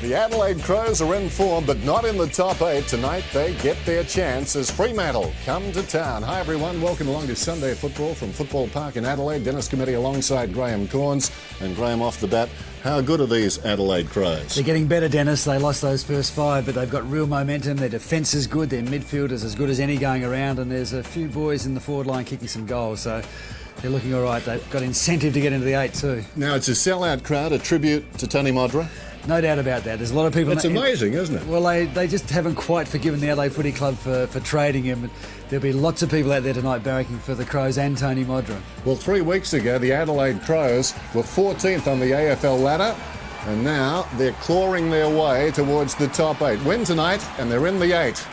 The Adelaide Crows are in form, but not in the top 8. Tonight they get their chance as Fremantle come to town. Hi everyone, welcome along to Sunday Football from Football Park in Adelaide. Dennis Committee alongside Graham Corns. And Graham, off the bat, how good are these Adelaide Crows? They're getting better, Dennis. They lost those first 5, but they've got real momentum. Their defence is good, their midfield is as good as any going around, and there's a few boys in the forward line kicking some goals, so they're looking all right. They've got incentive to get into the 8 too. Now, it's a sellout crowd, a tribute to Tony Modra. No doubt about that. There's a lot of people... It's amazing, isn't it? Well, they just haven't quite forgiven the Adelaide Footy Club for trading him. There'll be lots of people out there tonight barracking for the Crows and Tony Modra. Well, 3 weeks ago, the Adelaide Crows were 14th on the AFL ladder, and now they're clawing their way towards the top 8. Win tonight, and they're in the 8.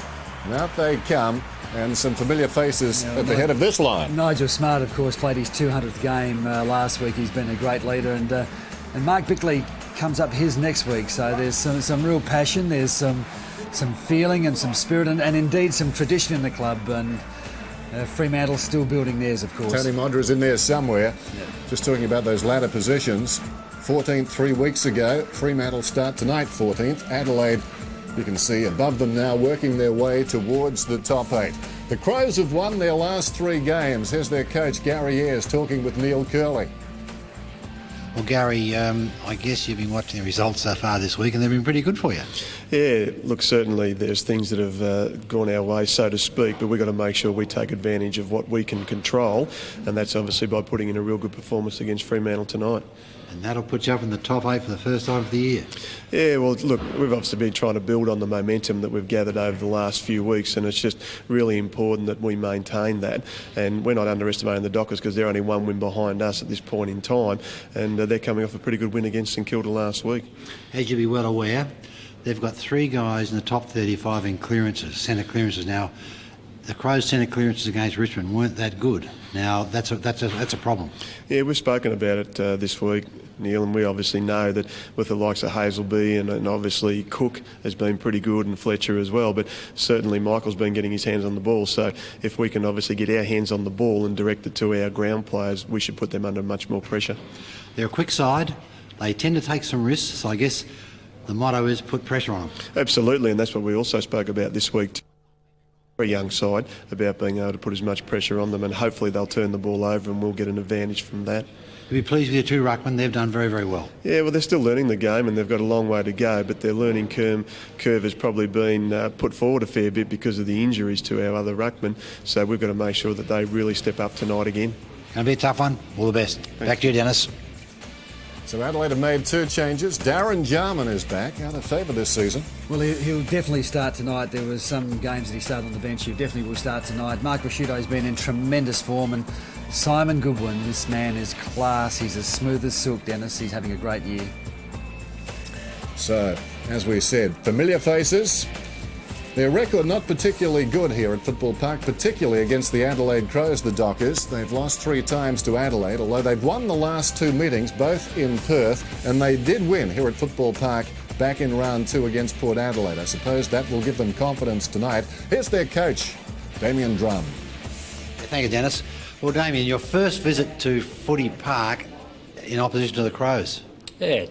And out they come, and some familiar faces at the head of this line. Nigel Smart, of course, played his 200th game last week. He's been a great leader, and Mark Bickley comes up his next week, so there's some real passion, there's some feeling and some spirit, and indeed some tradition in the club, and Fremantle's still building theirs, of course. Tony Modra's in there somewhere. Yeah. Just talking about those ladder positions. 14th 3 weeks ago, Fremantle start tonight 14th. Adelaide, you can see above them now, working their way towards the top 8. The Crows have won their last 3 games. Here's their coach Gary Ayres talking with Neil Curley. Well, Gary, I guess you've been watching the results so far this week, and they've been pretty good for you. Yeah, look, certainly there's things that have gone our way, so to speak, but we've got to make sure we take advantage of what we can control, and that's obviously by putting in a real good performance against Fremantle tonight. And that'll put you up in the top 8 for the first time of the year. Yeah, well, look, we've obviously been trying to build on the momentum that we've gathered over the last few weeks, and it's just really important that we maintain that. And we're not underestimating the Dockers because they're only 1 win behind us at this point in time, and they're coming off a pretty good win against St Kilda last week. As you'll be well aware, they've got 3 guys in the top 35 in clearances, centre clearances. Now, the Crows' centre clearances against Richmond weren't that good. Now, that's a problem. Yeah, we've spoken about it this week, Neil, and we obviously know that with the likes of Hazelby and obviously Cook has been pretty good, and Fletcher as well, but certainly Michael's been getting his hands on the ball, so if we can obviously get our hands on the ball and direct it to our ground players, we should put them under much more pressure. They're a quick side, they tend to take some risks, so I guess the motto is put pressure on them. Absolutely, and that's what we also spoke about this week. A young side, about being able to put as much pressure on them, and hopefully they'll turn the ball over and we'll get an advantage from that. You'll be pleased with your 2 ruckmen. They've done very, very well. Yeah, well, they're still learning the game and they've got a long way to go, but their learning curve has probably been put forward a fair bit because of the injuries to our other ruckmen, so we've got to make sure that they really step up tonight again. Going to be a tough one. All the best. Thanks. Back to you, Dennis. So Adelaide have made 2 changes. Darren Jarman is back, out of favour this season. Well, he'll definitely start tonight. There was some games that he started on the bench. He definitely will start tonight. Mark Rasciuto's been in tremendous form, and Simon Goodwin, this man is class. He's as smooth as silk, Dennis. He's having a great year. So, as we said, familiar faces. Their record not particularly good here at Football Park, particularly against the Adelaide Crows, the Dockers. They've lost 3 times to Adelaide, although they've won the last 2 meetings, both in Perth, and they did win here at Football Park back in round 2 against Port Adelaide. I suppose that will give them confidence tonight. Here's their coach, Damien Drum. Thank you, Dennis. Well, Damien, your first visit to Footy Park in opposition to the Crows. Yeah,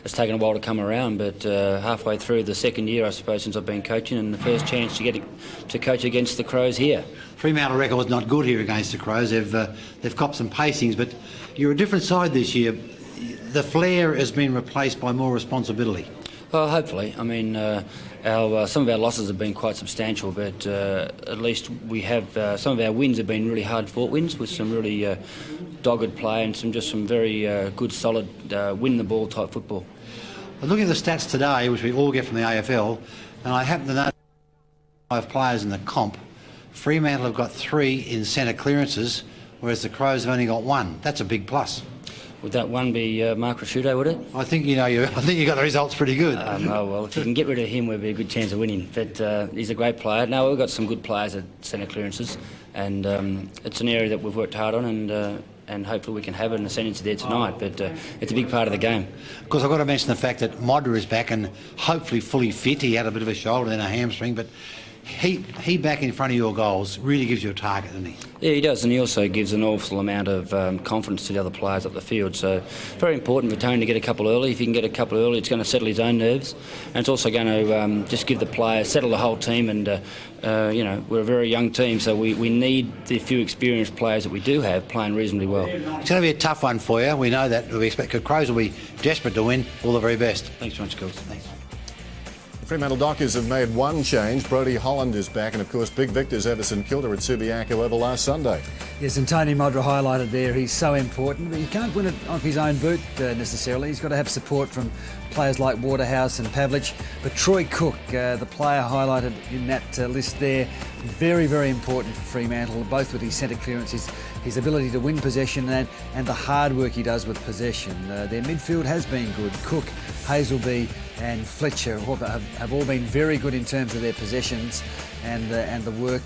it's taken a while to come around, but halfway through the second year, I suppose, since I've been coaching, and the first chance to get to coach against the Crows here. Fremantle record was not good here against the Crows. They've copped some pacings, but you're a different side this year. The flair has been replaced by more responsibility. Well, hopefully. I mean, some of our losses have been quite substantial, but at least we have some of our wins have been really hard-fought wins with some really dogged play and some very good, solid, win-the-ball type football. I'm looking at the stats today, which we all get from the AFL, and I happen to know 5 players in the comp. Fremantle have got 3 in centre clearances, whereas the Crows have only got 1. That's a big plus. Would that one be Mark Rasciuto, would it? I think you got the results pretty good. Oh, well, if you can get rid of him, we'd be a good chance of winning. But he's a great player. No, we've got some good players at centre clearances, and it's an area that we've worked hard on, and hopefully we can have an ascendancy there tonight. But it's a big part of the game. Of course, I've got to mention the fact that Modra is back and hopefully fully fit. He had a bit of a shoulder and a hamstring, but he back in front of your goals really gives you a target, doesn't he? Yeah, he does, and he also gives an awful amount of confidence to the other players up the field. So very important for Tony to get a couple early. If he can get a couple early, it's going to settle his own nerves, and it's also going to just give the players, settle the whole team. And we're a very young team, so we need the few experienced players that we do have playing reasonably well. It's going to be a tough one for you. We know that. We expect the Crows will be desperate to win. All the very best. Thanks very much, Gills. Thanks. The Fremantle Dockers have made one change. Brodie Holland is back, and of course big victors over St Kilda at Subiaco over last Sunday. Yes, and Tony Modra highlighted there, he's so important, but he can't win it off his own boot necessarily. He's got to have support from players like Waterhouse and Pavlich. But Troy Cook, the player highlighted in that list there, very, very important for Fremantle, both with his centre clearances, his ability to win possession and the hard work he does with possession. Their midfield has been good. Cook, Hazelby and Fletcher have all been very good in terms of their possessions and the work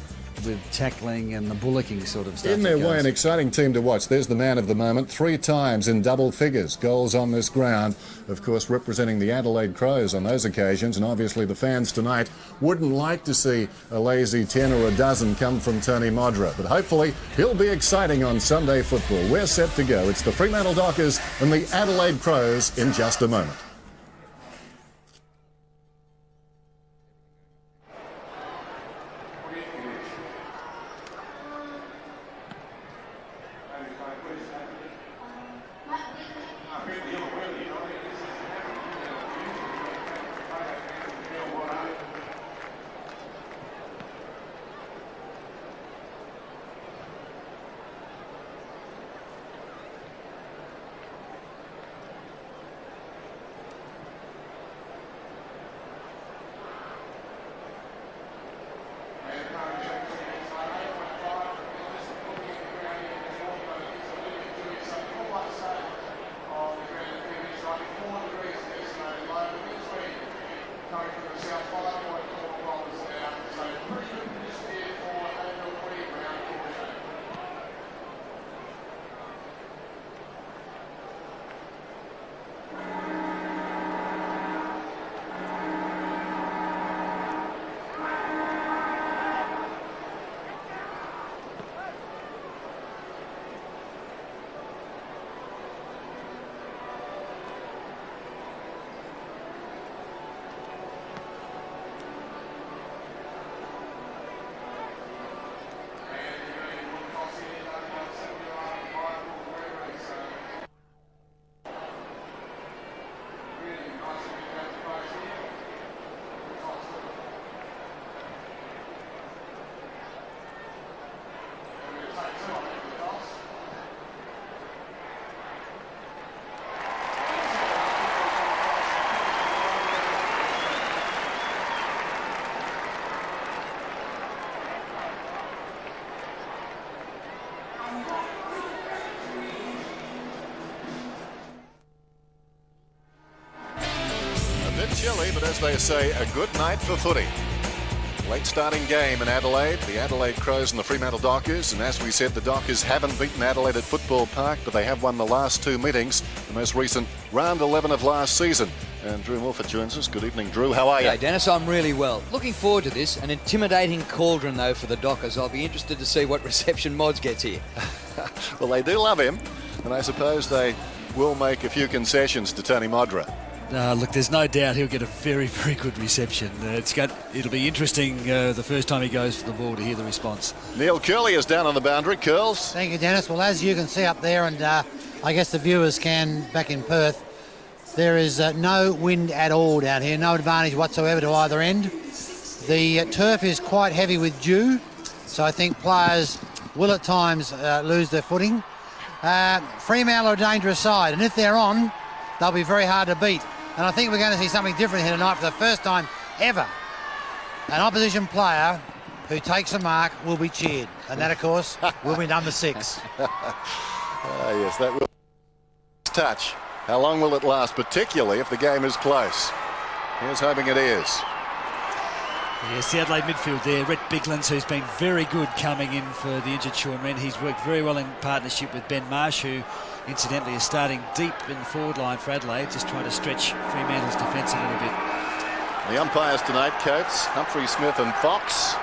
with tackling and the bullocking sort of stuff. In their way, an exciting team to watch. There's the man of the moment, 3 times in double figures, goals on this ground, of course representing the Adelaide Crows on those occasions, and obviously the fans tonight wouldn't like to see a lazy 10 or a dozen come from Tony Modra, but hopefully he'll be exciting on Sunday football. We're set to go. It's the Fremantle Dockers and the Adelaide Crows in just a moment. Chilly, but as they say, a good night for footy. Late starting game in Adelaide, the Adelaide Crows and the Fremantle Dockers, and as we said, the Dockers haven't beaten Adelaide at Football Park, but they have won the last 2 meetings, the most recent round 11 of last season. And Drew Morford joins us. Good evening, Drew. How are you? Hey, Dennis, I'm really well. Looking forward to this. An intimidating cauldron, though, for the Dockers. I'll be interested to see what reception Mods gets here. Well, they do love him, and I suppose they will make a few concessions to Tony Modra. Look, there's no doubt he'll get a very, very good reception. It'll be interesting the first time he goes for the ball to hear the response. Neil Curley is down on the boundary. Curls. Thank you, Dennis. Well, as you can see up there, and I guess the viewers can back in Perth, there is no wind at all down here, no advantage whatsoever to either end. The turf is quite heavy with dew, so I think players will at times lose their footing. Fremantle are a dangerous side, and if they're on, they'll be very hard to beat. And I think we're going to see something different here tonight for the first time ever. An opposition player who takes a mark will be cheered. And that, of course, will be number 6. Yes, that will touch. How long will it last, particularly if the game is close? Here's hoping it is. Yes, the Adelaide midfield there. Rhett Biglands, who's been very good coming in for the injured Sean Wren. He's worked very well in partnership with Ben Marsh, who incidentally is starting deep in the forward line for Adelaide, just trying to stretch Fremantle's defence a little bit. The umpires tonight, Coates, Humphrey, Smith and Fox.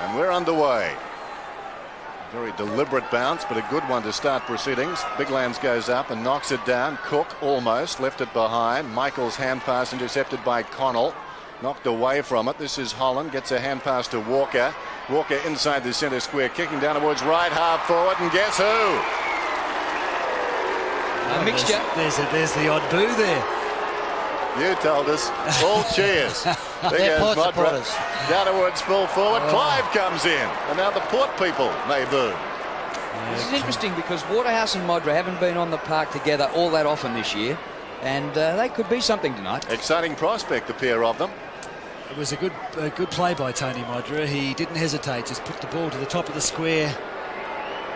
And we're underway. Very deliberate bounce, but a good one to start proceedings. Biglands goes up and knocks it down. Cook almost left it behind. Michael's hand pass intercepted by Connell. Knocked away from it. This is Holland. Gets a hand pass to Walker. Walker inside the centre square, kicking down towards right half forward. And guess who? A mixture. There's the odd boo there. You told us. All cheers. They're Port supporters. Down towards full forward. Clive comes in. And now the Port people may boo. This is interesting because Waterhouse and Modra haven't been on the park together all that often this year. And they could be something tonight. Exciting prospect, the pair of them. It was a good play by Tony Modra. He didn't hesitate, just put the ball to the top of the square.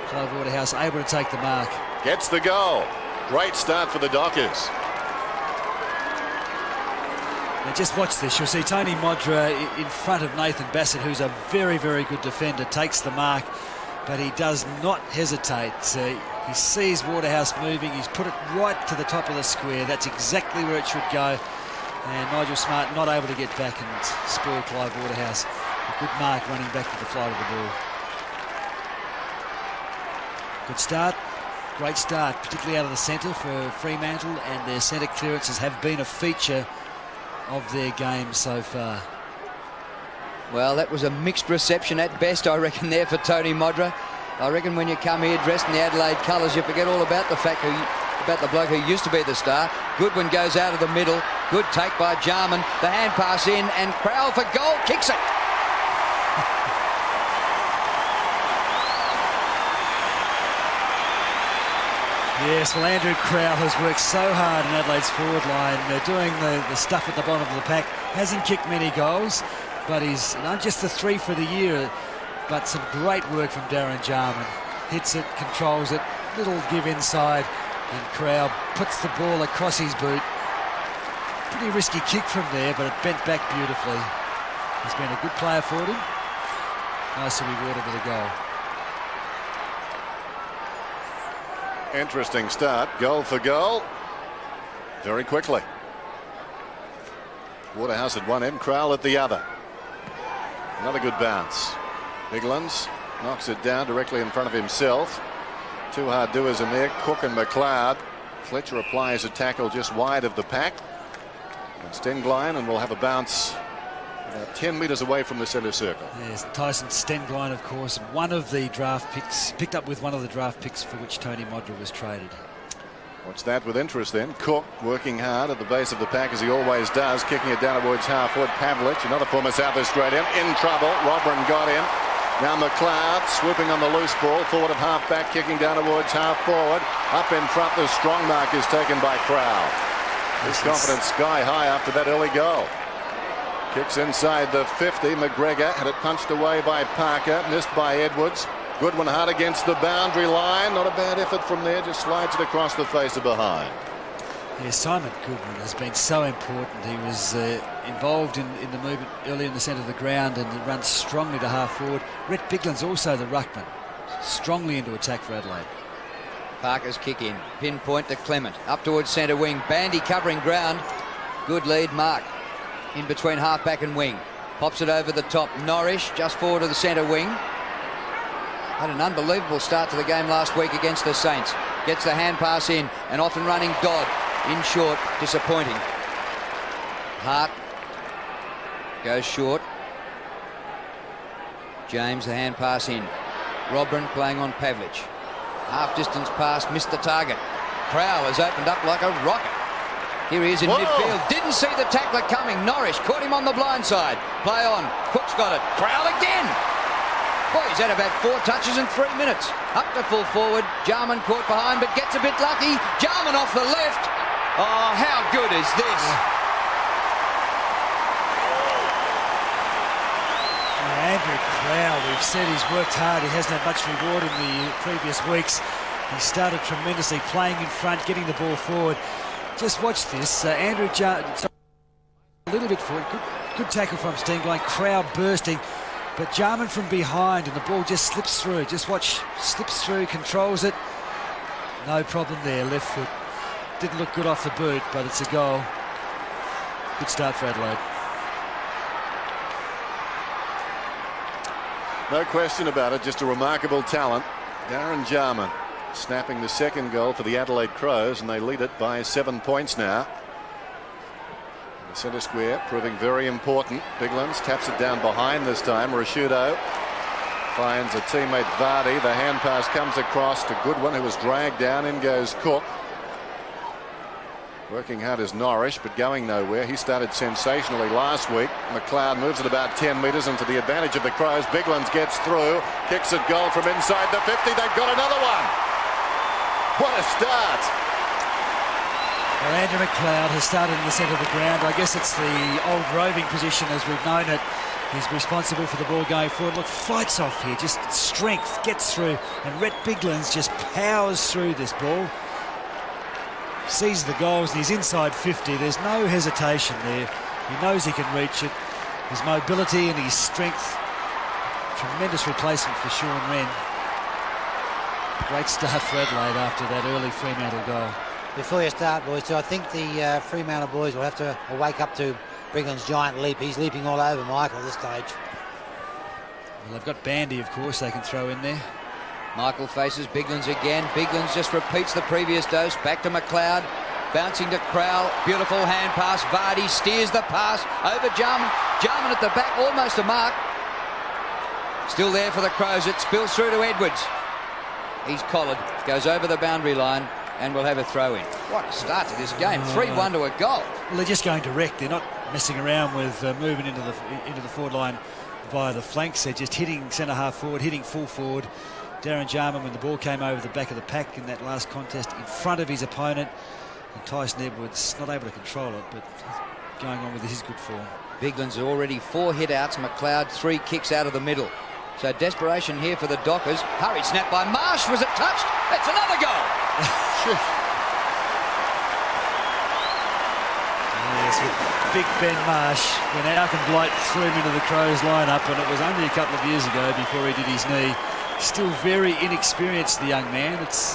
Clive Waterhouse able to take the mark. Gets the goal. Great start for the Dockers. Now just watch this. You'll see Tony Modra in front of Nathan Bassett, who's a very, very good defender, takes the mark, but he does not hesitate. He sees Waterhouse moving. He's put it right to the top of the square. That's exactly where it should go. And Nigel Smart not able to get back and spoil Clive Waterhouse. A good mark running back to the flight of the ball. Good start. Great start, particularly out of the centre for Fremantle, and their centre clearances have been a feature of their game so far. Well, that was a mixed reception at best, I reckon, there for Tony Modra. I reckon when you come here dressed in the Adelaide colours, you forget all about about the bloke who used to be the star. Goodwin goes out of the middle. Good take by Jarman. The hand pass in, and Crowell for goal, kicks it. Yes, well, Andrew Crowell has worked so hard in Adelaide's forward line. They're doing the stuff at the bottom of the pack. Hasn't kicked many goals, but he's not just the 3 for the year, but some great work from Darren Jarman. Hits it, controls it, little give inside, and Crowell puts the ball across his boot. Pretty risky kick from there, but it bent back beautifully. He's been a good player for them. Nicely rewarded with a goal. Interesting start. Goal for goal. Very quickly. Waterhouse at one end, Crowell at the other. Another good bounce. Biglands knocks it down directly in front of himself. Two hard doers in there, Cook and McLeod. Fletcher applies a tackle just wide of the pack. And Stenglein, and we'll have a bounce about 10 metres away from the centre circle. Yes, Tyson Stenglein, of course, one of the draft picks, picked up with one of the draft picks for which Tony Modra was traded. Watch that with interest then. Cook working hard at the base of the pack as he always does, kicking it down towards half forward. Pavlich, another former South Australian, in trouble. Robran got in. Now McLeod swooping on the loose ball, forward of half back, kicking down towards half forward. Up in front, the strong mark is taken by Crowell. His confidence sky high after that early goal. Kicks inside the 50. McGregor had it punched away by Parker, missed by Edwards. Goodwin hard against the boundary line. Not a bad effort from there, just slides it across the face of behind. Yeah, Simon Goodwin has been so important. He was involved in the movement early in the centre of the ground and runs strongly to half forward. Rhett Bigland's also the ruckman, strongly into attack for Adelaide. Parker's kick in, pinpoint to Clement, up towards centre wing. Bandy covering ground. Good lead mark in between half back and wing. Pops it over the top. Norrish just forward to the centre wing. Had an unbelievable start to the game last week against the Saints. Gets the hand pass in, and off and running Dodd. In short, disappointing. Hart goes short. James, the hand pass in. Robran playing on Pavlich. Half distance pass, missed the target. Crowell has opened up like a rocket. Here he is in midfield. Didn't see the tackler coming. Norrish caught him on the blind side. Play on. Cook's got it. Crowell again. Boy, he's had about 4 touches in 3 minutes. Up to full forward. Jarman caught behind, but gets a bit lucky. Jarman off the left. Oh, how good is this? Andrew Crowell, we've said he's worked hard. He hasn't had much reward in the previous weeks. He started tremendously, playing in front, getting the ball forward. Just watch this. Andrew Jarman a little bit forward. Good tackle from Stenglein. Crowell bursting. But Jarman from behind, and the ball just slips through. Just watch, slips through, controls it. No problem there, left foot. didn't look good off the boot, but it's a goal. Good start for Adelaide. No question about it, just a remarkable talent. Darren Jarman snapping the second goal for the Adelaide Crows, and they lead it by 7 points now. The centre square proving very important. Biglands taps it down behind this time. Rashudo finds a teammate Vardy. The hand pass comes across to Goodwin, who was dragged down. In goes Cook. Working hard is Norrish, but going nowhere. He started sensationally last week. McLeod moves it about 10 metres into the advantage of the Crows. Biglands gets through, kicks it goal from inside the 50. They've got another one. What a start. Well, Andrew McLeod has started in the centre of the ground. I guess it's the old roving position as we've known it. He's responsible for the ball going forward. Look, fights off here, just strength, gets through, and Rhett Biglands just powers through this ball. Sees the goals, and he's inside 50. There's no hesitation there. He knows he can reach it. His mobility and his strength. Tremendous replacement for Sean Wren. Great start for Adelaide after that early Fremantle goal. Before you start, boys, so I think the Fremantle boys will have to wake up to Biglands' giant leap. He's leaping all over Michael at this stage. Well, they've got Bandy, of course, they can throw in there. Michael faces Biglands again. Biglands just repeats the previous dose. Back to McLeod. Bouncing to Crowell. Beautiful hand pass. Vardy steers the pass over Jarman. Jarman at the back, almost a mark. Still there for the Crows. It spills through to Edwards. He's collared. Goes over the boundary line and we'll have a throw in. What a start to this game. 3-1 to a goal. Well, they're just going direct. They're not messing around with moving into the forward line via the flanks. They're just hitting centre half forward, hitting full forward. Darren Jarman, when the ball came over the back of the pack in that last contest, in front of his opponent, and Tyson Edwards not able to control it, but going on with his good form. Biglands already 4 hit outs. McLeod 3 kicks out of the middle. So desperation here for the Dockers. Hurried snap by Marsh. Was it touched? That's another goal. Yes, with big Ben Marsh, when Alkin Blight threw him into the Crows lineup, and it was only a couple of years ago before he did his knee. Still very inexperienced, the young man. It's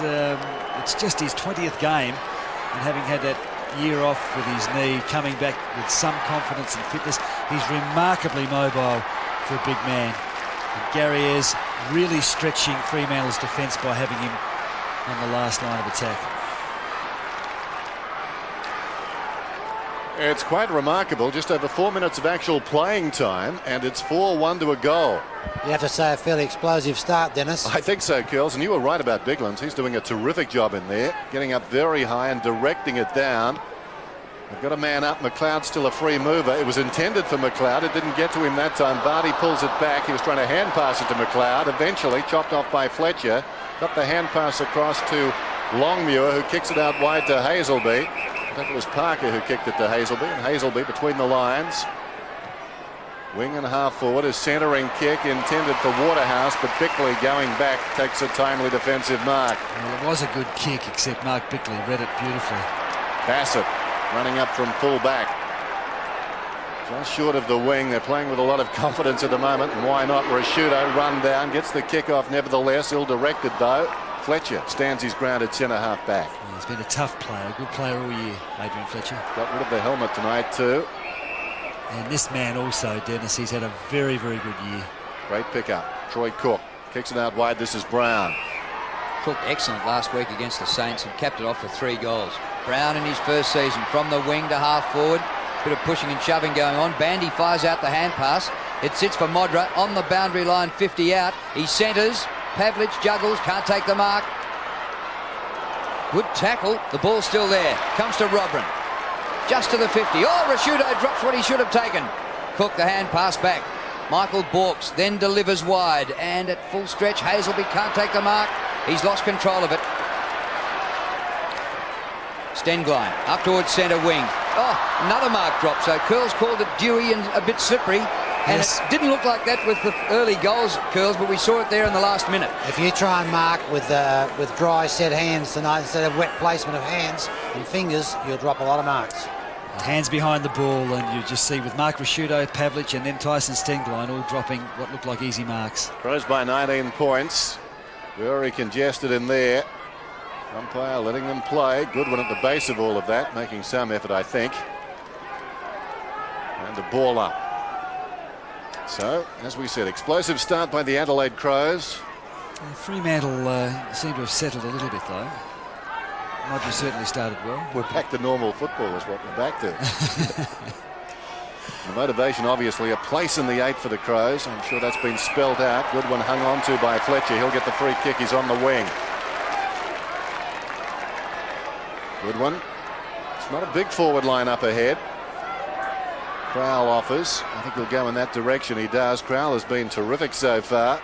just his 20th game, and having had that year off with his knee, coming back with some confidence and fitness, he's remarkably mobile for a big man. And Gary is really stretching Fremantle's defence by having him on the last line of attack. It's quite remarkable. Just over 4 minutes of actual playing time, and it's 4-1 to a goal. You have to say a fairly explosive start, Dennis. I think so, Curls, and you were right about Biglands. He's doing a terrific job in there, getting up very high and directing it down. They've got a man up. McLeod's still a free mover. It was intended for McLeod. It didn't get to him that time. Vardy pulls it back. He was trying to hand pass it to McLeod. Eventually chopped off by Fletcher. Got the hand pass across to Longmuir, who kicks it out wide to Hazelby. I think it was Parker who kicked it to Hazelby, and Hazelby between the lines. Wing and half forward, a centering kick intended for Waterhouse, but Bickley going back takes a timely defensive mark. Well, it was a good kick, except Mark Bickley read it beautifully. Bassett running up from full back. Just short of the wing. They're playing with a lot of confidence at the moment, and why not? Rashudo run down, gets the kick off nevertheless, ill-directed though. Fletcher stands his ground at centre half back. Well, he's been a tough player, a good player all year, Adrian Fletcher. Got rid of the helmet tonight too. And this man also, Dennis, he's had a very, very good year. Great pickup. Troy Cook kicks it out wide. This is Brown. Cook excellent last week against the Saints and capped it off for 3 goals. Brown in his first season from the wing to half forward. Bit of pushing and shoving going on. Bandy fires out the hand pass. It sits for Modra on the boundary line, 50 out. He centres. Pavlich juggles, can't take the mark. Good tackle. The ball's still there. Comes to Robrin. Just to the 50. Oh, Rashudo drops what he should have taken. Cook the hand pass back. Michael Borks then delivers wide, and at full stretch Hazelby can't take the mark. He's lost control of it. Stenglein up towards centre wing. Oh, another mark drop. So Curls called it dewy and a bit slippery. And yes, it didn't look like that with the early goals, Curls, but we saw it there in the last minute. If you try and mark with dry set hands tonight instead of wet placement of hands and fingers, you'll drop a lot of marks. Hands behind the ball, and you just see with Mark Rashudo, Pavlich and then Tyson Stenglein all dropping what looked like easy marks. Crows by 19 points. Very congested in there. Umpire letting them play. Goodwin at the base of all of that, making some effort, I think. And the ball up. So, as we said, explosive start by the Adelaide Crows. Fremantle seem to have settled a little bit, though. Roger certainly started well. We're back to normal football is what we're back to. The motivation, obviously, a place in the 8 for the Crows. I'm sure that's been spelled out. Goodwin hung on to by Fletcher. He'll get the free kick. He's on the wing. Goodwin. It's not a big forward line up ahead. Crowell offers. I think he'll go in that direction. He does. Crowell has been terrific so far.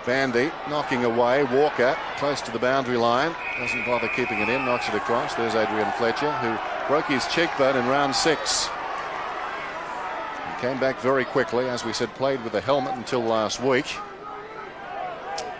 Bandy knocking away. Walker close to the boundary line. Doesn't bother keeping it in. Knocks it across. There's Adrian Fletcher, who broke his cheekbone in round 6. He came back very quickly. As we said, played with a helmet until last week.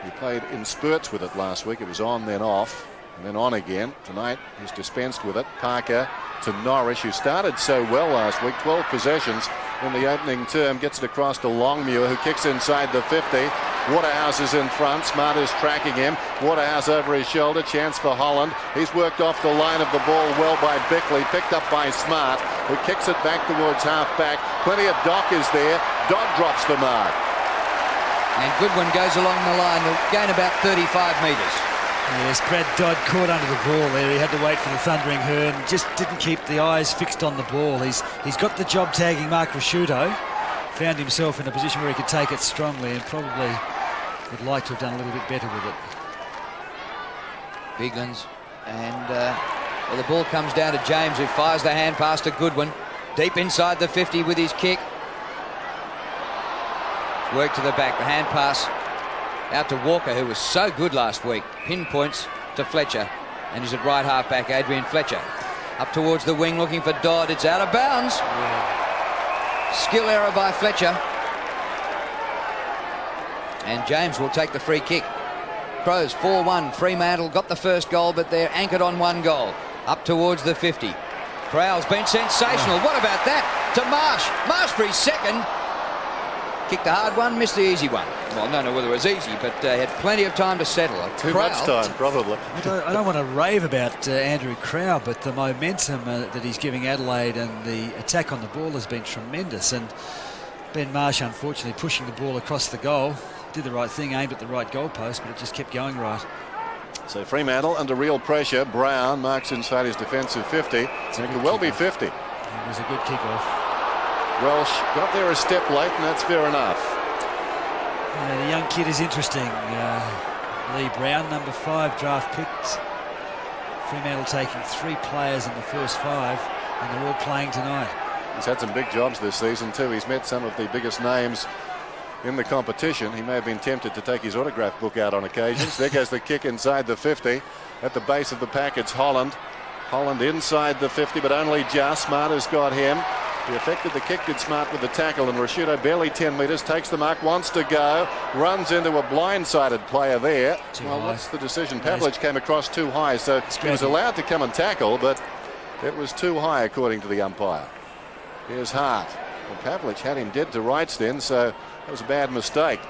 He played in spurts with it last week. It was on, then off, and then on again. Tonight, he's dispensed with it. Parker to Norris, who started so well last week. 12 possessions in the opening term. Gets it across to Longmuir, who kicks inside the 50. Waterhouse is in front. Smart is tracking him. Waterhouse over his shoulder. Chance for Holland. He's worked off the line of the ball well by Bickley. Picked up by Smart, who kicks it back towards half-back. Plenty of Dock is there. Dodd drops the mark. And Goodwin goes along the line. They'll gain about 35 metres. Yes, Brad Dodd caught under the ball there. He had to wait for the thundering herd and just didn't keep the eyes fixed on the ball. He's got the job tagging Mark Rasciuto. Found himself in a position where he could take it strongly and probably would like to have done a little bit better with it. Biglands. And well, the ball comes down to James, who fires the hand pass to Goodwin. Deep inside the 50 with his kick. Work to the back. The hand pass out to Walker, who was so good last week. Pinpoints to Fletcher. And he's at right half back, Adrian Fletcher. Up towards the wing looking for Dodd. It's out of bounds. Skill error by Fletcher. And James will take the free kick. Crows 4-1. Fremantle got the first goal, but they're anchored on one goal. Up towards the 50. Crowell's been sensational. What about that? To Marsh. Marsh for his second. Kicked the hard one, missed the easy one. Well, I don't know whether it was easy, but had plenty of time to settle. Too much time, probably. I don't want to rave about Andrew Crowell, but the momentum that he's giving Adelaide and the attack on the ball has been tremendous. And Ben Marsh, unfortunately, pushing the ball across the goal. Did the right thing, aimed at the right goalpost, but it just kept going right. So Fremantle under real pressure. Brown marks inside his defensive 50. It could well be 50. It was a good kick-off. Welsh got there a step late, and that's fair enough. Yeah, the young kid is interesting. Lee Brown, number 5 draft picked. Fremantle taking 3 players in the first 5, and they're all playing tonight. He's had some big jobs this season too. He's met some of the biggest names in the competition. He may have been tempted to take his autograph book out on occasions. There goes the kick inside the 50. At the base of the pack, it's Holland. Holland inside the 50, but only just. Smart has got him. He affected the kick, did Smart with the tackle, and Rasciuto barely 10 metres, takes the mark, wants to go, runs into a blindsided player there. Well, what's the decision? Pavlich came across too high, so he was allowed to come and tackle, but it was too high according to the umpire. Here's Hart. Well, Pavlich had him dead to rights then, so that was a bad mistake.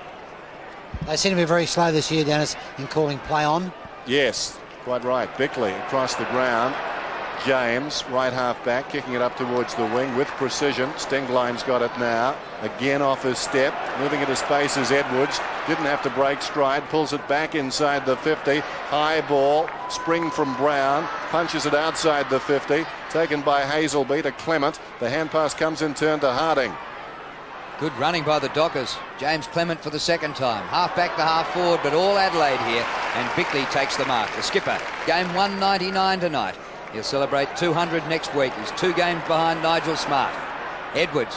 They seem to be very slow this year, Dennis, in calling play on. Yes, quite right. Bickley across the ground. James, right half back, kicking it up towards the wing with precision. Stengleine's got it now. Again off his step. Moving into space is Edwards. Didn't have to break stride. Pulls it back inside the 50. High ball. Spring from Brown. Punches it outside the 50. Taken by Hazelby to Clement. The hand pass comes in turn to Harding. Good running by the Dockers. James Clement for the second time. Half back to half forward, but all Adelaide here. And Bickley takes the mark. The skipper. Game 199 tonight. He'll celebrate 200 next week. He's 2 games behind Nigel Smart. Edwards.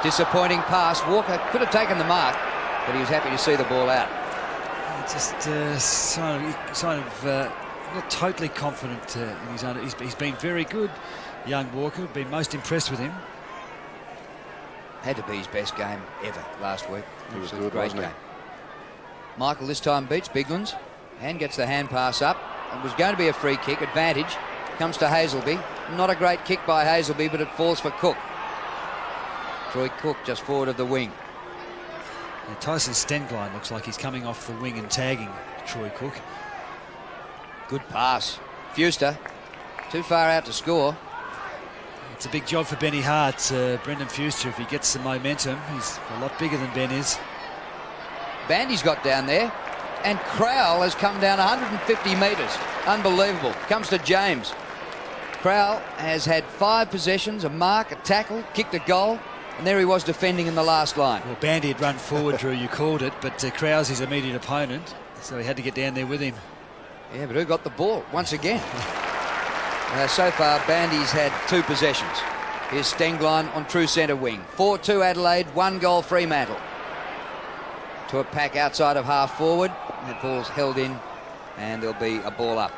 Disappointing pass. Walker could have taken the mark, but he was happy to see the ball out. Just sort of not totally confident in his own. He's been very good, young Walker. Been most impressed with him. Had to be his best game ever last week. He was a good, great wasn't he? game. Michael this time beats Biglands and gets the hand pass up. It was going to be a free kick. Advantage comes to Hazelby. Not a great kick by Hazelby, but it falls for Cook. Troy Cook just forward of the wing. Tyson Stenglein looks like he's coming off the wing and tagging Troy Cook. Good pass. Fuster, too far out to score. It's a big job for Benny Hart, Brendan Fuster, if he gets some momentum. He's a lot bigger than Ben is. Bandy's got down there, and Crowell has come down 150 metres. Unbelievable. Comes to James. Crowell has had 5 possessions, a mark, a tackle, kicked a goal, and there he was defending in the last line. Well, Bandy had run forward, Drew, you called it, but Crowell's his immediate opponent, so he had to get down there with him. Yeah, but who got the ball once again? So far, Bandy's had 2 possessions. Here's Stenglein on true centre wing. 4-2 Adelaide, 1 goal Fremantle. To a pack outside of half forward. That ball's held in, and there'll be a ball up.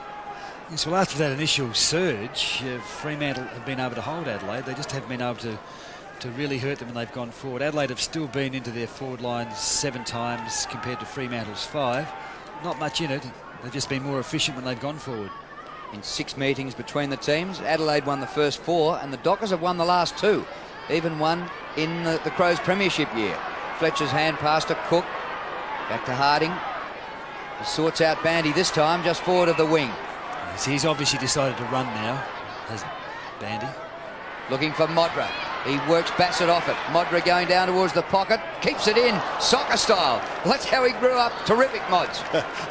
Yes, well, after that initial surge, Fremantle have been able to hold Adelaide. They just haven't been able to really hurt them when they've gone forward. Adelaide have still been into their forward lines 7 times compared to Fremantle's 5. Not much in it. They've just been more efficient when they've gone forward. In 6 meetings between the teams, Adelaide won the first 4, and the Dockers have won the last 2. Even one in the Crows premiership year. Fletcher's hand pass to Cook. Back to Harding. He sorts out Bandy this time, just forward of the wing. Yes, he's obviously decided to run now, has Bandy. Looking for Modra. He works Bassett off it. Modra going down towards the pocket. Keeps it in, soccer style. That's how he grew up. Terrific, Mods.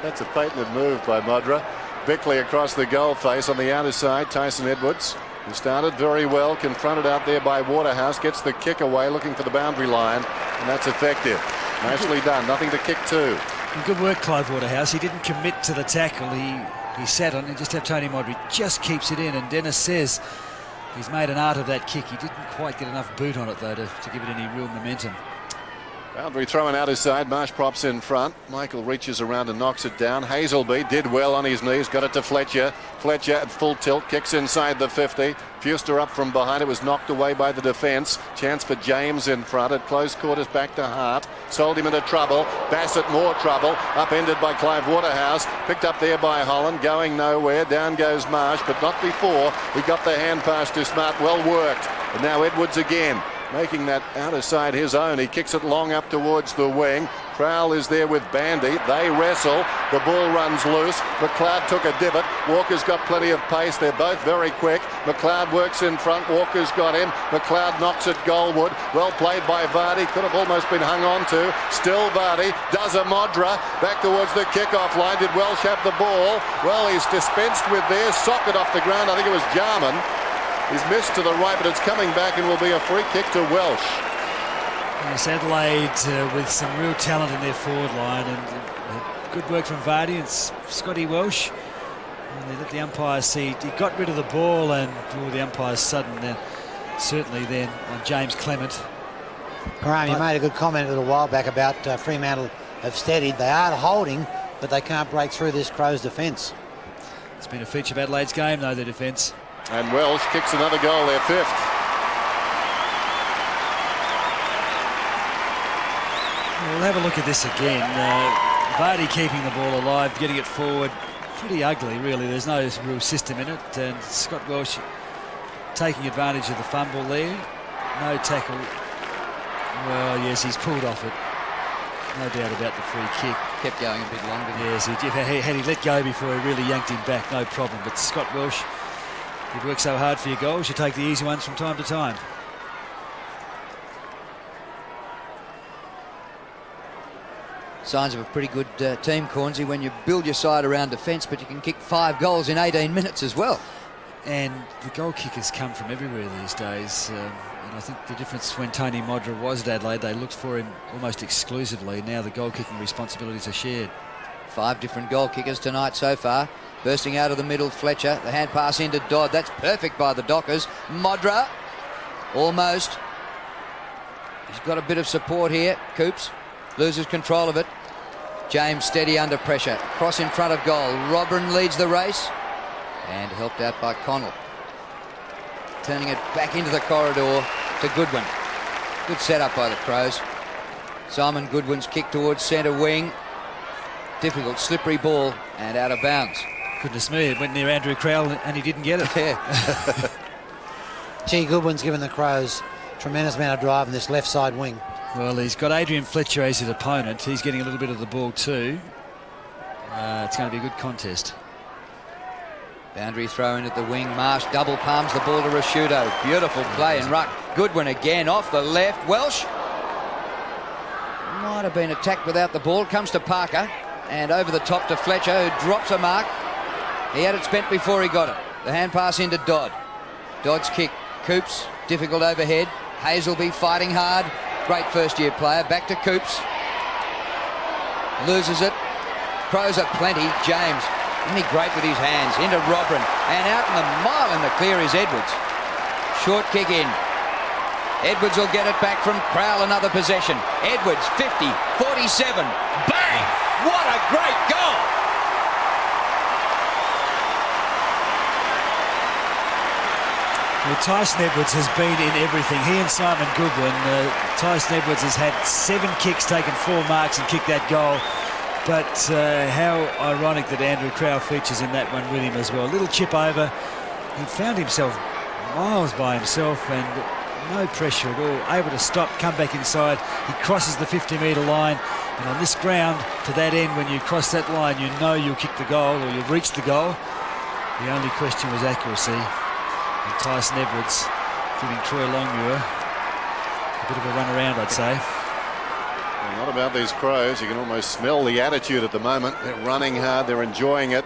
That's a patented move by Modra. Bickley across the goal face on the outer side. Tyson Edwards, who started very well, confronted out there by Waterhouse, gets the kick away, looking for the boundary line, and that's effective. Nicely done. Nothing to kick to. Good work, Clive Waterhouse. He didn't commit to the tackle. He sat on it. Just have Tony Modry just keeps it in, and Dennis says he's made an art of that kick. He didn't quite get enough boot on it, though, to give it any real momentum. Boundary thrown out his side. Marsh props in front. Michael reaches around and knocks it down. Hazelby did well on his knees. Got it to Fletcher. Fletcher at full tilt. Kicks inside the 50. Fuster up from behind. It was knocked away by the defence. Chance for James in front. At close quarters back to Hart. Sold him into trouble. Bassett more trouble. Upended by Clive Waterhouse. Picked up there by Holland. Going nowhere. Down goes Marsh, but not before. He got the hand pass to Smart. Well worked. And now Edwards again, making that outer side his own. He kicks it long up towards the wing. Crowell is there with Bandy. They wrestle. The ball runs loose. McLeod took a divot. Walker's got plenty of pace. They're both very quick. McLeod works in front. Walker's got him. McLeod knocks at Goldwood. Well played by Vardy. Could have almost been hung on to. Still Vardy. Does a Modra. Back towards the kickoff line. Did Welsh have the ball? Well, he's dispensed with there. Socket off the ground. I think it was Jarman. He's missed to the right, but it's coming back and will be a free kick to Welsh. Yes, Adelaide with some real talent in their forward line, and good work from Vardy and Scotty Welsh. And they let the umpire see he got rid of the ball, and the umpire's sudden then, certainly then on James Clement. Graham, you made a good comment a little while back about Fremantle have steadied. They are holding, but they can't break through this Crows defence. It's been a feature of Adelaide's game, though, the defence. And Welsh kicks another goal, their 5th. We'll have a look at this again. Vardy keeping the ball alive, getting it forward. Pretty ugly, really. There's no real system in it. And Scott Welsh taking advantage of the fumble there. No tackle. Well, yes, he's pulled off it. No doubt about the free kick. Kept going a bit longer. Yes, had he let go before he really yanked him back, no problem. But Scott Welsh, you work so hard for your goals, you take the easy ones from time to time. Signs of a pretty good team, Cornsey, when you build your side around defence, but you can kick 5 goals in 18 minutes as well. And the goal kickers come from everywhere these days. And I think the difference when Tony Modra was at Adelaide, they looked for him almost exclusively. Now the goal kicking responsibilities are shared. 5 different goal kickers tonight so far. Bursting out of the middle, Fletcher. The hand pass into Dodd. That's perfect by the Dockers. Modra, almost. He's got a bit of support here. Coops loses control of it. James steady under pressure. Cross in front of goal. Robin leads the race. And helped out by Connell. Turning it back into the corridor to Goodwin. Good setup by the Crows. Simon Goodwin's kick towards centre wing. Difficult, slippery ball and out of bounds. Goodness me, it went near Andrew Crowell and he didn't get it. Yeah. Gee, Goodwin's given the Crows a tremendous amount of drive in this left side wing. Well, he's got Adrian Fletcher as his opponent. He's getting a little bit of the ball too. It's going to be a good contest. Boundary throw in at the wing. Marsh double palms the ball to Rashudo. Beautiful play and ruck. Goodwin again off the left. Welsh might have been attacked without the ball. Comes to Parker and over the top to Fletcher, who drops a mark. He had it spent before he got it. The hand pass into Dodd. Dodd's kick. Coops, difficult overhead. Hazelby fighting hard. Great first-year player. Back to Coops. Loses it. Crows are plenty. James, isn't he great with his hands? Into Robrin. And out in the mile in the clear is Edwards. Short kick in. Edwards will get it back from Crowell, another possession. Edwards, 50, 47. Bang! What a great goal! Well, Tyson Edwards has been in everything. He and Simon Goodwin. Tyson Edwards has had 7 kicks, taken 4 marks and kicked that goal. But how ironic that Andrew Crowell features in that one with him as well. A little chip over. He found himself miles by himself and no pressure at all. Able to stop, come back inside. He crosses the 50-metre line. And on this ground, to that end, when you cross that line, you know you'll kick the goal or you'll reach the goal. The only question was accuracy. And Tyson Edwards giving Troy Longmuir a bit of a run around, I'd say. Well, not about these Crows. You can almost smell the attitude at the moment. They're running hard. They're enjoying it.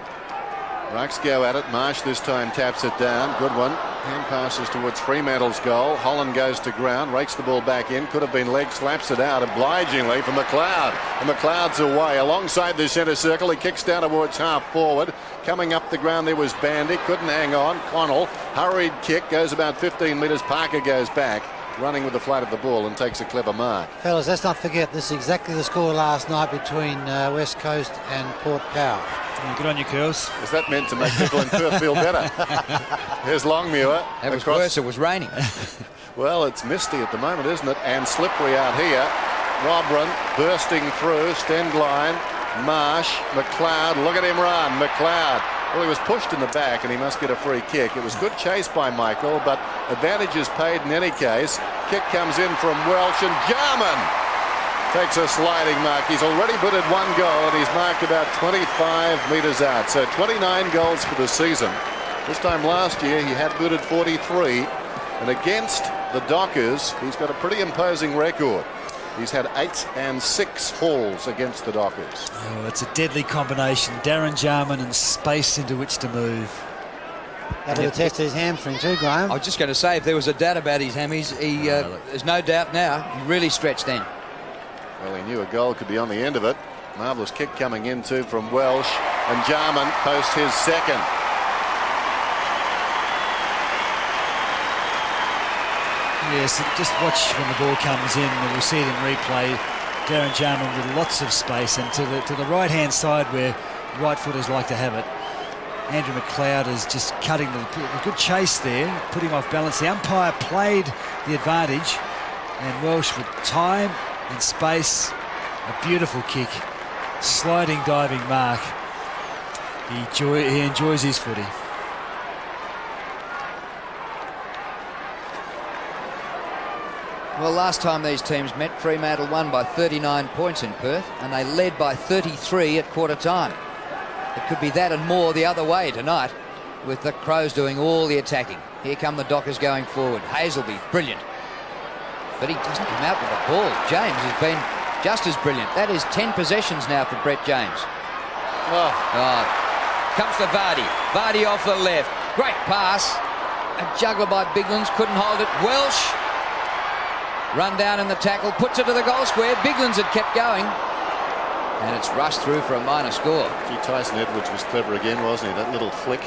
Rucks go at it. Marsh this time taps it down. Good one. Hand passes towards Fremantle's goal. Holland goes to ground. Rakes the ball back in. Could have been leg. Slaps it out obligingly from McLeod. And McLeod's away alongside the centre circle. He kicks down towards half forward. Coming up the ground there was Bandy. Couldn't hang on. Connell. Hurried kick. Goes about 15 metres. Parker goes back. Running with the flight of the ball and takes a clever mark. Fellas, let's not forget this is exactly the score last night between West Coast and Port Power. Good on you, Curls. Is that meant to make people in Perth feel better? Here's Longmuir. It was worse, it was raining. Well, it's misty at the moment, isn't it? And slippery out here. Robrin bursting through. Stend line. Marsh. McLeod. Look at him run. McLeod. Well, he was pushed in the back and he must get a free kick. It was good chase by Michael, but advantage is paid in any case. Kick comes in from Welsh and Jarman takes a sliding mark. He's already booted 1 goal and he's marked about 25 metres out. So 29 goals for the season. This time last year he had booted 43. And against the Dockers, he's got a pretty imposing record. He's had 8 and 6 hauls against the Dockers. Oh, it's a deadly combination. Darren Jarman and space into which to move. That would have tested his hamstring too, Graham. I was just going to say, if there was a doubt about his hammies, there's no doubt now. He really stretched then. Well, he knew a goal could be on the end of it. Marvellous kick coming in too from Welsh. And Jarman posts his second. Yes, just watch when the ball comes in, and we'll see it in replay. Darren Jarman with lots of space, and to the right-hand side where right footers like to have it. Andrew McLeod is just cutting the good chase there, put him off balance. The umpire played the advantage, and Welsh with time and space, a beautiful kick, sliding diving mark. He enjoys his footy. Well, last time these teams met, Fremantle won by 39 points in Perth, and they led by 33 at quarter time. It could be that and more the other way tonight, with the Crows doing all the attacking. Here come the Dockers going forward. Hazelby, brilliant. But he doesn't come out with the ball. James has been just as brilliant. That is 10 possessions now for Brett James. Comes to Vardy. Vardy off the left. Great pass. A juggler by Biglands. Couldn't hold it. Welsh. Run down in the tackle. Puts it to the goal square. Biglands had kept going. And it's rushed through for a minor score. Gee, Tyson Edwards was clever again, wasn't he? That little flick.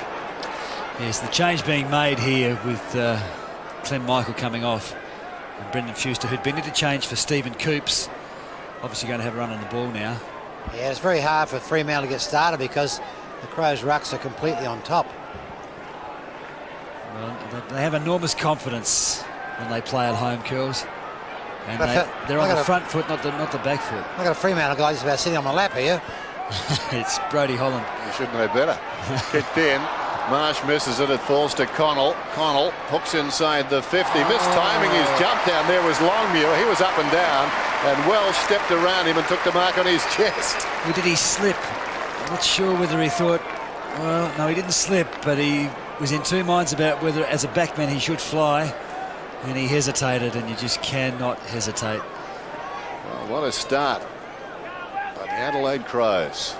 Yes, the change being made here with Clem Michael coming off. And Brendan Fuster, who'd been interchanged for Stephen Coops. Obviously going to have a run on the ball now. Yeah, it's very hard for Fremantle to get started because the Crows' rucks are completely on top. Well, they have enormous confidence when they play at home, Curls. And they're on the front foot, not the back foot. I've got a Fremantle guy just about sitting on my lap here. It's Brodie Holland. You should know better. Kicked in. Marsh misses it. It falls to Connell. Connell hooks inside the 50. Mistiming his jump down there was Longmuir. He was up and down. And Welsh stepped around him and took the mark on his chest. Or did he slip? I'm not sure whether he thought Well, no, he didn't slip, but he was in two minds about whether, as a backman, he should fly, and he hesitated, and you just cannot hesitate. Well, what a start by the Adelaide Crows.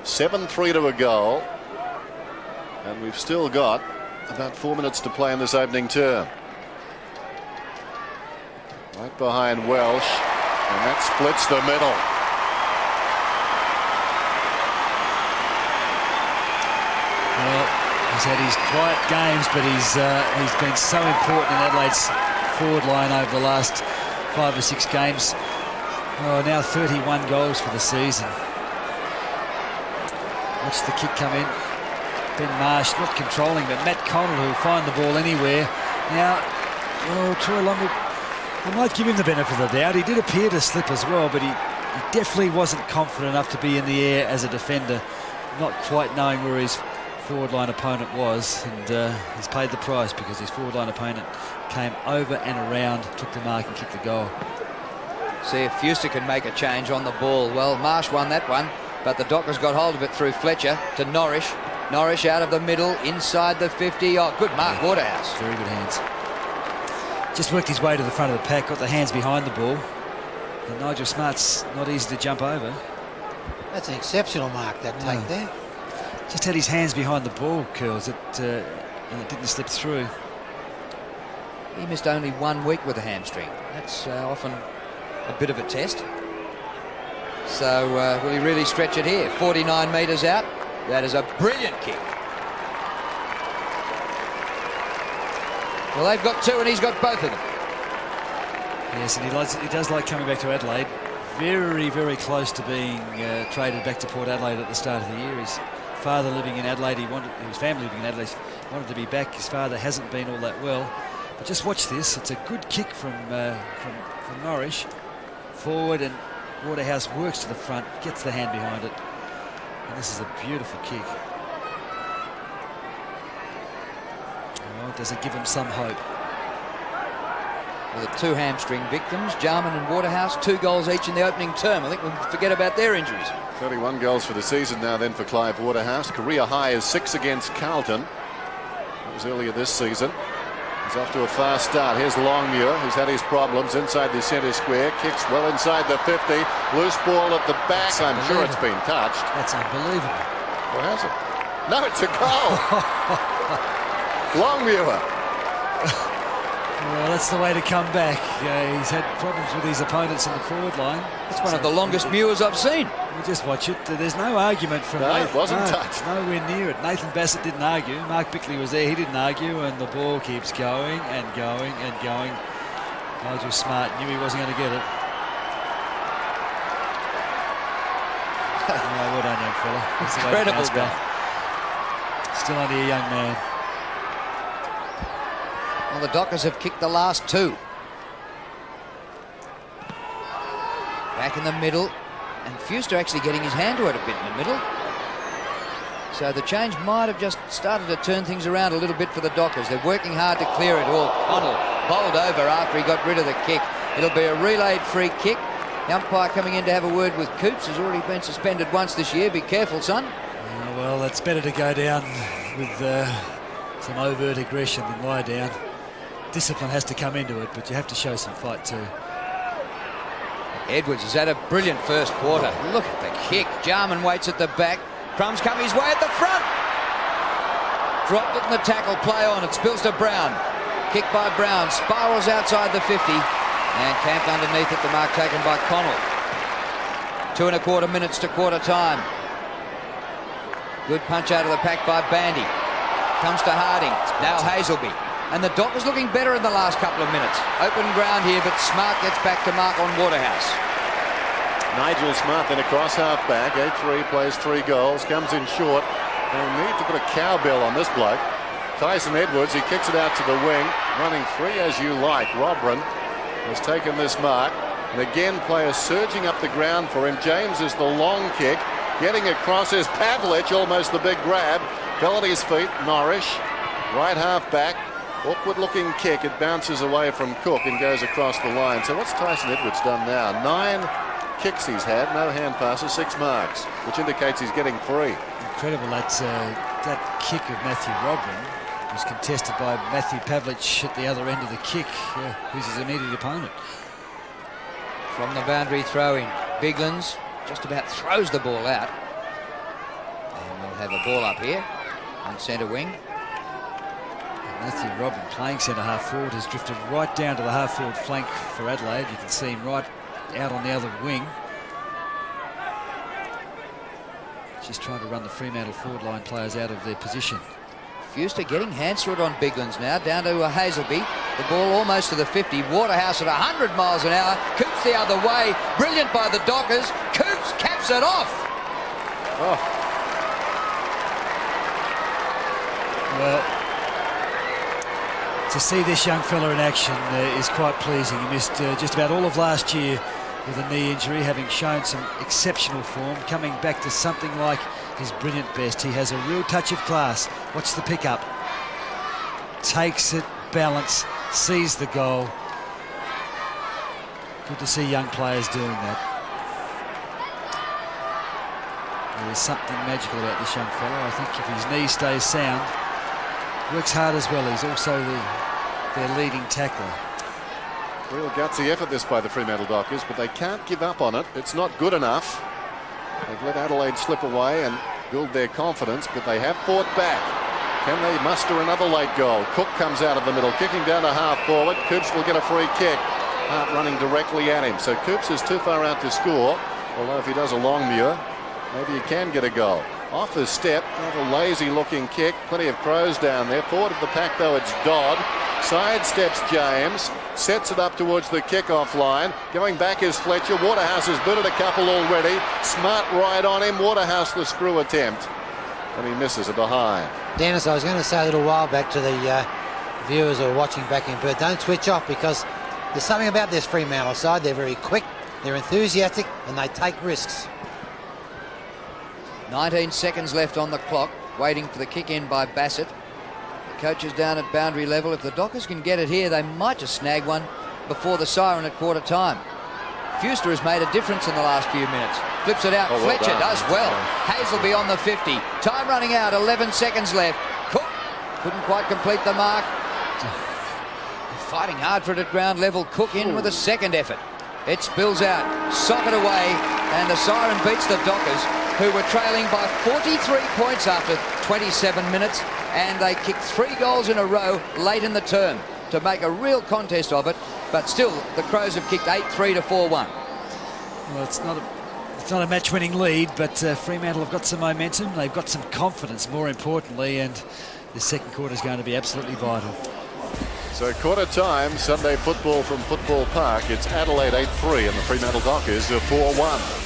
7-3 to a goal, and we've still got about 4 minutes to play in this opening term. Right behind Welsh, and that splits the middle. Well, he's had his quiet games, but he's been so important in Adelaide's forward line over the last 5 or 6 games. Oh, now 31 goals for the season. Watch the kick come in. Ben Marsh not controlling, but Matt Connell, who'll find the ball anywhere. Now, Troy Longwood, I might give him the benefit of the doubt. He did appear to slip as well, but he definitely wasn't confident enough to be in the air as a defender, not quite knowing where his forward line opponent was, and he's paid the price because his forward line opponent came over and around, took the mark and kicked the goal. See if Fuster can make a change on the ball. Well, Marsh won that one, but the Dockers got hold of it through Fletcher to Norrish. Norrish out of the middle, inside the 50. Oh, good mark, Waterhouse. Very good hands. Just worked his way to the front of the pack, got the hands behind the ball. And Nigel Smart's not easy to jump over. That's an exceptional mark, that take there. Just had his hands behind the ball, Curls, and it didn't slip through. He missed only 1 week with a hamstring. That's often a bit of a test. So will he really stretch it here? 49 metres out. That is a brilliant kick. Well, they've got 2 and he's got both of them. Yes, and he does like coming back to Adelaide. Very, very close to being traded back to Port Adelaide at the start of the year. His father living in Adelaide, his family living in Adelaide, wanted to be back. His father hasn't been all that well. But just watch this. It's a good kick from Norrish. Forward, and Waterhouse works to the front, gets the hand behind it. And this is a beautiful kick. Oh, does it give him some hope? Well, the 2 hamstring victims, Jarman and Waterhouse, 2 goals each in the opening term. I think we'll forget about their injuries. 31 goals for the season now then for Clive Waterhouse. Career high is 6 against Carlton. That was earlier this season. He's off to a fast start. Here's Longmuir, who's had his problems inside the centre square. Kicks well inside the 50. Loose ball at the back. I'm sure it's been touched. That's unbelievable. Or has it? No, it's a goal. Longmuir. Well, that's the way to come back. He's had problems with his opponents in the forward line. It's one of the longest Muirs I've seen. You just watch it. There's no argument from No, Nathan. it wasn't touched. Nowhere near it. Nathan Bassett didn't argue. Mark Bickley was there. He didn't argue, and the ball keeps going and going and going. Nigel Smart knew he wasn't going to get it. Well done, young fella. That's the way to Incredible bounce goal. back. Still only a young man. Well, the Dockers have kicked the last 2. Back in the middle, and Fuster actually getting his hand to it a bit in the middle. So the change might have just started to turn things around a little bit for the Dockers. They're working hard to clear it all. Connell bowled over after he got rid of the kick. It'll be a relayed free kick. The umpire coming in to have a word with Coops, has already been suspended once this year. Be careful, son. Well, it's better to go down with some overt aggression than lie down. Discipline has to come into it, but you have to show some fight too. Edwards has had a brilliant first quarter. Look at the kick. Jarman waits at the back. Crumbs come his way at the front. Dropped it in the tackle. Play on. It spills to Brown. Kick by Brown. Spirals outside the 50. And camped underneath it. The mark taken by Connell. 2 1/4 minutes to quarter time. Good punch out of the pack by Bandy. Comes to Harding. Now Hazelby. And the Dockers looking better in the last couple of minutes. Open ground here, but Smart gets back to mark on Waterhouse. Nigel Smart then across half-back. 8-3, plays 3 goals. Comes in short. They'll need to put a cowbell on this bloke. Tyson Edwards, he kicks it out to the wing. Running free as you like. Robran has taken this mark. And again, players surging up the ground for him. James is the long kick. Getting across is Pavlich, almost the big grab. Fell at his feet. Norrish, right half-back. Awkward looking kick. It bounces away from Cook and goes across the line. So what's Tyson Edwards done now? 9 kicks he's had, no hand passes, 6 marks, which indicates he's getting free. Incredible. That's that kick of Matthew Robin was contested by Matthew Pavlich at the other end of the kick, who's his immediate opponent. From the boundary throw-in, Biglands just about throws the ball out. And we'll have a ball up here on centre wing. And Matthew Robin, playing centre half forward, has drifted right down to the half forward flank for Adelaide. You can see him right out on the other wing. Just trying to run the Fremantle forward line players out of their position. Fewster getting hands through it on Biglands now, down to Hazelby. The ball almost to the 50. Waterhouse at 100 miles an hour. Coops the other way. Brilliant by the Dockers. Coops caps it off. To see this young fella in action is quite pleasing. He missed just about all of last year with a knee injury, having shown some exceptional form, coming back to something like his brilliant best. He has a real touch of class. Watch the pickup. Takes it, balance, sees the goal. Good to see young players doing that. There is something magical about this young fella. I think if his knee stays sound, works hard as well. He's also their leading tackler. Real gutsy effort this by the Fremantle Dockers, but they can't give up on it. It's not good enough. They've let Adelaide slip away and build their confidence, but they have fought back. Can they muster another late goal? Cook comes out of the middle, kicking down to half forward. Coops will get a free kick. Hart running directly at him. So Coops is too far out to score, although if he does a long muir, maybe he can get a goal. Off his step, another lazy looking kick. Plenty of Crows down there. Forward of the pack though, it's Dodd. Sidesteps James, sets it up towards the kick-off line. Going back is Fletcher. Waterhouse has booted a couple already. Smart right on him. Waterhouse the screw attempt, and he misses a behind. Dennis, I was going to say a little while back to the viewers who are watching back in Perth, don't switch off, because there's something about this Fremantle side. They're very quick, they're enthusiastic, and they take risks. 19 seconds left on the clock, waiting for the kick in by Bassett. The coach is down at boundary level. If the Dockers can get it here, they might just snag one before the siren at quarter time. Fewster has made a difference in the last few minutes. Flips it out. Fletcher does well. Hazelby on the 50. Time running out. 11 seconds left. Cook couldn't quite complete the mark. Fighting hard for it at ground level. Cook in with a second effort. It spills out. Socket away. And the siren beats the Dockers, who were trailing by 43 points after 27 minutes. And they kicked 3 goals in a row late in the term to make a real contest of it. But still, the Crows have kicked 8-3 to 4-1. Well, it's not a match-winning lead, but Fremantle have got some momentum. They've got some confidence, more importantly, and the second quarter is going to be absolutely vital. So quarter time, Sunday football from Football Park. It's Adelaide 8-3 and the Fremantle Dockers are 4-1.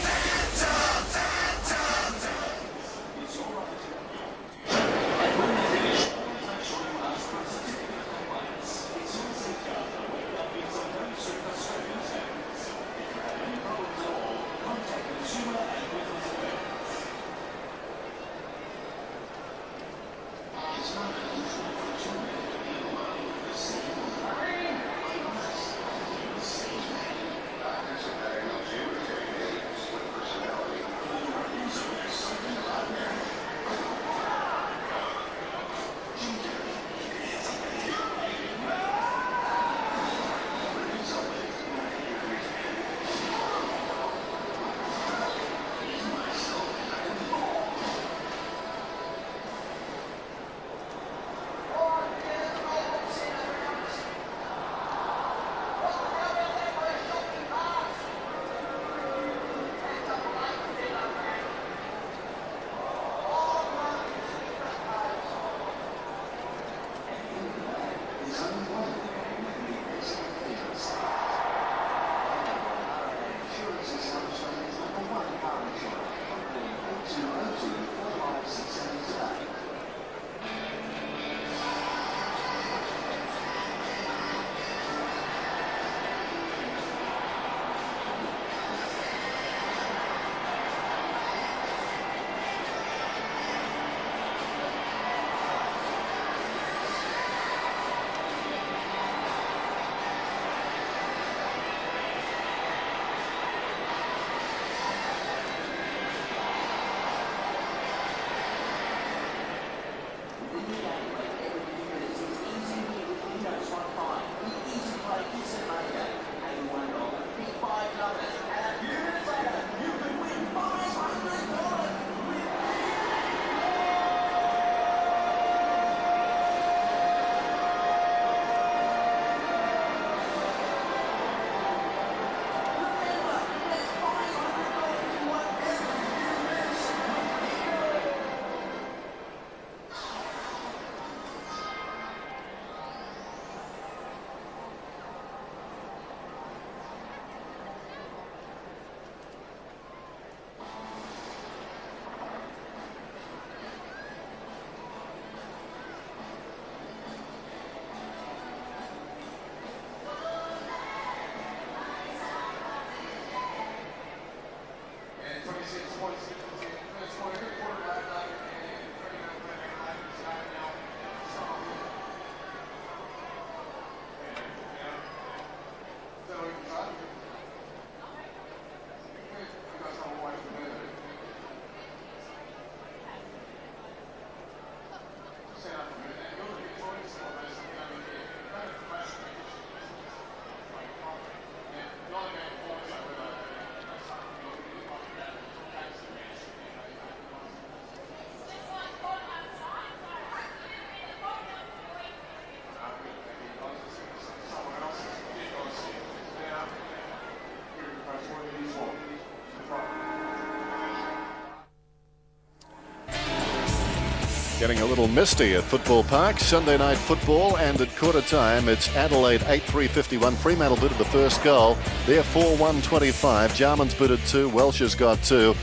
Getting a little misty at Football Park. Sunday night football, and at quarter time it's Adelaide 8-3-51. Fremantle booted the first goal. They're 4-1-25. Jarman's booted 2. Welsh has got 2.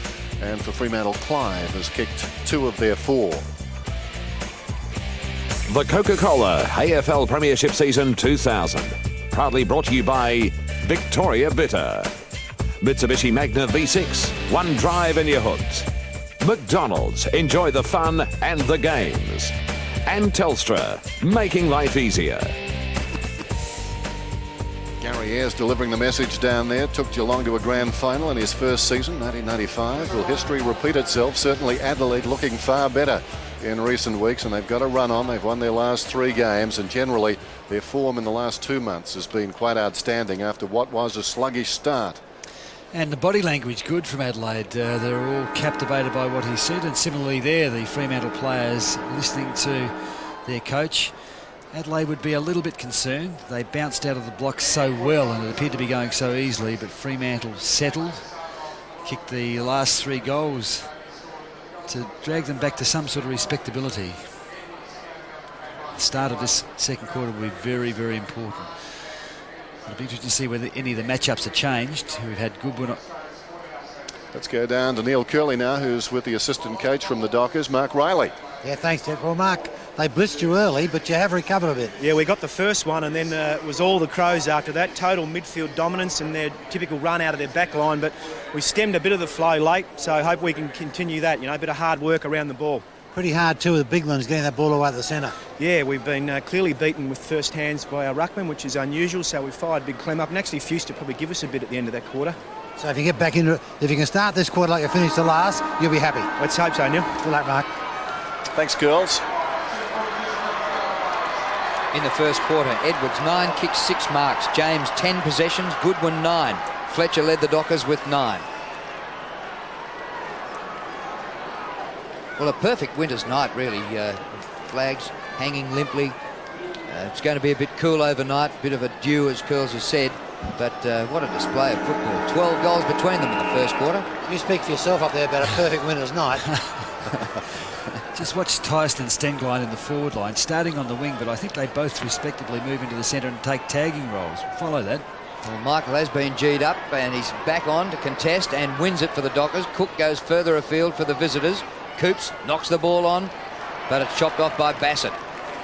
And for Fremantle, Clive has kicked 2 of their 4. The Coca-Cola AFL Premiership Season 2000. Proudly brought to you by Victoria Bitter. Mitsubishi Magna V6. One drive and you're hooked. McDonald's, enjoy the fun and the games. And Telstra, making life easier. Gary Ayres delivering the message down there. Took Geelong to a grand final in his first season, 1995. Will history repeat itself? Certainly Adelaide looking far better in recent weeks, and they've got a run on. They've won their last 3 games, and generally their form in the last 2 months has been quite outstanding after what was a sluggish start. And the body language good from Adelaide. They're all captivated by what he said, and similarly there, the Fremantle players listening to their coach. Adelaide would be a little bit concerned. They bounced out of the block so well and it appeared to be going so easily, but Fremantle settled, kicked the last 3 goals to drag them back to some sort of respectability. The start of this second quarter will be very, very important. It'll be interesting to see whether any of the matchups are changed. We've had Goodwin. Let's go down to Neil Curley now, who's with the assistant coach from the Dockers, Mark Riley. Yeah, thanks, Jeff. Well, Mark, they blitzed you early, but you have recovered a bit. Yeah, we got the first one, and then it was all the Crows after that. Total midfield dominance and their typical run out of their back line, but we stemmed a bit of the flow late, so I hope we can continue that, a bit of hard work around the ball. Pretty hard too with the big ones getting that ball away at the centre. Yeah, we've been clearly beaten with first hands by our ruckman, which is unusual, so we fired Big Clem up, and actually Fuse to probably give us a bit at the end of that quarter. So if you get back into it, if you can start this quarter like you finished the last, you'll be happy. Let's hope so, Neil. Good luck, Mark. Thanks, girls. In the first quarter, Edwards 9 kicks, 6 marks. James 10 possessions, Goodwin 9. Fletcher led the Dockers with 9. Well, a perfect winter's night, really. Flags hanging limply. It's going to be a bit cool overnight, a bit of a dew, as Curls has said. But what a display of football. 12 goals between them in the first quarter. You speak for yourself up there about a perfect winter's night. Just watch Tyson and Stenglein in the forward line, starting on the wing, but I think they both respectively move into the centre and take tagging roles. Follow that. Well, Michael has been G'd up, and he's back on to contest and wins it for the Dockers. Cook goes further afield for the visitors. Coops knocks the ball on, but it's chopped off by Bassett.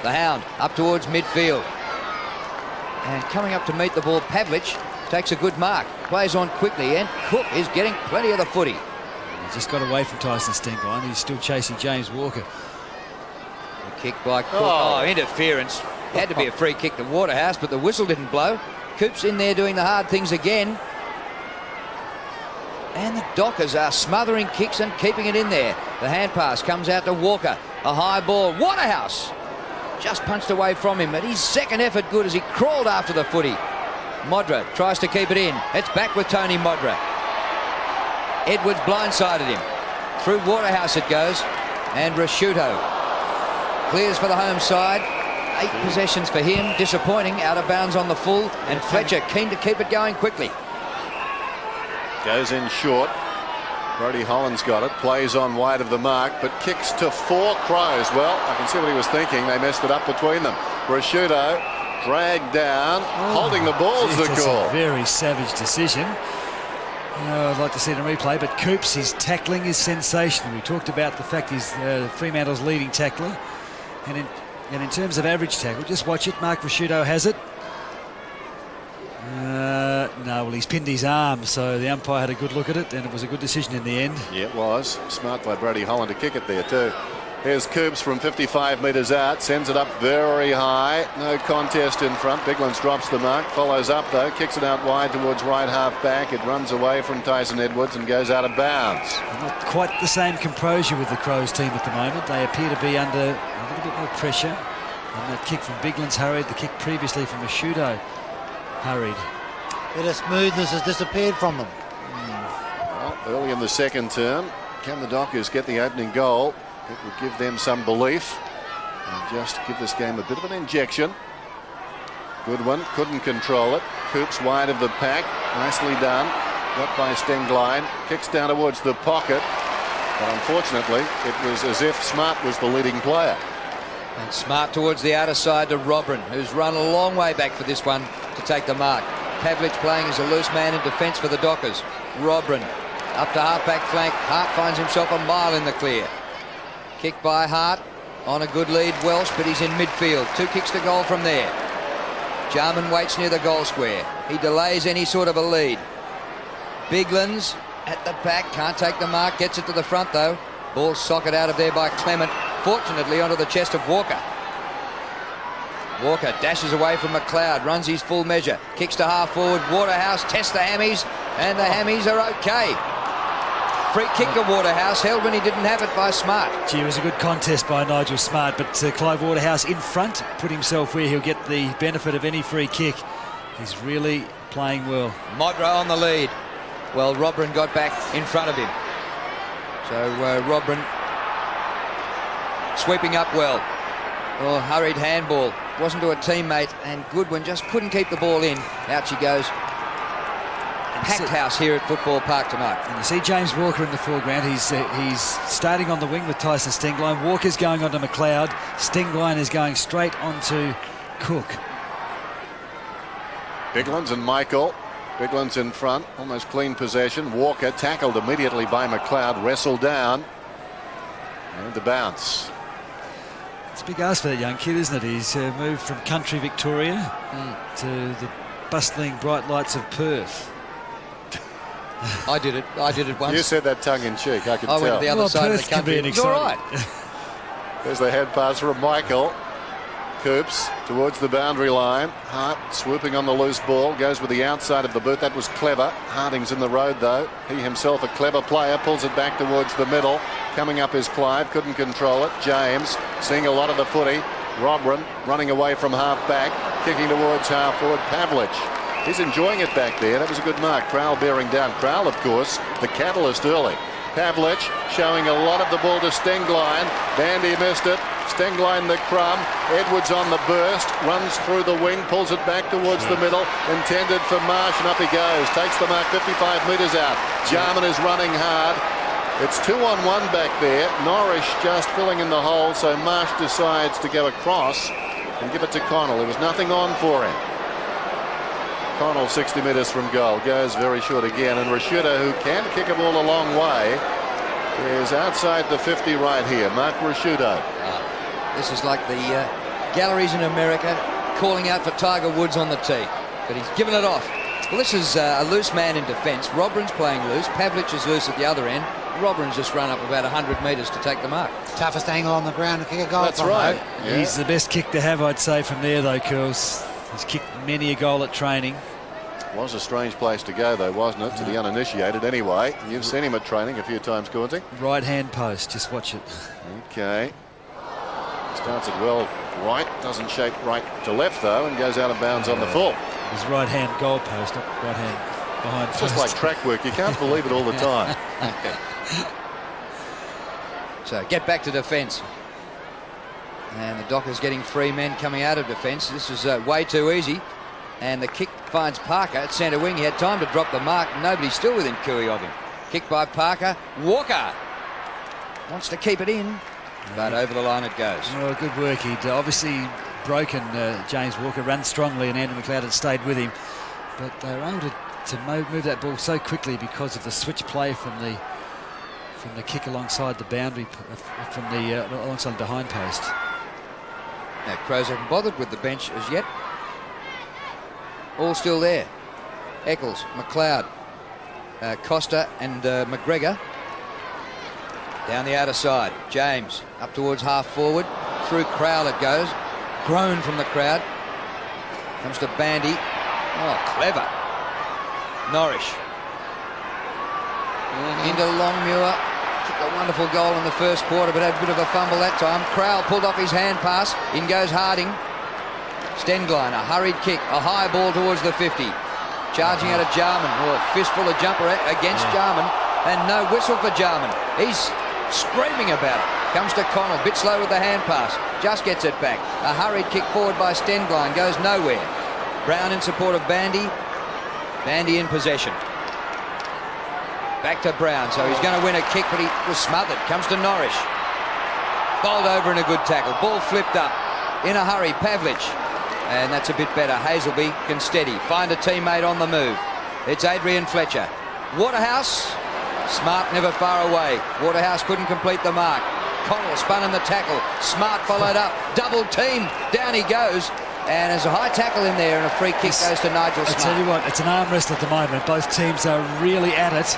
The Hound up towards midfield. And coming up to meet the ball, Pavlich takes a good mark. Plays on quickly, and Cook is getting plenty of the footy. He just got away from Tyson Stenglein. He's still chasing James Walker. A kick by Cook. Oh, interference. Had to be a free kick to Waterhouse, but the whistle didn't blow. Coops in there doing the hard things again. And the Dockers are smothering kicks and keeping it in there. The hand pass comes out to Walker. A high ball. Waterhouse just punched away from him, but his second effort good as he crawled after the footy. Modra tries to keep it in. It's back with Tony Modra. Edwards blindsided him. Through Waterhouse it goes. And Rasciuto clears for the home side. 8 possessions for him. Disappointing. Out of bounds on the full. And Fletcher keen to keep it going quickly. Goes in short. Brody Holland's got it. Plays on wide of the mark, but kicks to 4 Crows. Well, I can see what he was thinking. They messed it up between them. Rasciuto dragged down. Holding the ball is the That's call. a very savage decision. I'd like to see it in replay, but Coops, his tackling is sensational. We talked about the fact he's Fremantle's leading tackler. And in terms of average tackle, just watch it. Mark Rasciuto has it. No, well, he's pinned his arm, so the umpire had a good look at it, and it was a good decision in the end. Yeah, it was. Smart by Brody Holland to kick it there too. Here's Coops from 55 metres out, sends it up very high. No contest in front. Biglands drops the mark, follows up though, kicks it out wide towards right half back. It runs away from Tyson Edwards and goes out of bounds. Not quite the same composure with the Crows team at the moment. They appear to be under a little bit more pressure. And that kick from Biglands hurried. The kick previously from Rasciuto hurried. Bit of smoothness has disappeared from them. Well, early in the second term, can the Dockers get the opening goal? It would give them some belief and just give this game a bit of an injection. Goodwin couldn't control it. Coops wide of the pack. Nicely done. Got by Stenglein. Kicks down towards the pocket. But unfortunately, it was as if Smart was the leading player. And Smart towards the outer side to Robrin, who's run a long way back for this one to take the mark. Pavlich playing as a loose man in defence for the Dockers. Robrin up to half-back flank. Hart finds himself a mile in the clear. Kick by Hart on a good lead, Welsh, but he's in midfield. 2 kicks to goal from there. Jarman waits near the goal square. He delays any sort of a lead. Biglands at the back, can't take the mark, gets it to the front though. Ball socket out of there by Clement, fortunately onto the chest of Walker. Walker dashes away from McLeod, runs his full measure, kicks to half forward. Waterhouse tests the hammies, and the hammies are okay. Free kick to Waterhouse, held when he didn't have it by Smart. Gee, it was a good contest by Nigel Smart, but Clive Waterhouse in front put himself where he'll get the benefit of any free kick. He's really playing well. Modra on the lead. Well, Robrin got back in front of him. So Robrin sweeping up well. Oh, hurried handball. Wasn't to a teammate, and Goodwin just couldn't keep the ball in. Out she goes. Packed house here at Football Park tonight. And you see James Walker in the foreground. He's starting on the wing with Tyson Stingline. Walker's going onto McLeod. Stingline is going straight onto Cook. Biglands and Michael. Biglands in front, almost clean possession. Walker tackled immediately by McLeod, wrestled down, and the bounce. It's a big ask for that young kid, isn't it? He's moved from country Victoria to the bustling bright lights of Perth. I did it once. You said that tongue-in-cheek, I could tell. I went to the other side Perth of the country. can be It's all right. There's the head pass from Michael. Coops towards the boundary line. Hart swooping on the loose ball, goes with the outside of the boot. That was clever. Harding's in the road though. He himself a clever player, pulls it back towards the middle. Coming up is Clive, couldn't control it. James seeing a lot of the footy. Robrin running away from half back, kicking towards half forward. Pavlich, he's enjoying it back there. That was a good mark. Crowell bearing down. Crowell, of course, the catalyst early. Pavlich showing a lot of the ball to Stingline. Bandy missed it. Stingline the crumb. Edwards on the burst. Runs through the wing. Pulls it back towards the middle. Intended for Marsh, and up he goes. Takes the mark 55 metres out. Jarman is running hard. It's 2-on-1 back there. Norrish just filling in the hole, so Marsh decides to go across and give it to Connell. There was nothing on for him. Connell 60 metres from goal, goes very short again, and Rashuda, who can kick a ball a long way, is outside the 50 right here. Mark Rashuda. This is like the galleries in America calling out for Tiger Woods on the tee, but he's given it off. Well, this is a loose man in defence. Robrin's playing loose. Pavlich is loose at the other end. Robrin's just run up about 100 metres to take the mark. Toughest angle on the ground to kick a goal. That's right. Yeah. He's the best kick to have, I'd say, from there though, Curls. He's kicked many a goal at training. Was a strange place to go though, wasn't it, to the uninitiated anyway. You've seen him at training a few times, Cornsey. Right hand post, just watch it. Okay. Starts it well right, doesn't shake right to left though, and goes out of bounds on the full. His right hand goal post, not right hand behind It's post. just like track work, you can't believe it all the time. So get back to defence. And the Dockers getting 3 men coming out of defence. This is way too easy. And the kick finds Parker at centre wing. He had time to drop the mark. Nobody's still within cooey of him. Kick by Parker. Walker wants to keep it in, but over the line it goes. Well, good work. He'd obviously broken James Walker, run strongly, and Andrew McLeod had stayed with him. But they were able to move that ball so quickly because of the switch play from the kick alongside the boundary, from the alongside the hind post. Now, Crows haven't bothered with the bench as yet. All still there. Eccles, McLeod, Costa and McGregor. Down the outer side. James up towards half forward. Through Crowell it goes. Groan from the crowd. Comes to Bandy. Oh, clever. Norrish. Into Longmuir. Kicked a wonderful goal in the first quarter, but had a bit of a fumble that time. Crowell pulled off his hand pass. In goes Harding. Stengline, a hurried kick, a high ball towards the 50. Charging out of Jarman. Oh, a fistful of jumper against Jarman. And no whistle for Jarman. He's screaming about it. Comes to Connell, bit slow with the hand pass. Just gets it back. A hurried kick forward by Stengline, goes nowhere. Brown in support of Bandy. Bandy in possession. Back to Brown, so he's going to win a kick, but he was smothered. Comes to Norris. Bowled over in a good tackle. Ball flipped up. In a hurry, Pavlich. And that's a bit better. Hazelby can steady. Find a teammate on the move. It's Adrian Fletcher. Waterhouse. Smart never far away. Waterhouse couldn't complete the mark. Connell spun in the tackle. Smart followed up. Double teamed. Down he goes. And there's a high tackle in there and a free kick goes to Nigel Smart. I tell you what, it's an arm wrestle at the moment. Both teams are really at it.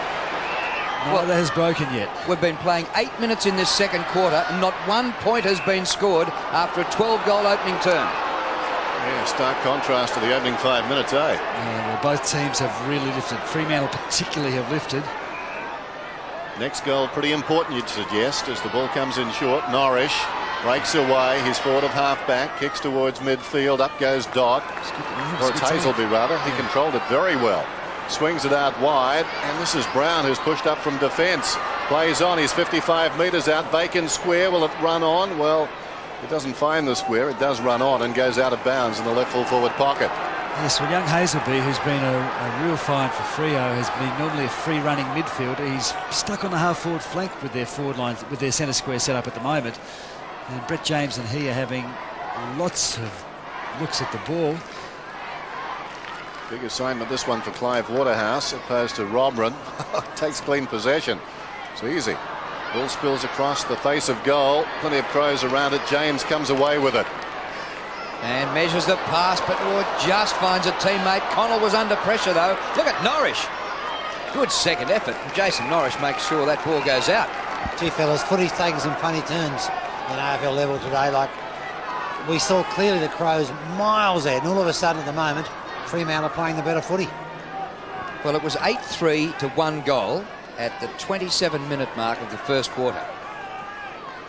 Neither has broken yet. We've been playing 8 minutes in this second quarter and not 1 point has been scored after a 12-goal opening term. Yeah, stark contrast to the opening 5 minutes, eh? Yeah, well, both teams have really lifted. Fremantle particularly have lifted. Next goal pretty important, you'd suggest, as the ball comes in short. Norris breaks away. He's forward of half-back, kicks towards midfield. Up goes Dodd. Or it's Hazelby, rather. He controlled it very well. Swings it out wide, and this is Brown, who's pushed up from defence. Plays on, he's 55 metres out, vacant square. Will it run on? Well, it doesn't find the square. It does run on and goes out of bounds in the left full forward pocket. Yes, well, young Hazelby, who's been a real find for Freo, has been normally a free-running midfielder. He's stuck on the half-forward flank with their forward lines, with their centre square set up at the moment. And Brett James and he are having lots of looks at the ball. Big assignment this one for Clive Waterhouse opposed to Robran. Takes clean possession. It's easy. Ball spills across the face of goal. Plenty of Crows around it. James comes away with it. And measures the pass, but just finds a teammate. Connell was under pressure, though. Look at Norris. Good second effort. Jason Norris makes sure that ball goes out. Gee, fellas, footy's taking some funny turns at AFL level today. Like, we saw clearly the Crows miles ahead, and all of a sudden at the moment, Fremantle are playing the better footy. Well, it was 8-3 to 1 goal at the 27-minute mark of the first quarter.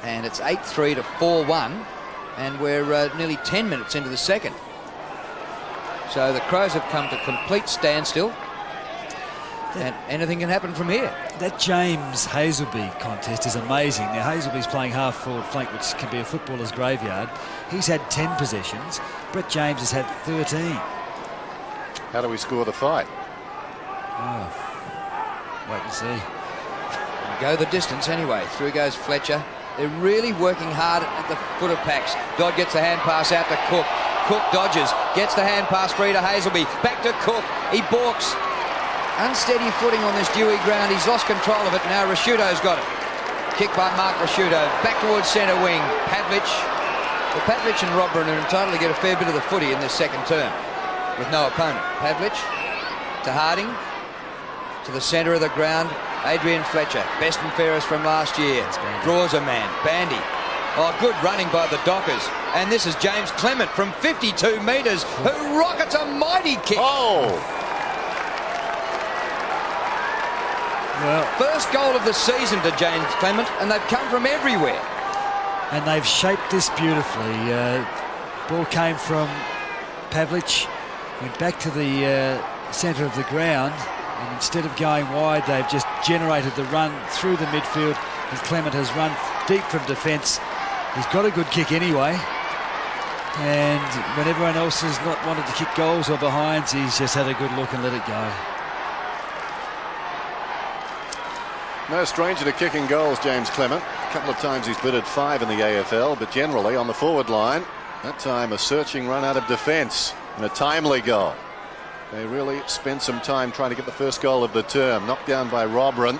And it's 8-3 to 4-1, and we're nearly 10 minutes into the second. So the Crows have come to complete standstill, and anything can happen from here. That James Hazelby contest is amazing. Now, Hazelby's playing half-forward flank, which can be a footballer's graveyard. He's had 10 possessions. Brett James has had 13. How do we score the fight? Oh, wait and see. Go the distance anyway. Through goes Fletcher. They're really working hard at the foot of packs. Dodd gets the hand pass out to Cook. Cook dodges, gets the hand pass free to Hazelby. Back to Cook. He balks. Unsteady footing on this dewy ground. He's lost control of it. Now Rasciuto's got it. Kick by Mark Rasciuto. Back towards centre wing. Pavlich. Well, Pavlich and Robran are entitled to get a fair bit of the footy in this second term with no opponent. Pavlich to Harding, to the centre of the ground. Adrian Fletcher, best and fairest from last year, draws a man. Bandy. Oh, good running by the Dockers. And this is James Clement from 52 metres, who rockets a mighty kick. Oh! Well, first goal of the season to James Clement, and they've come from everywhere. And they've shaped this beautifully. Ball came from Pavlich, went back to the centre of the ground, and instead of going wide, they've just generated the run through the midfield, and Clement has run deep from defence. He's got a good kick anyway, and when everyone else has not wanted to kick goals or behinds, he's just had a good look and let it go. No stranger to kicking goals, James Clement. A couple of times he's bitted 5 in the AFL, but generally on the forward line. That time a searching run out of defence and a timely goal. They really spent some time trying to get the first goal of the term. Knocked down by Robran.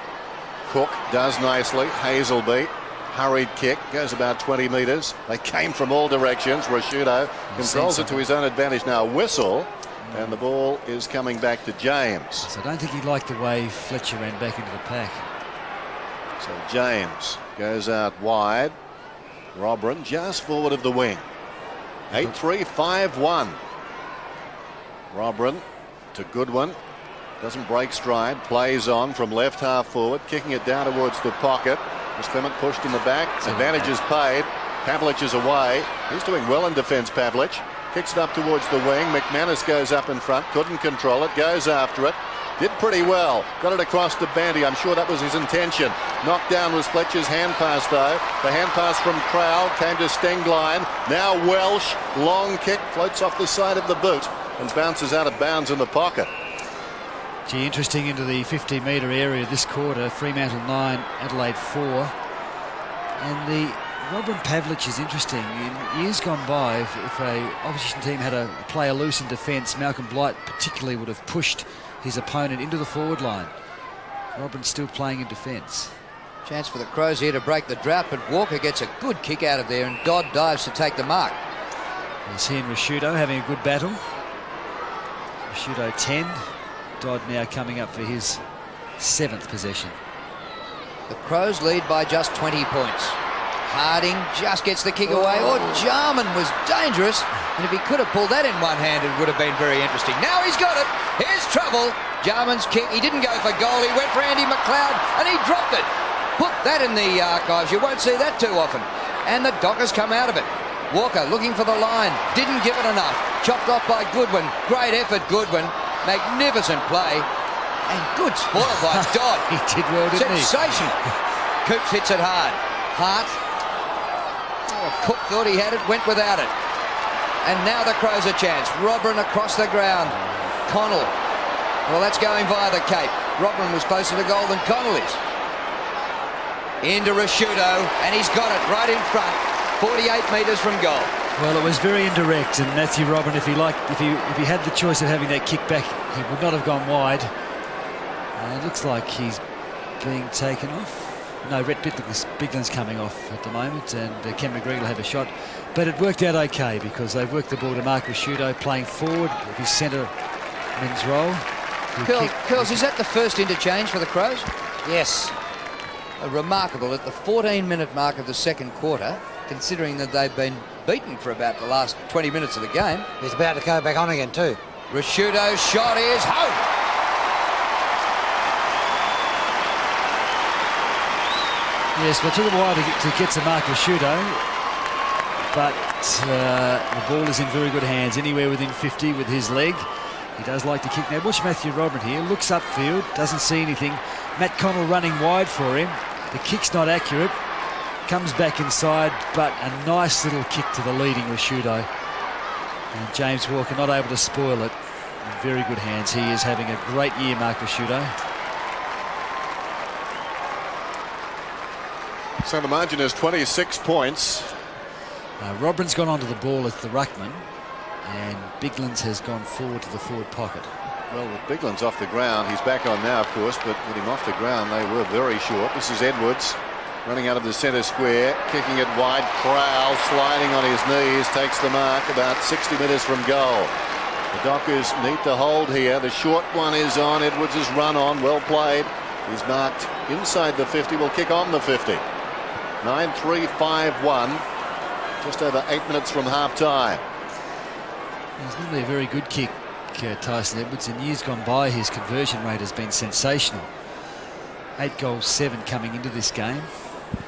Cook does nicely. Hazelby, hurried kick, goes about 20 metres. They came from all directions. Rasciuto controls it to his own advantage now. Whistle, and the ball is coming back to James. So I don't think he liked the way Fletcher ran back into the pack. So James goes out wide. Robran just forward of the wing. 8-3, 5-1. Robran to Goodwin. Doesn't break stride. Plays on from left half forward. Kicking it down towards the pocket. As Clement pushed in the back. Advantage is paid. Pavlich is away. He's doing well in defence, Pavlich. Kicks it up towards the wing. McManus goes up in front. Couldn't control it. Goes after it. Did pretty well. Got it across to Bandy. I'm sure that was his intention. Knocked down was Fletcher's hand pass, though. The hand pass from Crowell came to Stengline. Now Welsh. Long kick. Floats off the side of the boot and bounces out of bounds in the pocket. Gee, interesting into the 50-metre area this quarter. Fremantle 9, Adelaide 4. And the Robin Pavlich is interesting. In years gone by, if a opposition team had a player loose in defence, Malcolm Blight particularly would have pushed his opponent into the forward line. Robin's still playing in defence. Chance for the Crows here to break the drought, but Walker gets a good kick out of there and Dodd dives to take the mark. There's he and Rashudo having a good battle. Rashudo 10. Dodd now coming up for his 7th possession. The Crows lead by just 20 points. Harding just gets the kick away. Oh, Jarman was dangerous. And if he could have pulled that in one hand, it would have been very interesting. Now he's got it. Here's trouble. Jarman's kick. He didn't go for goal. He went for Andy McLeod and he dropped it. Put that in the archives. You won't see that too often. And the Dockers come out of it. Walker looking for the line. Didn't give it enough. Chopped off by Goodwin. Great effort, Goodwin. Magnificent play. And good spoil by Dodd. He did well, didn't he? Sensation. Coops hits it hard. Hart. Oh, Cook thought he had it, went without it. And now the Crows a chance. Robin across the ground. Connell. Well, that's going via the Cape. Robin was closer to goal than Connell is. Into Rashudo, and he's got it right in front. 48 metres from goal. Well, it was very indirect, and Matthew Robin, if he had the choice of having that kick back, he would not have gone wide. It looks like he's being taken off. No, Rhett Bigland's coming off at the moment, and Ken McGregor will have a shot. But it worked out okay because they've worked the ball to Mark Rashudo, playing forward with his centre men's role. Curls, is that the first interchange for the Crows? Yes. Remarkable at the 14-minute mark of the second quarter, considering that they've been beaten for about the last 20 minutes of the game. He's about to go back on again too. Rashudo's shot is home. Yes, well, it took a while to get to Mark Rashudo, but the ball is in very good hands, anywhere within 50 with his leg. He does like to kick. Now watch Matthew Robin here, looks upfield, doesn't see anything. Matt Connell running wide for him. The kick's not accurate. Comes back inside, but a nice little kick to the leading Rashudo. And James Walker not able to spoil it. In very good hands. He is having a great year, Mark Rashudo. So the margin is 26 points. Robin's gone onto the ball as the ruckman, and Biglands has gone forward to the forward pocket. Well, with Bigland's off the ground, he's back on now, of course, but with him off the ground, they were very short. This is Edwards running out of the centre square, kicking it wide. Crowell sliding on his knees, takes the mark about 60 metres from goal. The Dockers need to hold here. The short one is on. Edwards has run on. Well played. He's marked inside the 50. Will kick on the 50. 9-3-5-1. Just over 8 minutes from half-time. It's normally a very good kick, Tyson Edwards. In years gone by, his conversion rate has been sensational. 8 goals, 7 coming into this game.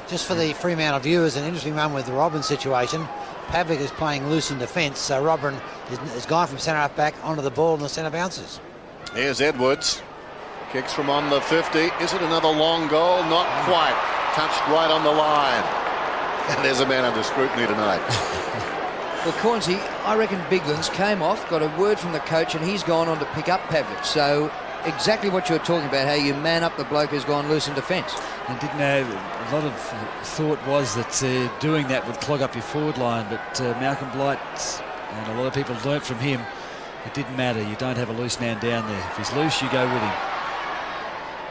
Just for the Fremantle viewers, an interesting one with the Robin situation. Pavlik is playing loose in defence, so Robin has gone from centre half back onto the ball and the centre bounces. Here's Edwards. Kicks from on the 50. Is it another long goal? Not quite. Touched right on the line. And there's a man under scrutiny tonight. Well, Cornsey, I reckon Biglands came off, got a word from the coach, and he's gone on to pick up Pavlich. So exactly what you're talking about, how you man up the bloke who's gone loose in defence. And didn't know, a lot of thought was that doing that would clog up your forward line, but Malcolm Blight and a lot of people learnt from him. It didn't matter. You don't have a loose man down there. If he's loose, you go with him.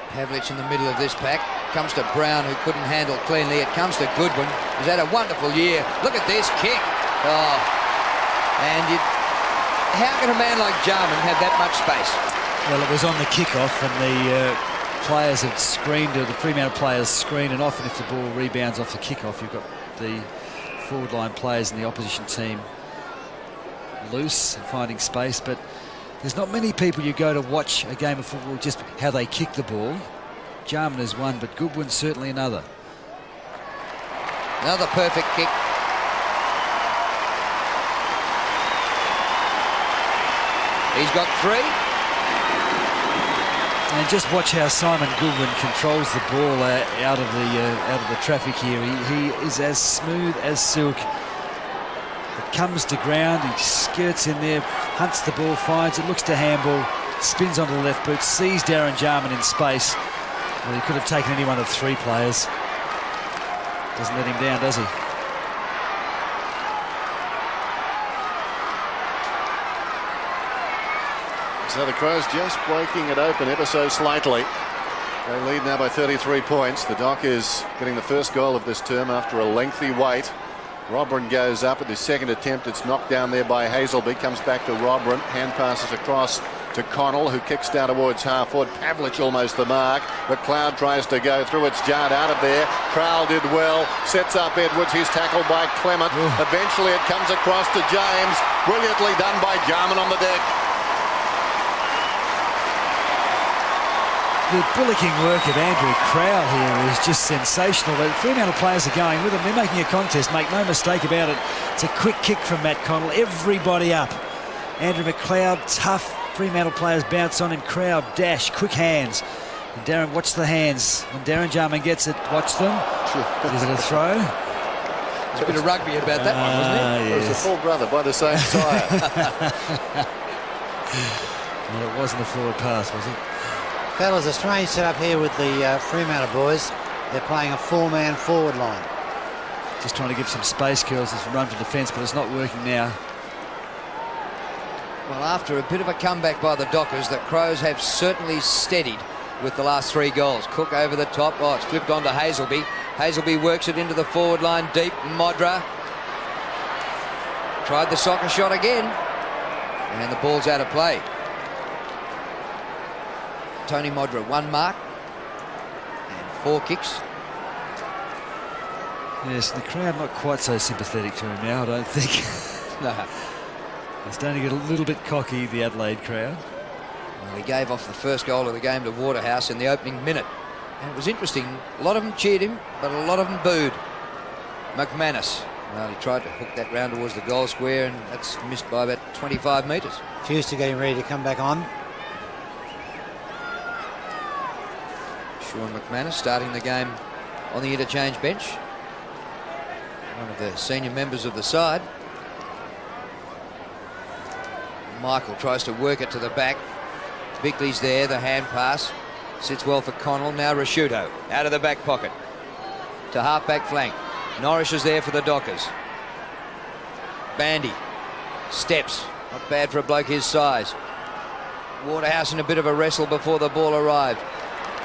Pavlich in the middle of this pack. Comes to Brown, who couldn't handle cleanly. It comes to Goodwin, who's had a wonderful year. Look at this kick. Oh. And how can a man like Jarman have that much space? Well, it was on the kickoff, and the players had screened, or the Fremantle players screened, and often if the ball rebounds off the kickoff, you've got the forward line players in the opposition team loose and finding space. But there's not many people you go to watch a game of football just how they kick the ball. Jarman is one, but Goodwin's certainly another. Another perfect kick. He's got 3. And just watch how Simon Goodwin controls the ball out of the traffic here. He is as smooth as silk. It comes to ground, he skirts in there, hunts the ball, finds it, looks to handball, spins onto the left boot, sees Darren Jarman in space. Well, he could have taken any one of 3 players. Doesn't let him down, does he? So the Crows just breaking it open ever so slightly. They lead now by 33 points. The Dockers getting the first goal of this term after a lengthy wait. Robran goes up at the second attempt. It's knocked down there by Hazelby. Comes back to Robran. Hand passes across to Connell, who kicks down towards half forward. Pavlich almost the mark. McLeod tries to go through. It's jarred out of there. Crowell did well. Sets up Edwards. He's tackled by Clement. Eventually it comes across to James. Brilliantly done by Jarman on the deck. The bullocking work of Andrew Crowell here is just sensational. The Fremantle players are going with them. They're making a contest, make no mistake about it. It's a quick kick from Matt Connell. Everybody up. Andrew McLeod, tough. Fremantle players bounce on him. Crowell, dash, quick hands. And Darren, watch the hands. When Darren Jarman gets it, watch them. Is it a throw? There's a bit of rugby about that one, wasn't there? Yes. It was a full brother by the same sire. Well, it wasn't a forward pass, was it? Fellas, a strange setup here with the Fremantle boys. They're playing a 4-man forward line. Just trying to give some space, Curls, and run for defence, but it's not working now. Well, after a bit of a comeback by the Dockers, the Crows have certainly steadied with the last 3 goals. Cook over the top. Oh, it's flipped on to Hazelby. Hazelby works it into the forward line deep. Modra tried the soccer shot again, and the ball's out of play. Tony Modra, 1 mark and 4 kicks. Yes, the crowd not quite so sympathetic to him now, I don't think. No. They're starting to get a little bit cocky, the Adelaide crowd. Well, he gave off the first goal of the game to Waterhouse in the opening minute. And it was interesting. A lot of them cheered him, but a lot of them booed. McManus. Well, he tried to hook that round towards the goal square, and that's missed by about 25 metres. Fewster getting ready to come back on. Sean McManus starting the game on the interchange bench. One of the senior members of the side. Michael tries to work it to the back. Bickley's there, the hand pass. Sits well for Connell. Now Rashuto out of the back pocket to half-back flank. Norris is there for the Dockers. Bandy steps. Not bad for a bloke his size. Waterhouse in a bit of a wrestle before the ball arrived.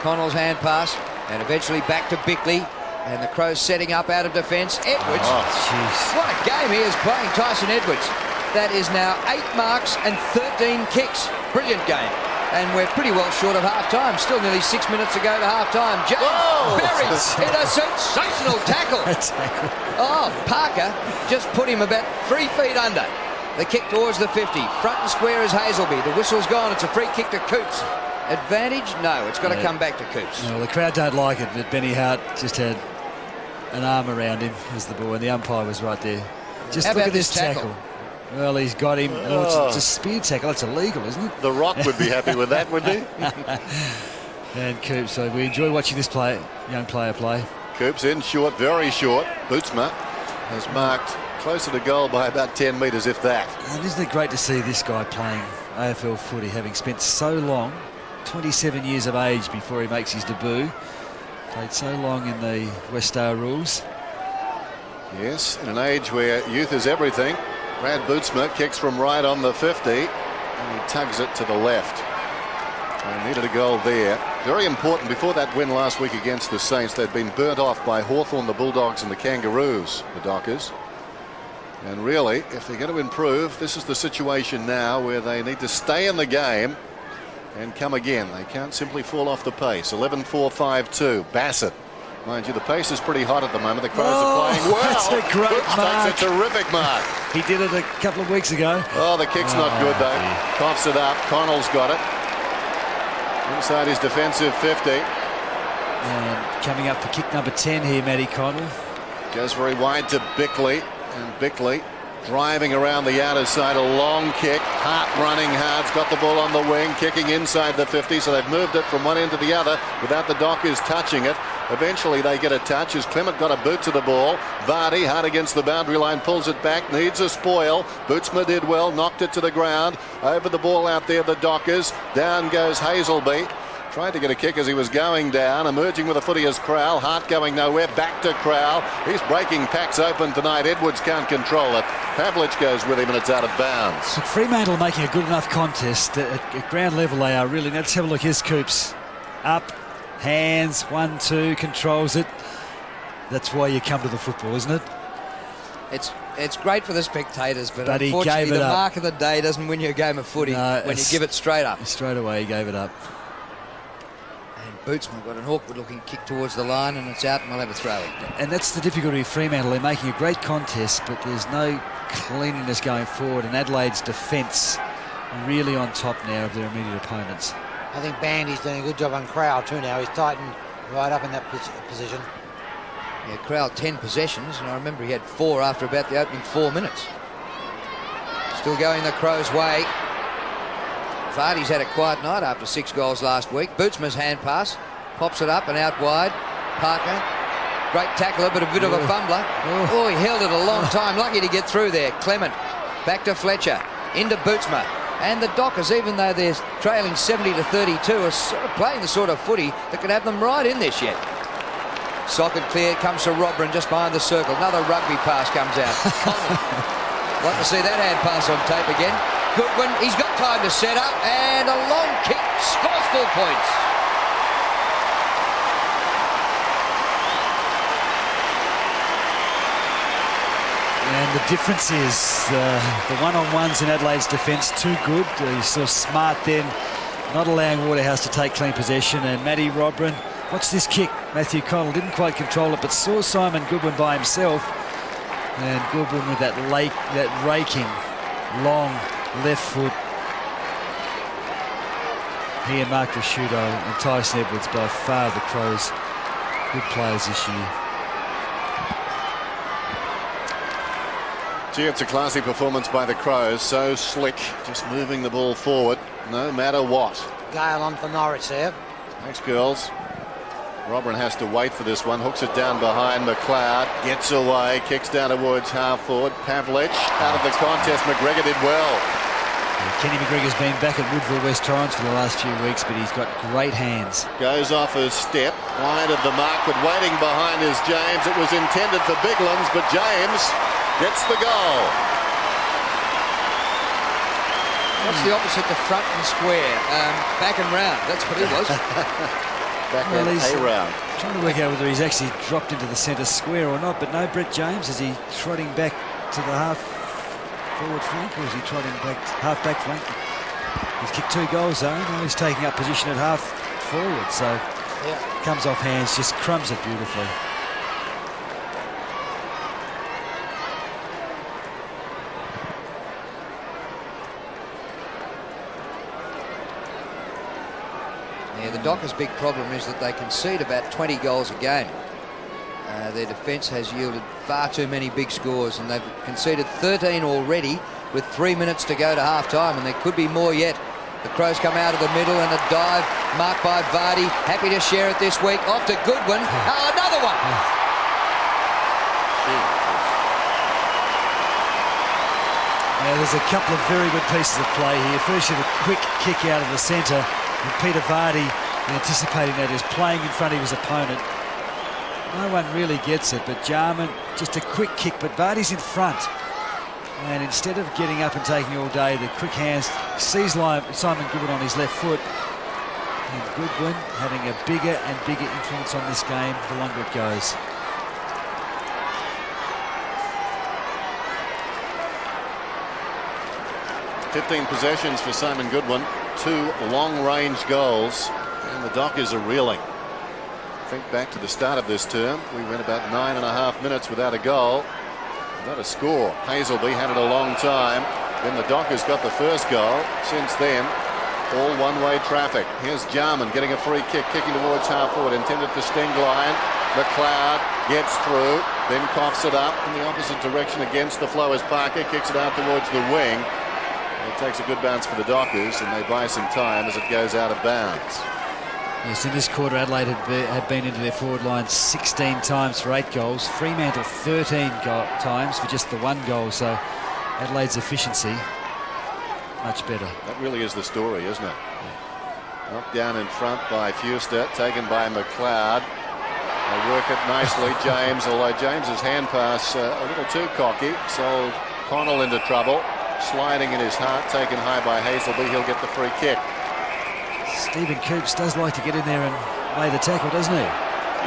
Connell's hand pass, and eventually back to Bickley, and the Crows setting up out of defence. Edwards, what a game he is playing, Tyson Edwards. That is now 8 marks and 13 kicks. Brilliant game. And we're pretty well short of half-time. Still nearly 6 minutes to go to half-time. James buried in a sensational tackle. Oh, Parker just put him about 3 feet under. The kick towards the 50. Front and square is Hazelby. The whistle's gone. It's a free kick to Coops. Advantage? No, it's got to come back to Coops. No, the crowd don't like it, but Benny Hart just had an arm around him as the ball, and the umpire was right there. Just look at this tackle. Well, he's got him. Oh, it's a spear tackle. That's illegal, isn't it? The Rock would be happy with that, wouldn't he? And Coops, so we enjoy watching this young player play. Coops in short, very short. Bootsma has marked closer to goal by about 10 metres, if that. And isn't it great to see this guy playing AFL footy, having spent so long, 27 years of age before he makes his debut. Played so long in the West Star rules. Yes, in an age where youth is everything. Brad Bootsma kicks from right on the 50, and he tugs it to the left. They needed a goal there. Very important. Before that win last week against the Saints, they'd been burnt off by Hawthorn, the Bulldogs and the Kangaroos, the Dockers. And really, if they're going to improve, this is the situation now where they need to stay in the game and come again. They can't simply fall off the pace. 11-4-5-2. Bassett. Mind you, the pace is pretty hot at the moment. The Crows are playing well. That's a great mark. Takes a terrific mark. He did it a couple of weeks ago. Oh, the kick's not good, though. Coughs it up. Connell's got it. Inside his defensive 50. And coming up for kick number 10 here, Matty Connell. Goes very wide to Bickley. And Bickley driving around the outer side. A long kick. Hart running hard. Got the ball on the wing. Kicking inside the 50. So they've moved it from one end to the other without the Dockers touching it. Eventually they get a touch as Clement got a boot to the ball. Vardy hard against the boundary line, pulls it back, needs a spoil. Bootsma did well, knocked it to the ground. Over the ball out there, the Dockers. Down goes Hazelby. Tried to get a kick as he was going down. Emerging with a footy is Crowell. Hart going nowhere. Back to Crowell. He's breaking packs open tonight. Edwards can't control it. Pavlich goes with him and it's out of bounds. Fremantle making a good enough contest. At ground level they are really. Let's have a look. Here's Coops. Up. Hands. 1-2. Controls it. That's why you come to the football, isn't it? It's great for the spectators, but he unfortunately gave it the up. Mark of the day doesn't win you a game of footy when you give it straight up. Straight away he gave it up. Bootsman got an awkward looking kick towards the line and it's out and we'll have a throw in. And that's the difficulty of Fremantle. They're making a great contest, but there's no cleanliness going forward, and Adelaide's defence really on top now of their immediate opponents. I think Bandy's doing a good job on Crowell too now. He's tightened right up in that position. Yeah, Crowell 10 possessions, and I remember he had 4 after about the opening 4 minutes. Still going the Crows' way. Vardy's had a quiet night after 6 goals last week. Bootsman's hand pass, pops it up and out wide. Parker, great tackler, but a bit of a fumbler. Oh, he held it a long time. Lucky to get through there. Clement, back to Fletcher, into Bootsma. And the Dockers, even though they're trailing 70-32, are sort of playing the sort of footy that could have them right in this yet. Socket clear, comes to Robben just behind the circle. Another rugby pass comes out. Like to see that hand pass on tape again. Goodwin, he's got time to set up, and a long kick, scores 4 points. And the difference is the one-on-ones in Adelaide's defence too good. You saw Smart then not allowing Waterhouse to take clean possession, and Matty Robben, watch this kick. Matthew Connell didn't quite control it, but saw Simon Goodwin by himself, and Goodwin with that raking long left foot. He and Mark Rashudo and Tyson Edwards, by far the Crows' good players this year. Gee, it's a classy performance by the Crows. So slick, just moving the ball forward, no matter what. Gale on for Norwich there. Thanks, girls. Robben has to wait for this one. Hooks it down behind McLeod. Gets away. Kicks down towards half forward. Pavlich out of the contest. McGregor did well. Kenny McGregor's been back at Woodville West Torrens for the last few weeks, but he's got great hands. Goes off his step. Wide of the mark, but waiting behind is James. It was intended for Biglands, but James gets the goal. What's the opposite to front and square? Back and round. That's what it was. Back and A-round. Trying to work out whether he's actually dropped into the centre square or not, but no, Brett James, is he trotting back to the half-forward flank, or is he trotting back half-back flank? He's kicked 2 goals though. Now he's taking up position at half-forward, so comes off hands, just crumbs it beautifully. The Dockers' big problem is that they concede about 20 goals a game. Their defence has yielded far too many big scores, and they've conceded 13 already with 3 minutes to go to half-time, and there could be more yet. The Crows come out of the middle and a dive marked by Vardy. Happy to share it this week. Off to Goodwin. Oh, another one. Now, there's a couple of very good pieces of play here. First, you have a quick kick out of the centre, and Peter Vardy, anticipating that, is playing in front of his opponent. No one really gets it, but Jarman, just a quick kick, but Vardy's in front. And instead of getting up and taking all day, the quick hands sees Simon Goodwin on his left foot. And Goodwin having a bigger and bigger influence on this game the longer it goes. "15 possessions for Simon Goodwin, 2 long-range goals, and the Dockers are reeling. Think back to the start of this term. We went about 9.5 minutes without a goal, without a score. Hazelby had it a long time. Then the Dockers got the first goal. Since then, all one-way traffic. Here's Jarman getting a free kick, kicking towards half-forward, intended for Stenglein. McLeod gets through, then coughs it up in the opposite direction against the flow as Parker kicks it out towards the wing. It takes a good bounce for the Dockers, and they buy some time as it goes out of bounds. Yes, in this quarter, Adelaide had been into their forward line 16 times for 8 goals. Fremantle 13 times for just the 1 goal. So Adelaide's efficiency much better. That really is the story, isn't it? Knocked down in front by Fuster, taken by McLeod. They work it nicely, James, although James's hand pass a little too cocky, so Connell into trouble. Sliding in his heart, taken high by Hazelby. He'll get the free kick. Stephen Coops does like to get in there and lay the tackle, doesn't he?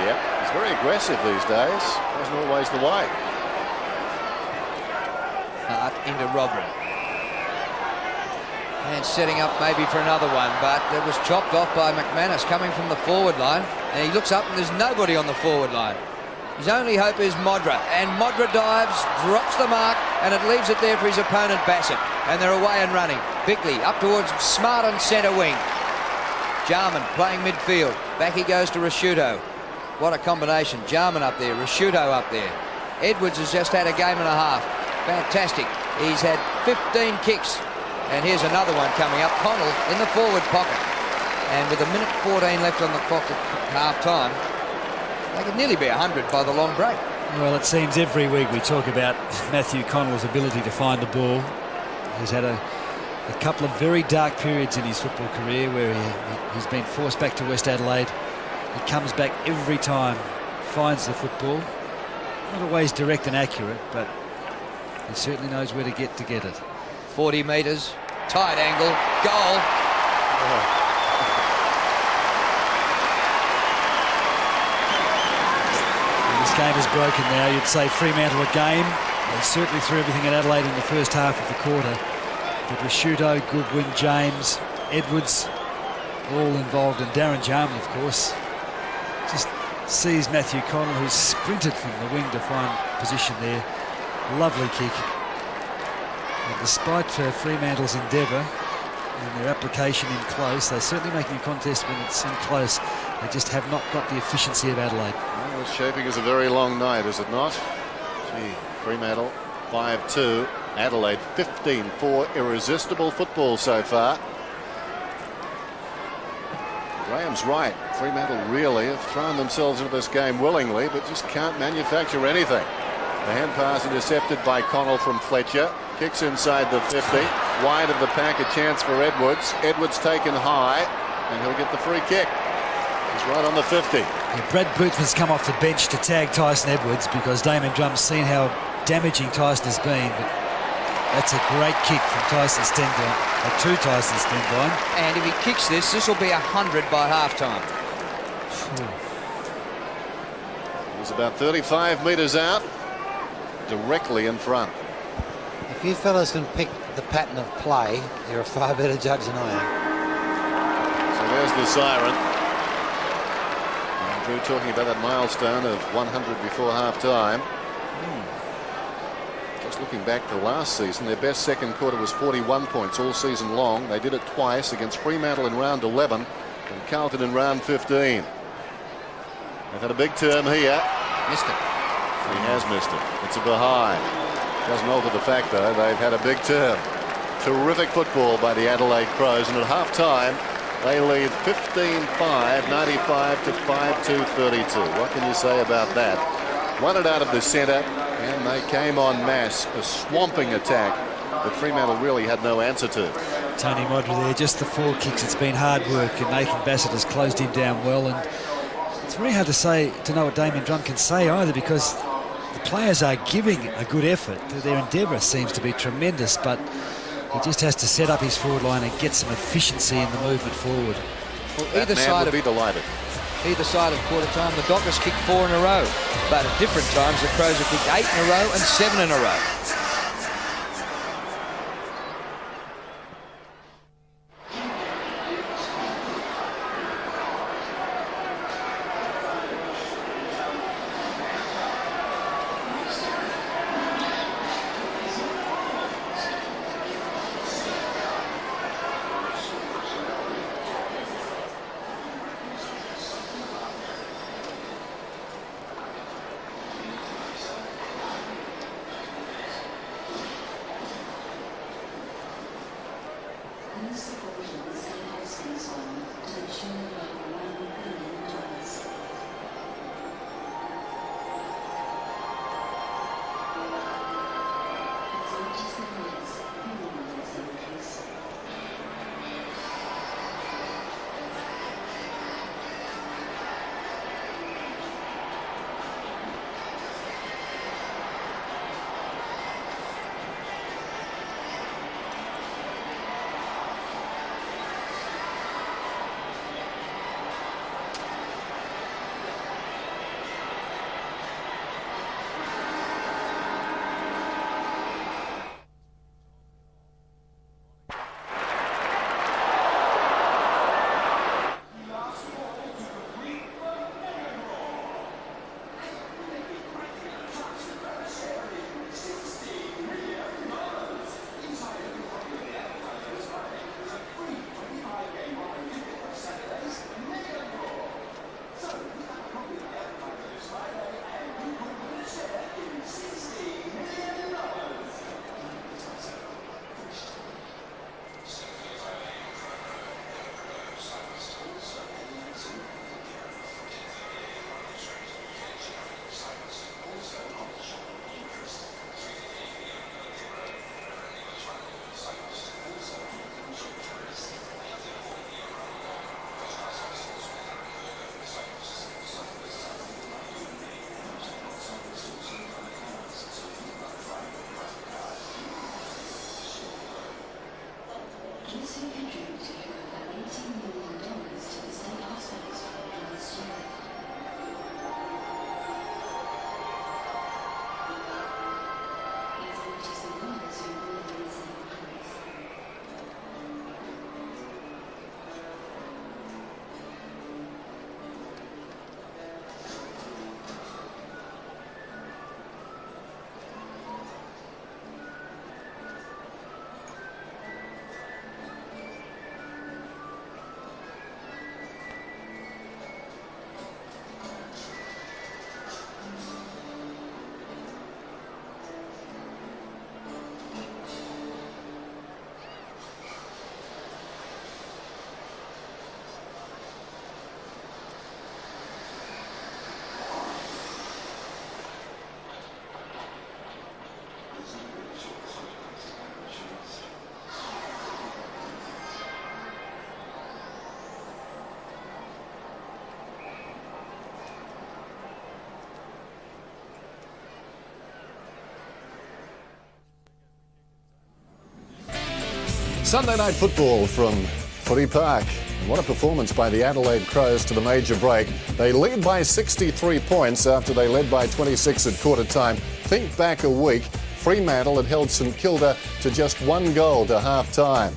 Yeah, he's very aggressive these days. Wasn't always the way. Hart into Robert. And setting up maybe for another one, but it was chopped off by McManus coming from the forward line. And he looks up and there's nobody on the forward line. His only hope is Modra, and Modra dives, drops the mark, and it leaves it there for his opponent Bassett. And they're away and running. Bickley up towards Smart on centre wing. Jarman playing midfield. Back he goes to Rasciuto. What a combination. Jarman up there, Rasciuto up there. Edwards has just had a game and a half. Fantastic. He's had 15 kicks. And here's another one coming up. Connell in the forward pocket. And with 1:14 left on the clock at half-time, they could nearly be 100 by the long break. Well, it seems every week we talk about Matthew Connell's ability to find the ball. He's had a couple of very dark periods in his football career where he's been forced back to West Adelaide. He comes back every time, finds the football. Not always direct and accurate, but he certainly knows where to get it. 40 metres, tight angle, goal. This game is broken now. You'd say Fremantle a game. They certainly threw everything at Adelaide in the first half of the quarter. But Rasciuto, Goodwin, James, Edwards, all involved, and Darren Jarman, of course, just sees Matthew Connell, who's sprinted from the wing to find position there. Lovely kick. And despite Fremantle's endeavour and their application in close, they're certainly making a contest when it's in close. They just have not got the efficiency of Adelaide. Well, it's shaping as a very long night, is it not? Gee, Fremantle 5-2. Adelaide 15-4. Irresistible football so far. Graham's right. Fremantle really have thrown themselves into this game willingly, but just can't manufacture anything. The hand pass intercepted by Connell from Fletcher. Kicks inside the 50. Wide of the pack, a chance for Edwards. Edwards taken high, and he'll get the free kick. He's right on the 50. Yeah, Brad Boothman's come off the bench to tag Tyson Edwards because Damon Drum's seen how damaging Tyson has been. But that's a great kick from Tyson Stenbine, or to Tyson Stenbine. And if he kicks this will be 100 by half-time. He's about 35 metres out, directly in front. If you fellas can pick the pattern of play, you're a far better judge than I am. So there's the siren. And Drew talking about that milestone of 100 before half-time. Just looking back to last season, their best second quarter was 41 points all season long. They did it twice against Fremantle in round 11 and Carlton in round 15. They've had a big term here. Missed it. He has missed it. It's a behind. Doesn't alter the fact, though, they've had a big term. Terrific football by the Adelaide Crows, and at half-time, they lead 15-5, 95 to 5-2-32. What can you say about that? Won it out of the centre, and they came en masse, a swamping attack that Fremantle really had no answer to. Tony Modra there, just the 4 kicks. It's been hard work, and Nathan Bassett has closed him down well. And it's very hard to know what Damien Drum can say either, because the players are giving a good effort. Their endeavour seems to be tremendous, but he just has to set up his forward line and get some efficiency in the movement forward. Well, either side would be delighted. Either side of quarter time, the Dockers kicked 4 in a row, but at different times the Crows have kicked 8 in a row and 7 in a row. Sunday night football from Footy Park. And what a performance by the Adelaide Crows to the major break. They lead by 63 points after they led by 26 at quarter time. Think back a week, Fremantle had held St Kilda to just 1 goal to half time.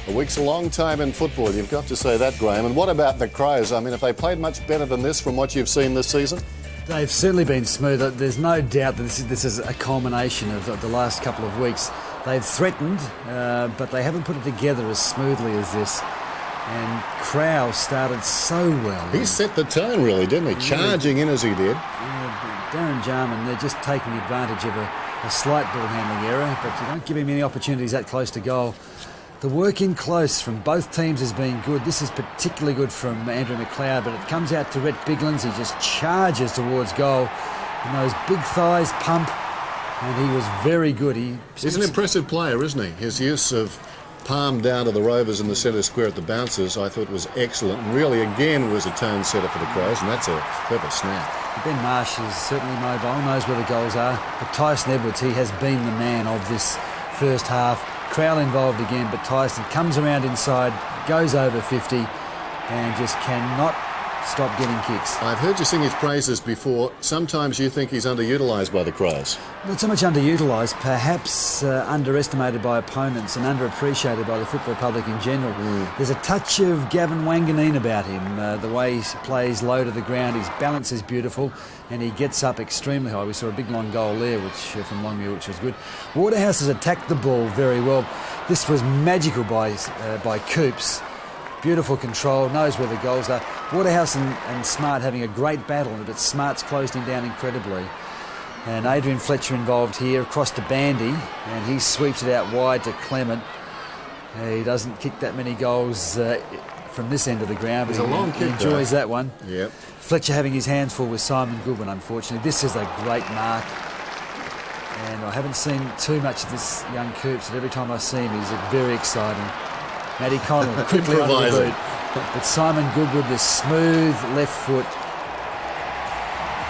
A week's a long time in football, you've got to say that, Graham. And what about the Crows? I mean, have they played much better than this from what you've seen this season? They've certainly been smoother. There's no doubt that this is a culmination of the last couple of weeks. They've threatened, but they haven't put it together as smoothly as this. And Crow started so well. He set the tone, really, didn't he? Charging in as he did. Darren Jarman, they're just taking advantage of a slight ball handling error, but you don't give him any opportunities that close to goal. The work in close from both teams has been good. This is particularly good from Andrew McLeod, but it comes out to Rhett Biglands. He just charges towards goal. And those big thighs pump, and he was very good. He's an impressive player, isn't he? His use of palm down to the Rovers in the centre square at the bouncers, I thought was excellent. And really, again, was a tone setter for the Crows, and that's a clever snap. Ben Marsh is certainly mobile, knows where the goals are. But Tyson Edwards, he has been the man of this first half. Crowell involved again, but Tyson comes around inside, goes over 50, and just cannot stop getting kicks. I've heard you sing his praises before. Sometimes you think he's underutilised by the Crows. Not so much underutilised, perhaps underestimated by opponents and underappreciated by the football public in general. There's a touch of Gavin Wanganeen about him. The way he plays low to the ground, his balance is beautiful, and he gets up extremely high. We saw a big long goal there from Longmuir, which was good. Waterhouse has attacked the ball very well. This was magical by Coops. Beautiful control, knows where the goals are. Waterhouse and Smart having a great battle, but Smart's closed him down incredibly. And Adrian Fletcher involved here, across to Bandy, and he sweeps it out wide to Clement. He doesn't kick that many goals from this end of the ground, but he enjoys that one. Yep. Fletcher having his hands full with Simon Goodwin, unfortunately. This is a great mark. And I haven't seen too much of this young Coops, but every time I see him, he's very exciting. Matty Connell quickly under the boot. But Simon Goodwood, the smooth left foot,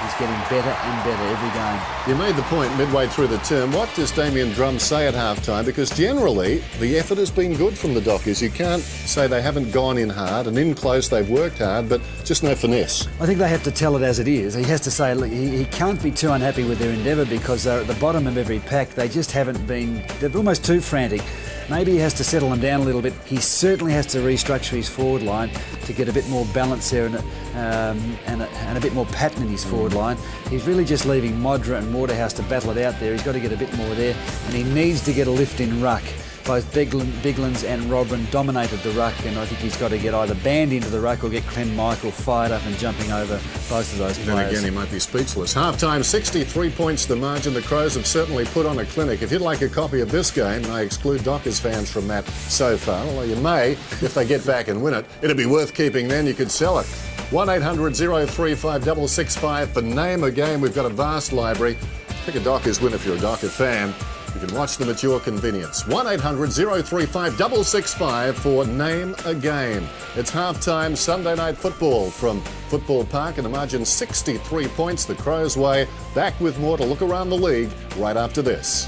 is getting better and better every game. You made the point midway through the term. What does Damien Drum say at half-time? Because generally, the effort has been good from the Dockers. You can't say they haven't gone in hard, and in close they've worked hard, but just no finesse. I think they have to tell it as it is. He has to say, look, he can't be too unhappy with their endeavour because they're at the bottom of every pack. They just haven't been... They're almost too frantic. Maybe he has to settle them down a little bit. He certainly has to restructure his forward line to get a bit more balance there and a bit more pattern in his forward line. He's really just leaving Modra and Waterhouse to battle it out there. He's got to get a bit more there, and he needs to get a lift in ruck. Both Biglands and Robran dominated the ruck, and I think he's got to get either Band into the ruck or get Clem Michael fired up and jumping over both of those players. Then again, he might be speechless. Half-time, 63 points the margin. The Crows have certainly put on a clinic. If you'd like a copy of this game, I exclude Dockers fans from that so far, although you may if they get back and win it. It'd be worth keeping then. You could sell it. 1-800-035-665 for Name a Game. We've got a vast library. Pick a Dockers win if you're a Docker fan. You can watch them at your convenience. 1-800-035-665 for Name a Game. It's half-time Sunday night football from Football Park, and a margin 63 points the Crows' way. Back with more to look around the league right after this.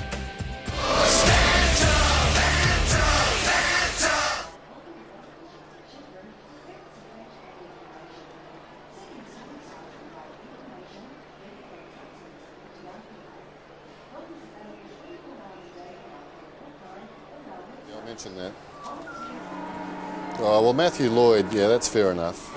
mention that. Oh, well, Matthew Lloyd, yeah, that's fair enough.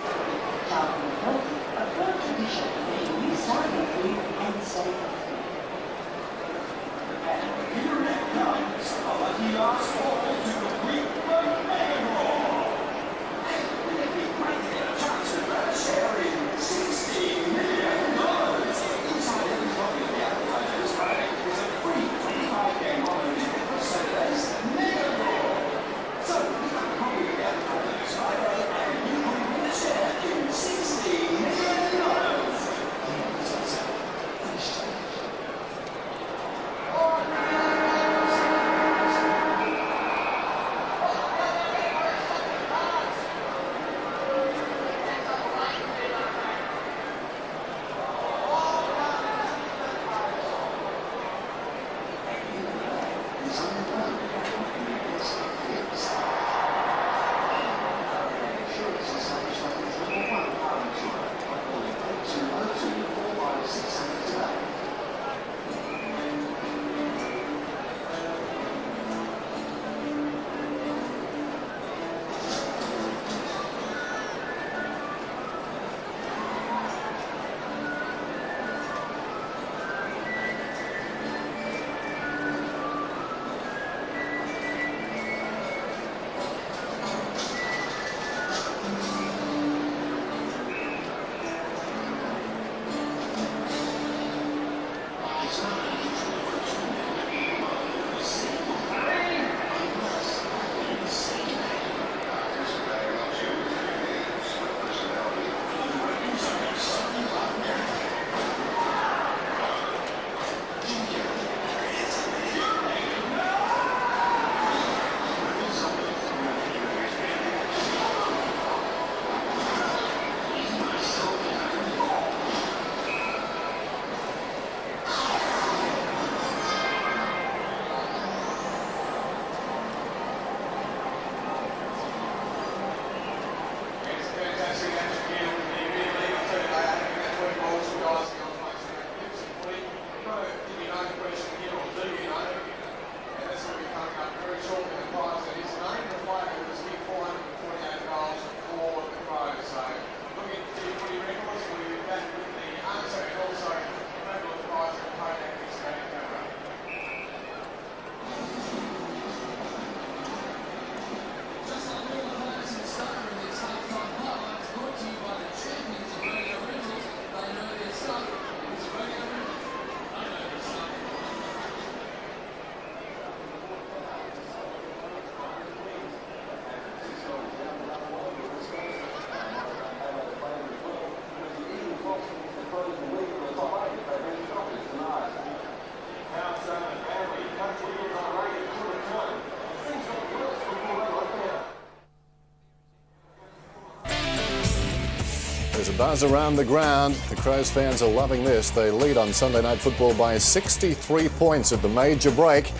There's a buzz around the ground. The Crows fans are loving this. They lead on Sunday Night Football by 63 points at the major break.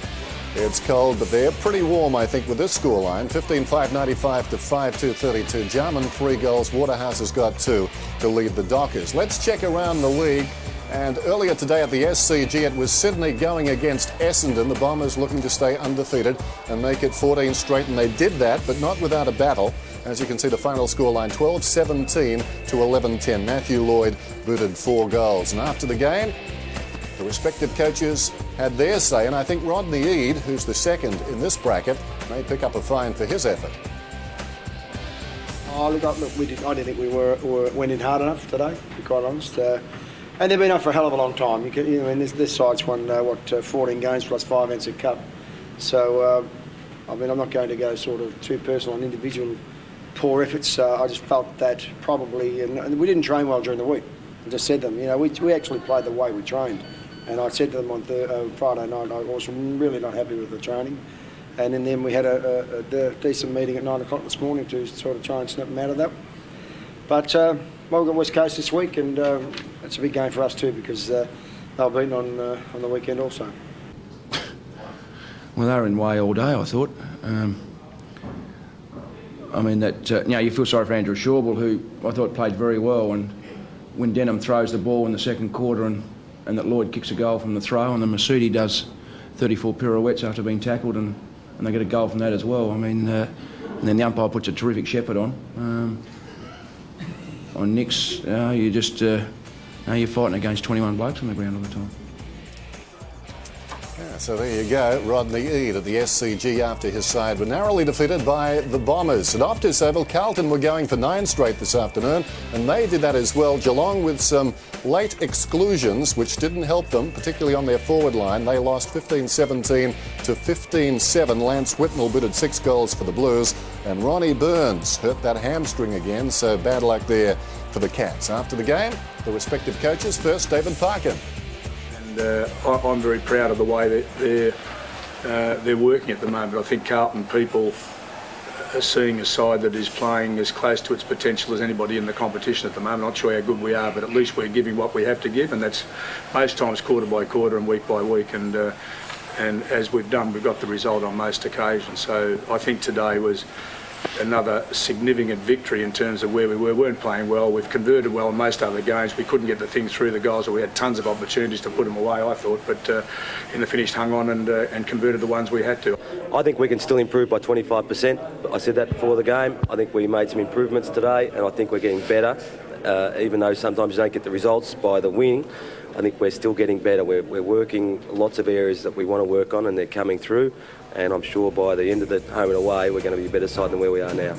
It's cold, but they're pretty warm, I think, with this scoreline. 15-5-95 to 5-2-32. Jarman 3 goals. Waterhouse has got 2 to lead the Dockers. Let's check around the league. And earlier today at the SCG, it was Sydney going against Essendon. The Bombers looking to stay undefeated and make it 14 straight, and they did that, but not without a battle. As you can see, the final scoreline, 12-17 to 11-10. Matthew Lloyd booted 4 goals. And after the game, the respective coaches had their say, and I think Rodney Eade, who's the second in this bracket, may pick up a fine for his effort. I didn't think we went in hard enough today, to be quite honest. And they've been up for a hell of a long time. This side's won 14 games plus 5 NZ Cup. So I'm not going to go sort of too personal on individual poor efforts. I just felt that probably, and we didn't train well during the week. I just said to them, we actually played the way we trained. And I said to them on Friday night, I was really not happy with the training. And then we had a decent meeting at 9 o'clock this morning to sort of try and snap them out of that. But we've got West Coast this week, and it's a big game for us too, because they were beaten on the weekend also. Well, they were in way all day, I thought. You feel sorry for Andrew Shawble, who I thought played very well, and when Denham throws the ball in the second quarter and that Lloyd kicks a goal from the throw, and then Masudi does 34 pirouettes after being tackled and and they get a goal from that as well. I mean, and then the umpire puts a terrific shepherd on Nick's. You just you're fighting against 21 blokes on the ground all the time. Yeah, so there you go. Rodney Eade at the SCG after his side were narrowly defeated by the Bombers. At Optus Oval, Carlton were going for 9 straight this afternoon, and they did that as well. Geelong with some late exclusions, which didn't help them, particularly on their forward line. They lost 15-17 to 15-7. Lance Whitnell booted 6 goals for the Blues, and Ronnie Burns hurt that hamstring again, so bad luck there for the Cats. After the game, the respective coaches. First, David Parkin. I'm very proud of the way that they're working at the moment. I think Carlton people are seeing a side that is playing as close to its potential as anybody in the competition at the moment. Not sure how good we are, but at least we're giving what we have to give, and that's most times quarter by quarter and week by week. And as we've done, we've got the result on most occasions. So I think today was another significant victory in terms of where we were. We weren't playing well. We've converted well in most other games. We couldn't get the thing through the goals, or we had tons of opportunities to put them away, I thought. But in the finish, hung on and converted the ones we had to. I think we can still improve by 25%. I said that before the game. I think we made some improvements today, and I think we're getting better. Even though sometimes you don't get the results by the win, I think we're still getting better. We're working lots of areas that we want to work on, and they're coming through. And I'm sure by the end of the home and away, we're going to be a better side than where we are now.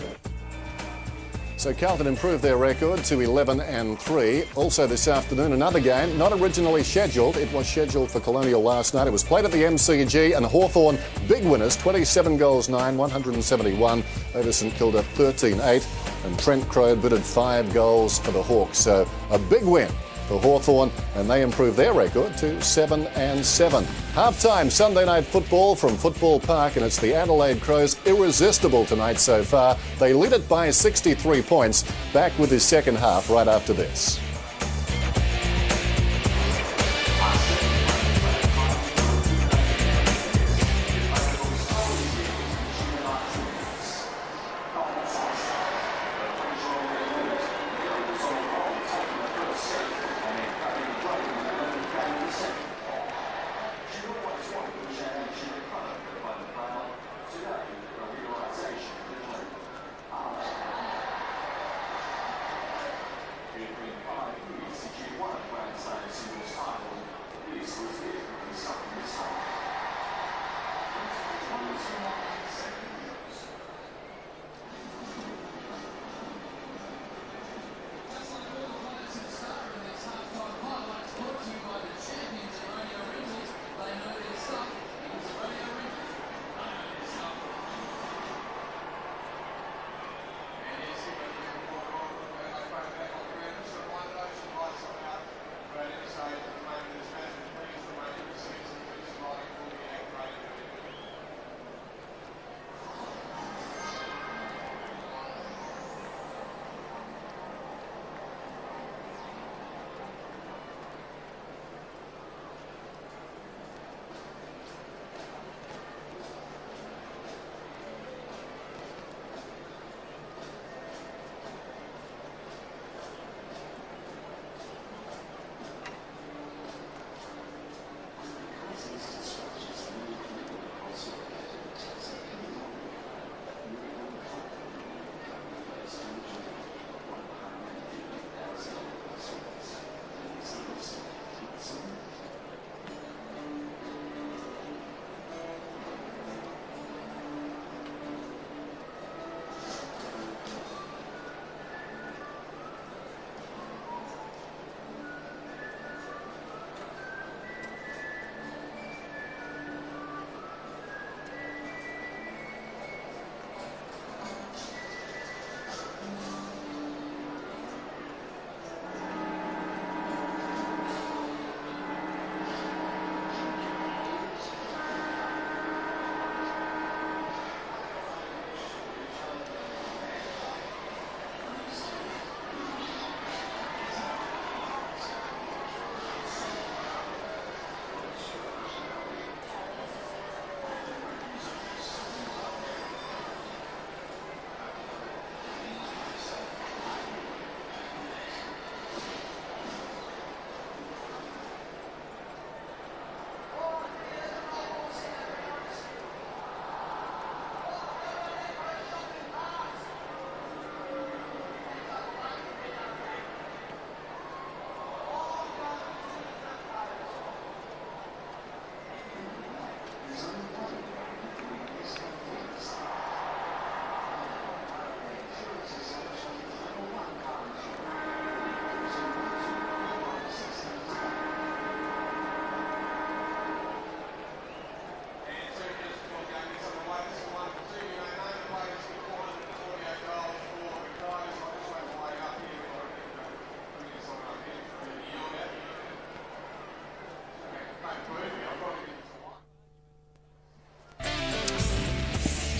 So Carlton improved their record to 11-3. Also this afternoon, another game, not originally scheduled. It was scheduled for Colonial last night. It was played at the MCG, and Hawthorn, big winners, 27 goals 9, 171 over St Kilda, 13-8. And Trent Crowe booted 5 goals for the Hawks. So a big win for Hawthorn, and they improved their record to 7-7. Half-time Sunday night football from Football Park, and it's the Adelaide Crows irresistible tonight so far. They lead it by 63 points. Back with his second half right after this.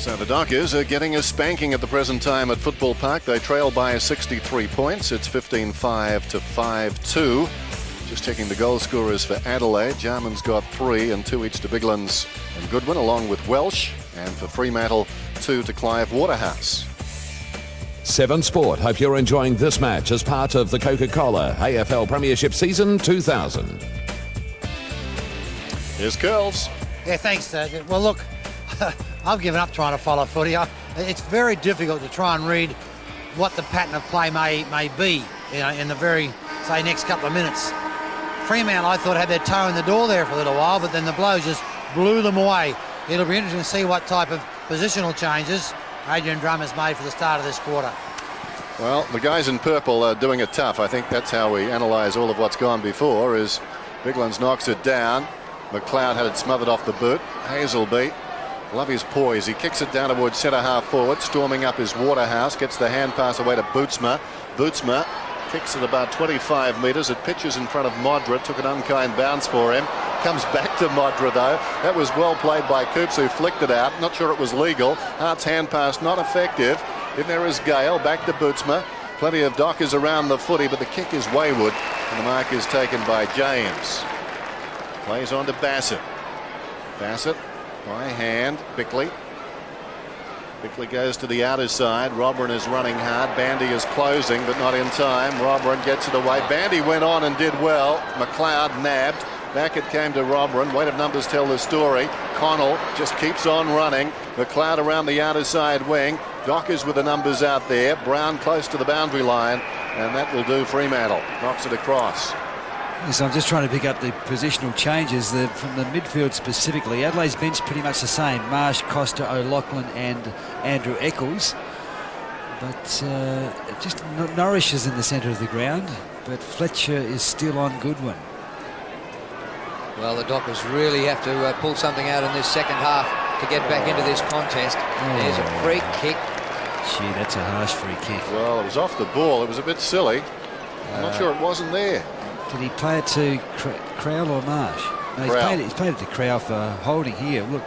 So the Dockers are getting a spanking at the present time at Football Park. They trail by 63 points. It's 15-5 to 5-2. Just checking the goal scorers for Adelaide. Jarman's got 3 and 2 each to Biglands and Goodwin, along with Welsh. And for Fremantle, 2 to Clive Waterhouse. 7 Sport hope you're enjoying this match as part of the Coca-Cola AFL Premiership Season 2000. Here's Curls. Yeah, thanks. Well, look, I've given up trying to follow footy. It's very difficult to try and read what the pattern of play may be, you know, in the very, say, next couple of minutes. Fremantle, I thought, had their toe in the door there for a little while, but then the blows just blew them away. It'll be interesting to see what type of positional changes Adrian Drum has made for the start of this quarter. Well, the guys in purple are doing it tough. I think that's how we analyse all of what's gone before, is Biglands knocks it down. McLeod had it smothered off the boot. Hazelby, love his poise. He kicks it down towards centre half forward. Storming up his Waterhouse. Gets the hand pass away to Bootsma. Bootsma kicks it about 25 metres. It pitches in front of Modra. Took an unkind bounce for him. Comes back to Modra though. That was well played by Coops, who flicked it out. Not sure it was legal. Hart's hand pass not effective. Then there is Gale. Back to Bootsma. Plenty of Dockers around the footy, but the kick is wayward. And the mark is taken by James. Plays on to Bassett. Bassett by hand. Bickley. Bickley goes to the outer side. Robran is running hard. Bandy is closing, but not in time. Robran gets it away. Bandy went on and did well. McLeod nabbed. Back it came to Robran. Weight of numbers tell the story. Connell just keeps on running. McLeod around the outer side wing. Dockers with the numbers out there. Brown close to the boundary line. And that will do Fremantle. Knocks it across. Yes, I'm just trying to pick up the positional changes from the midfield specifically. Adelaide's bench pretty much the same. Marsh, Costa, O'Loughlin and Andrew Eccles. But it just nourishes in the centre of the ground. But Fletcher is still on Goodwin. Well, the Dockers really have to pull something out in this second half to get back into this contest. There's a free kick. Gee, that's a harsh free kick. Well, it was off the ball. It was a bit silly. I'm not sure it wasn't there. Did he play it to Crowell or Marsh? No, he's played it to Crowell for holding here. Look.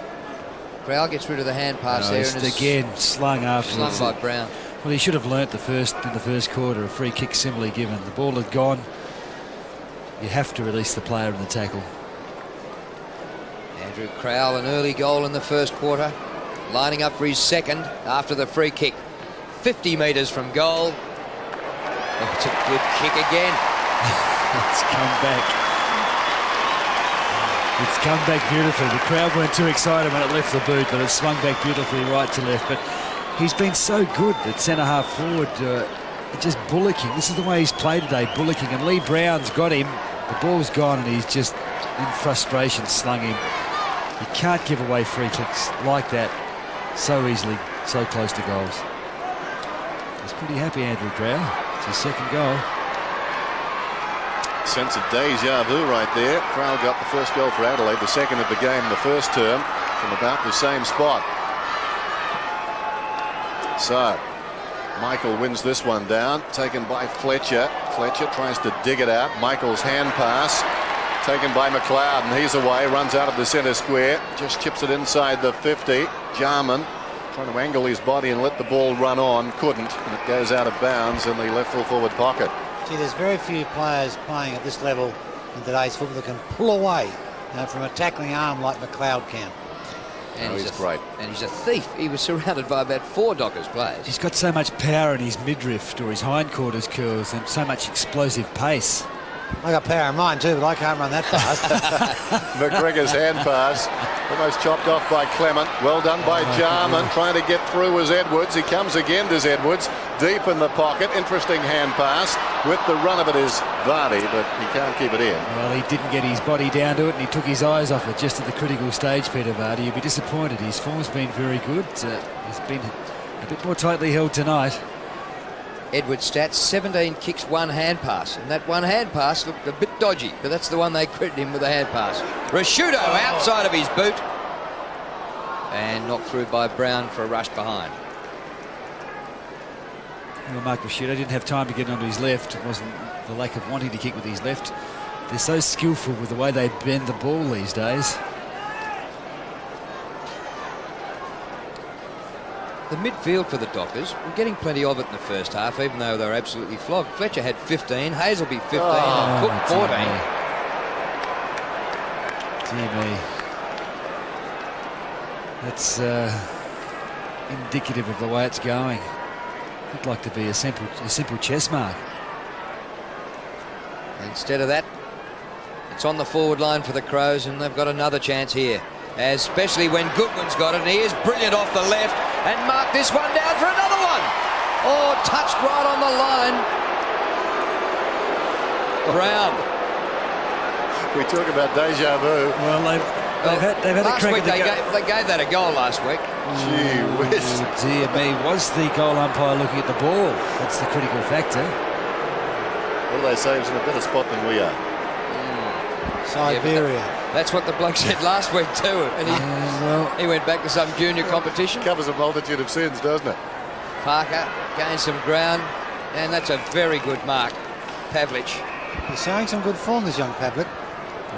Crowell gets rid of the hand pass there. And again, slung afterwards. Slung by Brown. Well, he should have learnt in the first quarter, a free kick similarly given. The ball had gone. You have to release the player in the tackle. Andrew Crowell, an early goal in the first quarter. Lining up for his second after the free kick. 50 metres from goal. Oh, it's a good kick again. It's come back. It's come back beautifully. The crowd weren't too excited when it left the boot, but it swung back beautifully right to left. But he's been so good at centre half forward, just bullocking. This is the way he's played today, bullocking. And Lee Brown's got him. The ball's gone, and he's just in frustration slung him. You can't give away free kicks like that so easily, so close to goals. He's pretty happy, Andrew Crowell. It's his second goal. Sense of deja vu right there. Crowell got the first goal for Adelaide, the second of the game in the first term, from about the same spot. So Michael wins this one down, taken by Fletcher. Fletcher tries to dig it out. Michael's hand pass taken by McLeod, and he's away, runs out of the centre square, just chips it inside the 50. Jarman trying to angle his body and let the ball run on, couldn't, and it goes out of bounds in the left full forward pocket. See, there's very few players playing at this level in today's football that can pull away from a tackling arm like McLeod can. And he's great. And he's a thief. He was surrounded by about 4 Dockers players. He's got so much power in his midriff or his hindquarters curls and so much explosive pace. I got power in mine too, but I can't run that fast. McGregor's hand pass almost chopped off by Clement. Well done by Jarman, trying to get through as Edwards. He comes again, does Edwards, deep in the pocket. Interesting hand pass. With the run of it is Vardy, but he can't keep it in. Well, he didn't get his body down to it, and he took his eyes off it just at the critical stage, Peter Vardy. You'd be disappointed. His form's been very good. He's been a bit more tightly held tonight. Edwards' stats, 17 kicks, 1 hand pass. And that 1 hand pass looked a bit dodgy, but that's the one they credit him with the hand pass. Rashudo outside of his boot. And knocked through by Brown for a rush behind. Well, Mark Rashudo didn't have time to get onto his left. It wasn't the lack of wanting to kick with his left. They're so skillful with the way they bend the ball these days. The midfield for the Dockers, we're getting plenty of it in the first half, even though they're absolutely flogged. Fletcher had 15, Hazelby 15, and Cook 14. Dear me. That's indicative of the way it's going. It'd like to be a simple chess mark. Instead of that, it's on the forward line for the Crows, and they've got another chance here, especially when Goodwin's got it, and he is brilliant off the left, and marked this one down for another one. Oh, touched right on the line. Brown. We talk about deja vu. Well, they've had a crack at they gave that a goal last week. Gee whiz. Oh, dear me, was the goal umpire looking at the ball? That's the critical factor. What do they say? He's in a better spot than we are. Siberia. Yeah, that's what the bloke said last week too. And he went back to some junior competition. Covers a multitude of sins, doesn't it? Parker gained some ground, and that's a very good mark. Pavlich. He's showing some good form, this young Pavlich.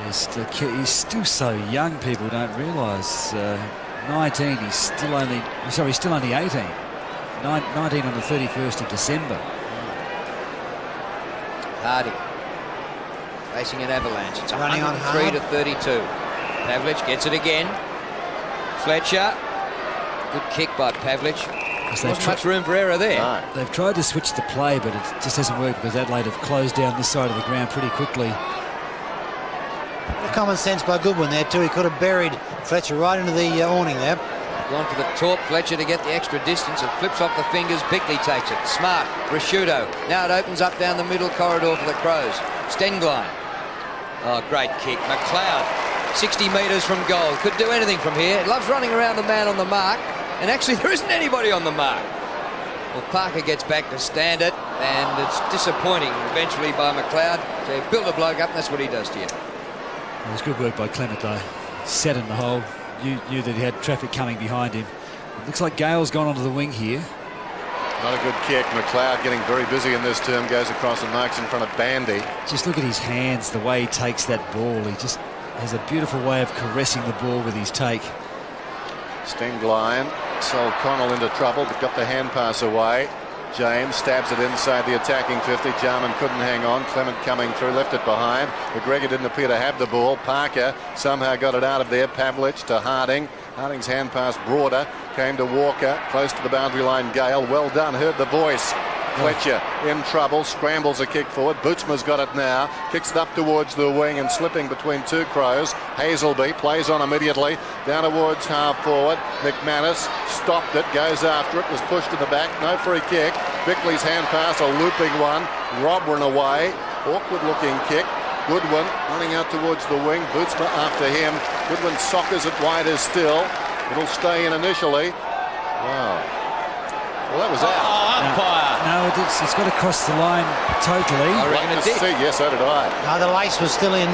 He's still so young, people don't realise. 19, he's still only 18. 19 on the 31st of December. Harding facing an avalanche. It's Running on 103 to 32. Pavlich gets it again. Fletcher. Good kick by Pavlich. Not much room for error there. No. They've tried to switch the play, but it just hasn't worked because Adelaide have closed down this side of the ground pretty quickly. The common sense by Goodwin there too. He could have buried Fletcher right into the awning there. Gone for the torp. Fletcher to get the extra distance. It flips off the fingers. Bickley takes it. Smart. Prosciutto. Now it opens up down the middle corridor for the Crows. Stenglein. Oh, great kick. McLeod, 60 metres from goal. Could do anything from here. It loves running around the man on the mark. And actually, there isn't anybody on the mark. Well, Parker gets back to stand it, and it's disappointing eventually by McLeod. So you build a bloke up, and that's what he does to you. It was good work by Clement, though. Set in the hole. Knew that he had traffic coming behind him. It looks like Gale's gone onto the wing here. Not a good kick. McLeod getting very busy in this term. Goes across and marks in front of Bandy. Just look at his hands, the way he takes that ball. He just has a beautiful way of caressing the ball with his take. Stenglein sold Connell into trouble, but got the hand pass away. James stabs it inside the attacking 50. Jarman couldn't hang on. Clement coming through, left it behind. McGregor didn't appear to have the ball. Parker somehow got it out of there. Pavlich to Harding. Harding's hand pass broader. Came to Walker. Close to the boundary line. Gale. Well done. Heard the voice. Fletcher in trouble. Scrambles a kick forward. Bootsma's got it now. Kicks it up towards the wing and slipping between two Crows. Hazelby plays on immediately. Down towards half forward. McManus stopped it. Goes after it. Was pushed to the back. No free kick. Bickley's hand pass. A looping one. Robran away. Awkward looking kick. Goodwin running out towards the wing. Bootsma after him. Goodwin soccers it wide as still. It'll stay in initially. Wow. Well, that was out. Umpire. No, it's got to cross the line totally. I reckon it did. Yes, so did I. No, the lace was still in.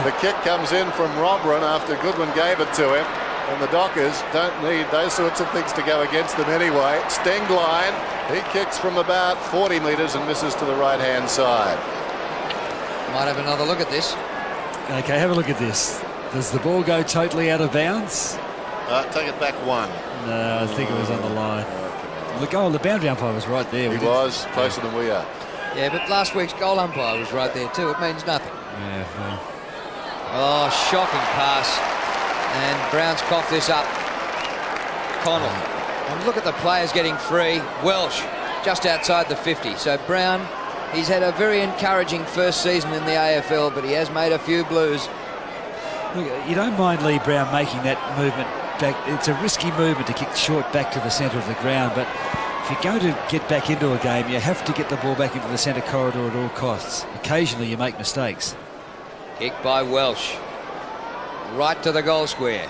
The kick comes in from Robran after Goodwin gave it to him. And the Dockers don't need those sorts of things to go against them anyway. Stenglein, he kicks from about 40 metres and misses to the right-hand side. Might have another look at this. Okay, have a look at this. Does the ball go totally out of bounds? Take it back one. No, I think it was on the line. The boundary umpire was right there. He was closer than we are. Yeah, but last week's goal umpire was right there too. It means nothing. Yeah, well. Oh, shocking pass. And Brown's coughed this up. Connell. And look at the players getting free. Welsh just outside the 50. So Brown, he's had a very encouraging first season in the AFL, but he has made a few blues. Look, you don't mind Lee Brown making that movement back. It's a risky movement to kick short back to the centre of the ground, but if you're going to get back into a game, you have to get the ball back into the centre corridor at all costs. Occasionally you make mistakes. Kick by Welsh. Right to the goal square.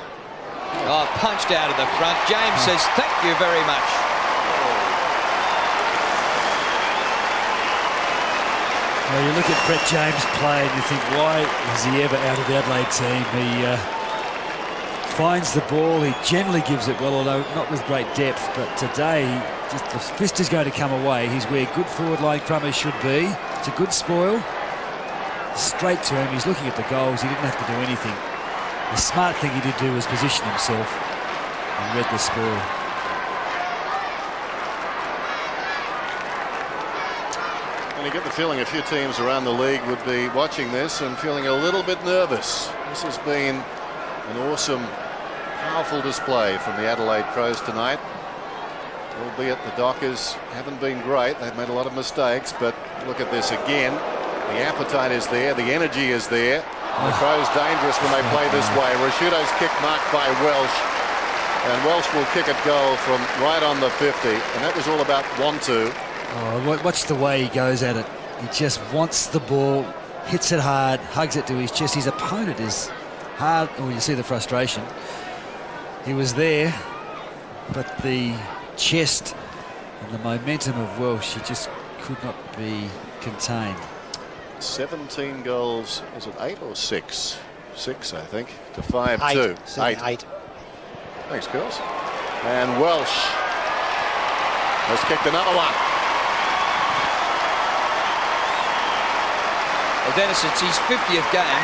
Oh, punched out of the front. James says, thank you very much. Well, you look at Brett James play and you think, why is he ever out of the Adelaide team? He finds the ball, he generally gives it well, although not with great depth, but today just the fist is going to come away. He's where good forward line crummers should be. It's a good spoil. Straight to him, he's looking at the goals, he didn't have to do anything. The smart thing he did do was position himself and read the spoil. And you get the feeling a few teams around the league would be watching this and feeling a little bit nervous. This has been an awesome, powerful display from the Adelaide Crows tonight. Albeit the Dockers haven't been great. They've made a lot of mistakes, but look at this again. The appetite is there, the energy is there. The Crows dangerous when they play this way. Rashudo's kick marked by Welsh, and Welsh will kick it goal from right on the 50, and that was all about want to. Oh, watch the way he goes at it. He just wants the ball, hits it hard, hugs it to his chest. His opponent is hard. Oh, you see the frustration. He was there, but the chest and the momentum of Welsh, he just could not be contained. 17 goals, is it 8 or 6? 6, I think, to 5-2. 8. Thanks, girls. And Welsh has kicked another one. Well, Dennis, it's his 50th game.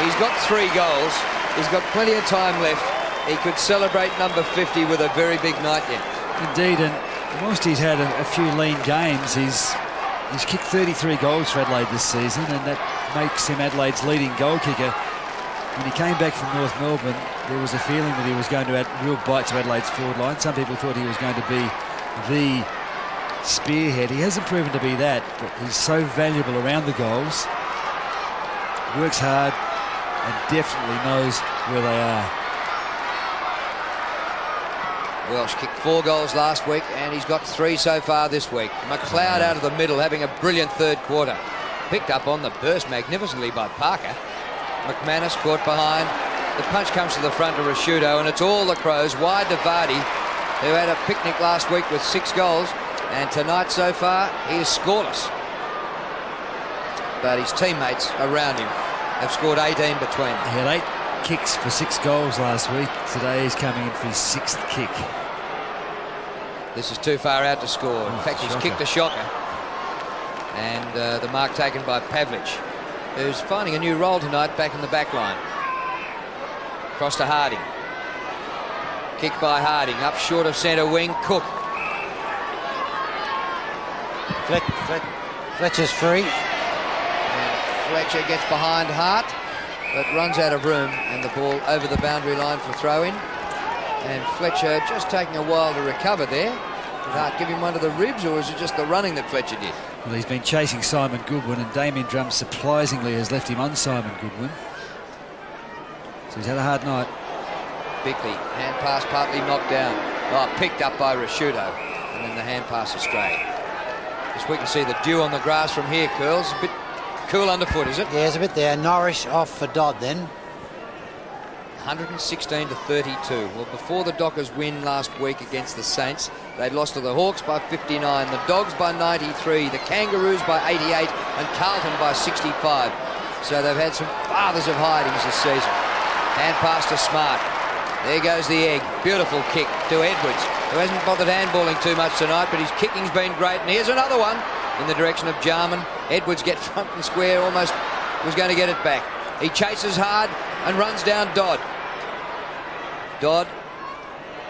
He's got 3 goals. He's got plenty of time left. He could celebrate number 50 with a very big night yet. Indeed, and whilst he's had a few lean games, he's kicked 33 goals for Adelaide this season, and that makes him Adelaide's leading goal kicker. When he came back from North Melbourne, there was a feeling that he was going to add real bite to Adelaide's forward line. Some people thought he was going to be the spearhead. He hasn't proven to be that, but he's so valuable around the goals, works hard, and definitely knows where they are. Welsh kicked 4 goals last week, and he's got 3 so far this week. McLeod out of the middle, having a brilliant third quarter. Picked up on the burst magnificently by Parker. McManus caught behind. The punch comes to the front of Rashudo, and it's all the Crows wide to Vardy, who had a picnic last week with 6 goals, and tonight so far he is scoreless. But his teammates around him have scored 18 between them. He had 8 kicks for 6 goals last week. Today he's coming in for his 6th kick. This is too far out to score. In fact, he's kicked a shocker. And the mark taken by Pavlich, who's finding a new role tonight back in the back line. Cross to Harding. Kick by Harding, up short of centre wing. Cook. Fletcher's free. And Fletcher gets behind Hart, but runs out of room, and the ball over the boundary line for throw-in. And Fletcher just taking a while to recover there. Did Hart give him one of the ribs, or is it just the running that Fletcher did? Well, he's been chasing Simon Goodwin, and Damien Drum surprisingly has left him on Simon Goodwin. So he's had a hard night. Bickley, hand pass partly knocked down. Oh, picked up by Rashudo, and then the hand pass astray. As we can see the dew on the grass from here, Curls. A bit cool underfoot, is it? Yeah, it's a bit there. Norris off for Dodd then. 116 to 32. Well, before the Dockers win last week against the Saints, they lost to the Hawks by 59, the Dogs by 93, the Kangaroos by 88, and Carlton by 65. So they've had some fathers of hidings this season. Hand pass to Smart. There goes the egg. Beautiful kick to Edwards, who hasn't bothered handballing too much tonight, but his kicking's been great. And here's another one in the direction of Jarman. Edwards gets front and square, almost was going to get it back. He chases hard and runs down Dodd. Dodd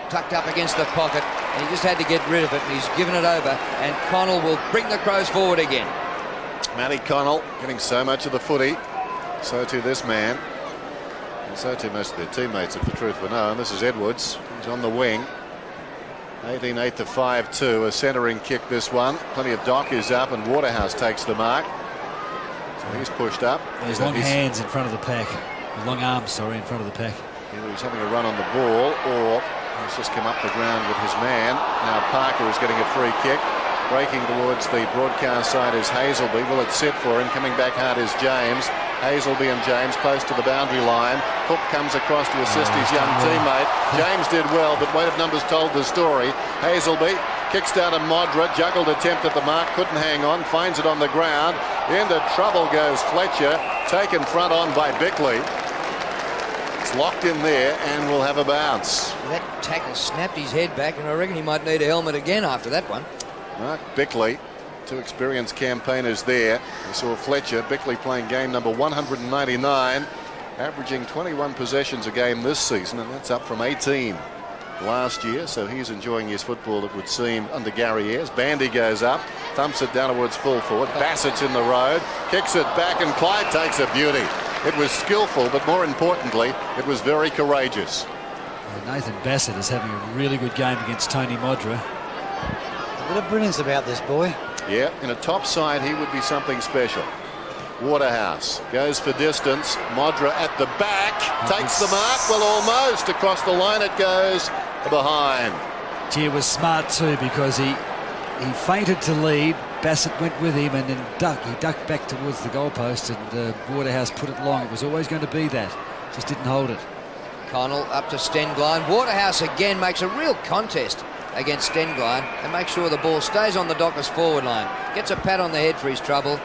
tucked up against the pocket, and he just had to get rid of it, and he's given it over, and Connell will bring the Crows forward again. Matty Connell getting so much of the footy, so too this man, and so too most of their teammates, if the truth were known. This is Edwards. He's on the wing. 18-8 to 5-2, a centering kick this one. Plenty of Dockers up, and Waterhouse takes the mark. So he's pushed up. There's long hands in front of the pack. Long arms, sorry, in front of the pack. Either he's having a run on the ball, or he's just come up the ground with his man. Now Parker is getting a free kick. Breaking towards the broadcast side is Hazelby. Will it sit for him? Coming back hard is James. Hazelby and James close to the boundary line. Cook comes across to assist his young teammate. James did well, but weight of numbers told the story. Hazelby kicks down to Modra. Juggled attempt at the mark. Couldn't hang on. Finds it on the ground. Into trouble goes Fletcher. Taken front on by Bickley. It's locked in there and will have a bounce. That tackle snapped his head back, and I reckon he might need a helmet again after that one. Mark Bickley, 2 experienced campaigners there. We saw Fletcher. Bickley playing game number 199, averaging 21 possessions a game this season, and that's up from 18 last year. So he's enjoying his football, it would seem, under Gary Ayres. Bandy goes up. thumps it down towards full forward. Bassett's in the road, kicks it back, and Clyde takes a beauty. It was skillful, but more importantly, it was very courageous. Nathan Bassett is having a really good game against Tony Modra. A bit of brilliance about this boy. Yeah, in a top side, he would be something special. Waterhouse goes for distance. Modra at the back, takes the mark. Well, almost across the line it goes behind. Gee, it was smart too, because he feinted to lead. Bassett went with him and then he ducked back towards the goalpost, and Waterhouse put it long. It was always going to be that. Just didn't hold it. Connell up to Stengline. Waterhouse again makes a real contest against Stengline and makes sure the ball stays on the Dockers forward line. Gets a pat on the head for his trouble.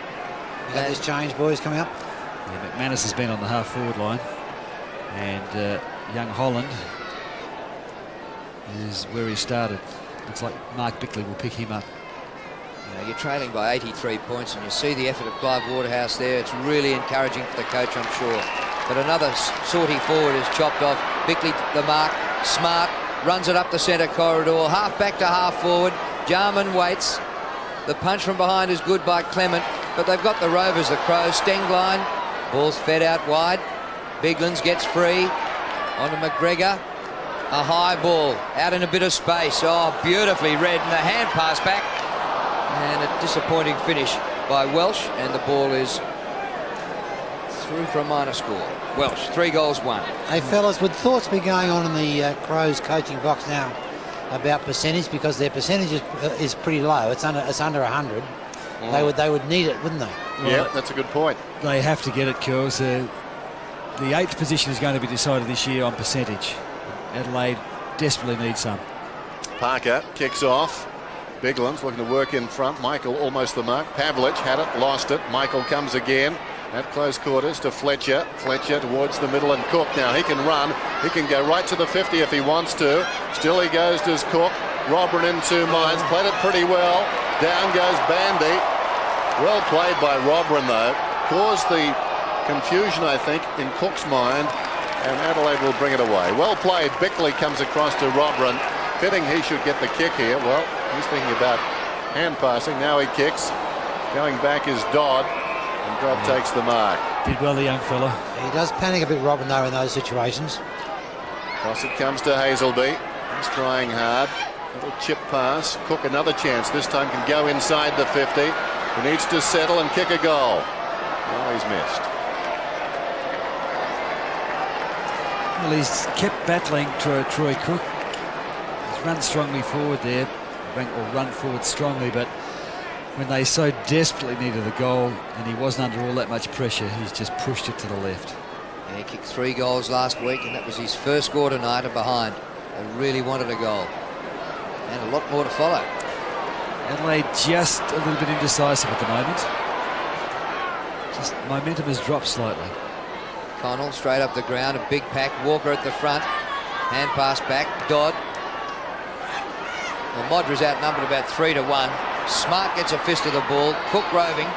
You got this change, boys, coming up? Yeah, McManus has been on the half forward line, and young Holland is where he started. Looks like Mark Bickley will pick him up. You're trailing by 83 points, and you see the effort of Clive Waterhouse there. It's really encouraging for the coach, I'm sure. But another sortie forward is chopped off. Bickley the mark. Smart runs it up the centre corridor. Half back to half forward. Jarman waits. The punch from behind is good by Clement, but they've got the Rovers, the Crows. Stengline. Ball's fed out wide. Biglands gets free. Onto McGregor. A high ball out in a bit of space. Oh, beautifully read, and the hand pass back. And a disappointing finish by Welsh, and the ball is through for a minor score. Welsh, 3 goals, 1. Hey, fellas, would thoughts be going on in the Crows coaching box now about percentage, because their percentage is pretty low. It's under 100. They would need it, wouldn't they? Well, yeah, that's a good point. They have to get it, Kels. The 8th position is going to be decided this year on percentage. Adelaide desperately needs some. Parker kicks off. Biglands looking to work in front. Michael almost the mark. Pavlich had it, lost it. Michael comes again at close quarters to Fletcher. Fletcher towards the middle, and Cook now. He can run. He can go right to the 50 if he wants to. Still he goes, does Cook. Robin in 2 minds. Played it pretty well. Down goes Bandy. Well played by Robin though. Caused the confusion, I think, in Cook's mind, and Adelaide will bring it away. Well played. Bickley comes across to Robin. Fitting he should get the kick here. Well, he's thinking about hand passing. Now he kicks. Going back is Dodd, and Dodd takes the mark. Did well, the young fella. He does panic a bit, Robin, though, in those situations. Cross it comes to Hazelby. He's trying hard. Little chip pass. Cook another chance. This time can go inside the 50. He needs to settle and kick a goal. Oh, he's missed. Well, he's kept battling Troy Cook. He's run strongly forward there, or run forward strongly, but when they so desperately needed the goal and he wasn't under all that much pressure, he's just pushed it to the left. Yeah, he kicked 3 goals last week, and that was his first score tonight and behind. They really wanted a goal, and a lot more to follow. Adelaide just a little bit indecisive at the moment. Just momentum has dropped slightly. Connell straight up the ground, a big pack. Walker at the front. Hand pass back. Dodd. Well, Modra's outnumbered about 3-1. Smart gets a fist of the ball. Cook roving.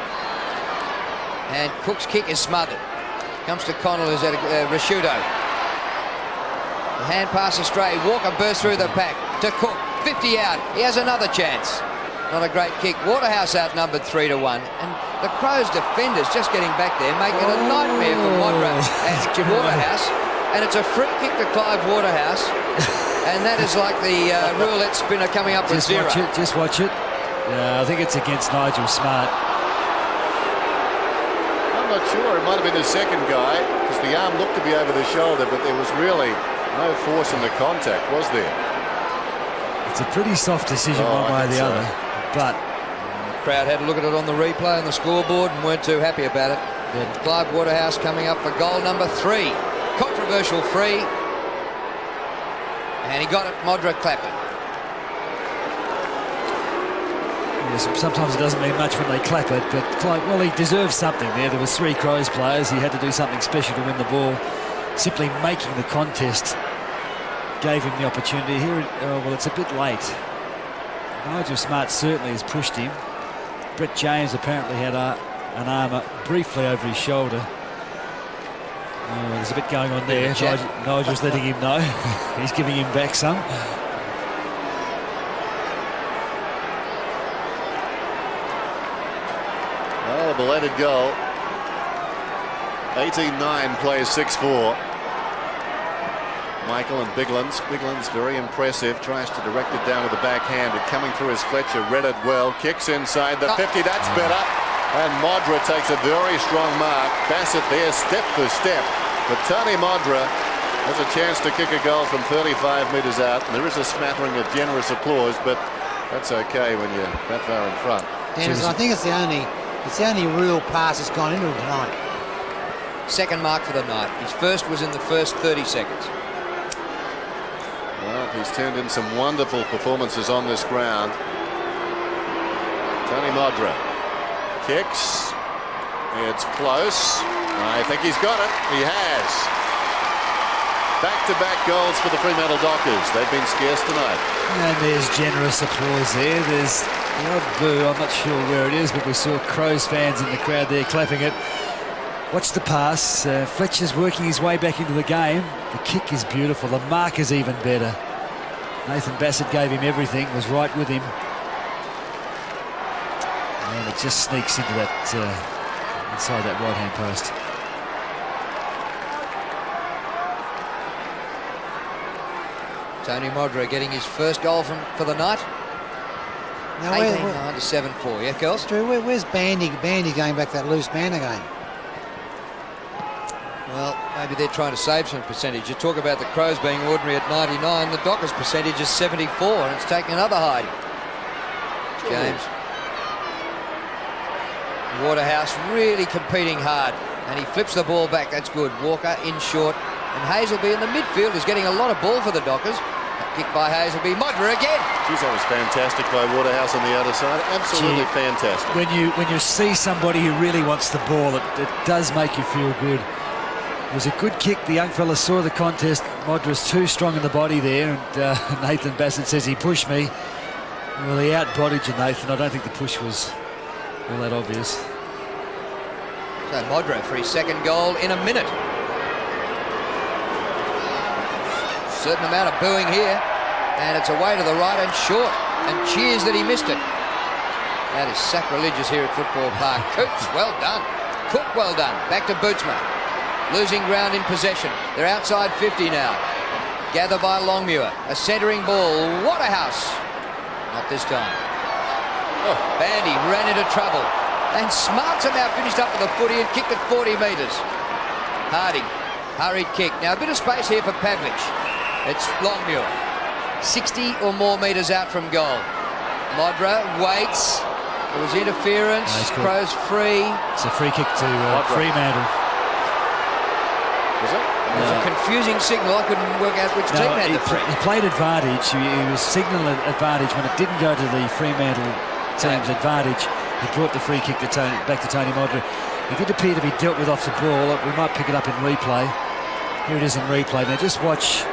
And Cook's kick is smothered. Comes to Connell, who's at Rashudo. The hand pass astray. Walker bursts through the pack to Cook. 50 out. He has another chance. Not a great kick. Waterhouse outnumbered 3-1. And the Crows defenders just getting back there, making it a nightmare for Modra and Waterhouse. And it's a free kick to Clive Waterhouse. And that is like the roulette spinner coming up with 0. Just watch it. I think it's against Nigel Smart. I'm not sure. It might have been the second guy, because the arm looked to be over the shoulder, but there was really no force in the contact, was there? It's a pretty soft decision one way or the other. But the crowd had a look at it on the replay on the scoreboard and weren't too happy about it. Yeah. Clive Waterhouse coming up for goal number 3. Controversial free. And he got it, Modra clapping. Yes, sometimes it doesn't mean much when they clap it, but Clive, well, he deserves something there. There was 3 Crows players. He had to do something special to win the ball. Simply making the contest gave him the opportunity. Here, well, it's a bit late. Nigel Smart certainly has pushed him. Brett James apparently had an arm briefly over his shoulder. There's a bit going on there. Nigel's letting him know. He's giving him back some. belated goal. 18-9 plays 6-4. Michael and Biglands. Biglands very impressive. Tries to direct it down with the backhand, but coming through is Fletcher. Read it well. Kicks inside the 50. That's better. And Modra takes a very strong mark. Bassett there step for step. But Tony Modra has a chance to kick a goal from 35 metres out. And there is a smattering of generous applause, but that's okay when you're that far in front. Dennis, I think it's the only real pass that's gone into him tonight. Second mark for the night. His first was in the first 30 seconds. Well, he's turned in some wonderful performances on this ground. Tony Modra kicks. It's close. I think he's got it. He has. Back-to-back goals for the Fremantle Dockers. They've been scarce tonight. And there's generous applause there. There's the odd boo. I'm not sure where it is, but we saw Crows fans in the crowd there clapping it. Watch the pass. Fletcher's working his way back into the game. The kick is beautiful. The mark is even better. Nathan Bassett gave him everything, was right with him. And it just sneaks into that, inside that right-hand post. Tony Modra getting his first goal for the night. Now 18-9 to 7-4. Yeah, girls? Drew, where's Bandy? Bandy going back that loose man again? Well, maybe they're trying to save some percentage. You talk about the Crows being ordinary at 99. The Dockers' percentage is 74, and it's taking another hiding. James. Waterhouse really competing hard, and he flips the ball back. That's good. Walker in short, and Hazelby in the midfield is getting a lot of ball for the Dockers. Kick by Hazelby. Modra again. Geez, that was fantastic by Waterhouse on the other side. Absolutely fantastic. When you see somebody who really wants the ball, it does make you feel good. It was a good kick. The young fella saw the contest. Modra's too strong in the body there, and Nathan Bassett says he pushed me. Well, he out-bodied you, Nathan. I don't think the push was all that obvious. So Modra for his second goal in a minute. Certain amount of booing here, and it's away to the right and short, and cheers that he missed it. That is sacrilegious here at Football Park. Coops, well done. Cook, well done. Back to Bootsma. Losing ground in possession. They're outside 50 now. Gathered by Longmuir. A centering ball. Waterhouse. Not this time. Oh, Bandy ran into trouble. And Smart somehow finished up with a footy and kicked it 40 metres. Harding. Hurried kick. Now a bit of space here for Pavlich. It's Longmuir. 60 or more metres out from goal. Modra waits. There was interference. Crows free. It's a free kick to Fremantle. Was it? It was a confusing signal. I couldn't work out which team had the free. He played advantage. He was signaling advantage when it didn't go to the Fremantle team's advantage. He brought the free kick back to Tony Modra. He did appear to be dealt with off the ball. We might pick it up in replay. Here it is in replay. Now just watch.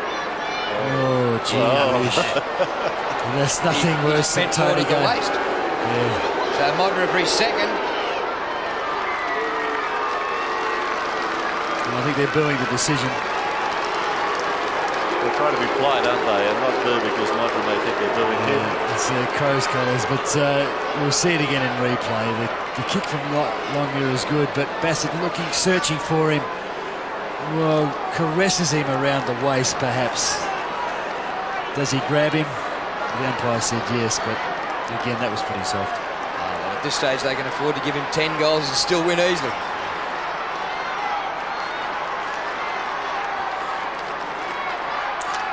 Oh, gee, there's nothing worse than Tony going. Yeah. So Modra for his second. I think they're booing the decision. They're trying to be polite, aren't they, and not boo because Modra may think they're booing him. It's Crows colours, but we'll see it again in replay. The kick from Longmuir is good, but Bassett searching for him. Well, caresses him around the waist, perhaps. Does he grab him? The umpire said yes, but again, that was pretty soft. Well, at this stage, they can afford to give him 10 goals and still win easily.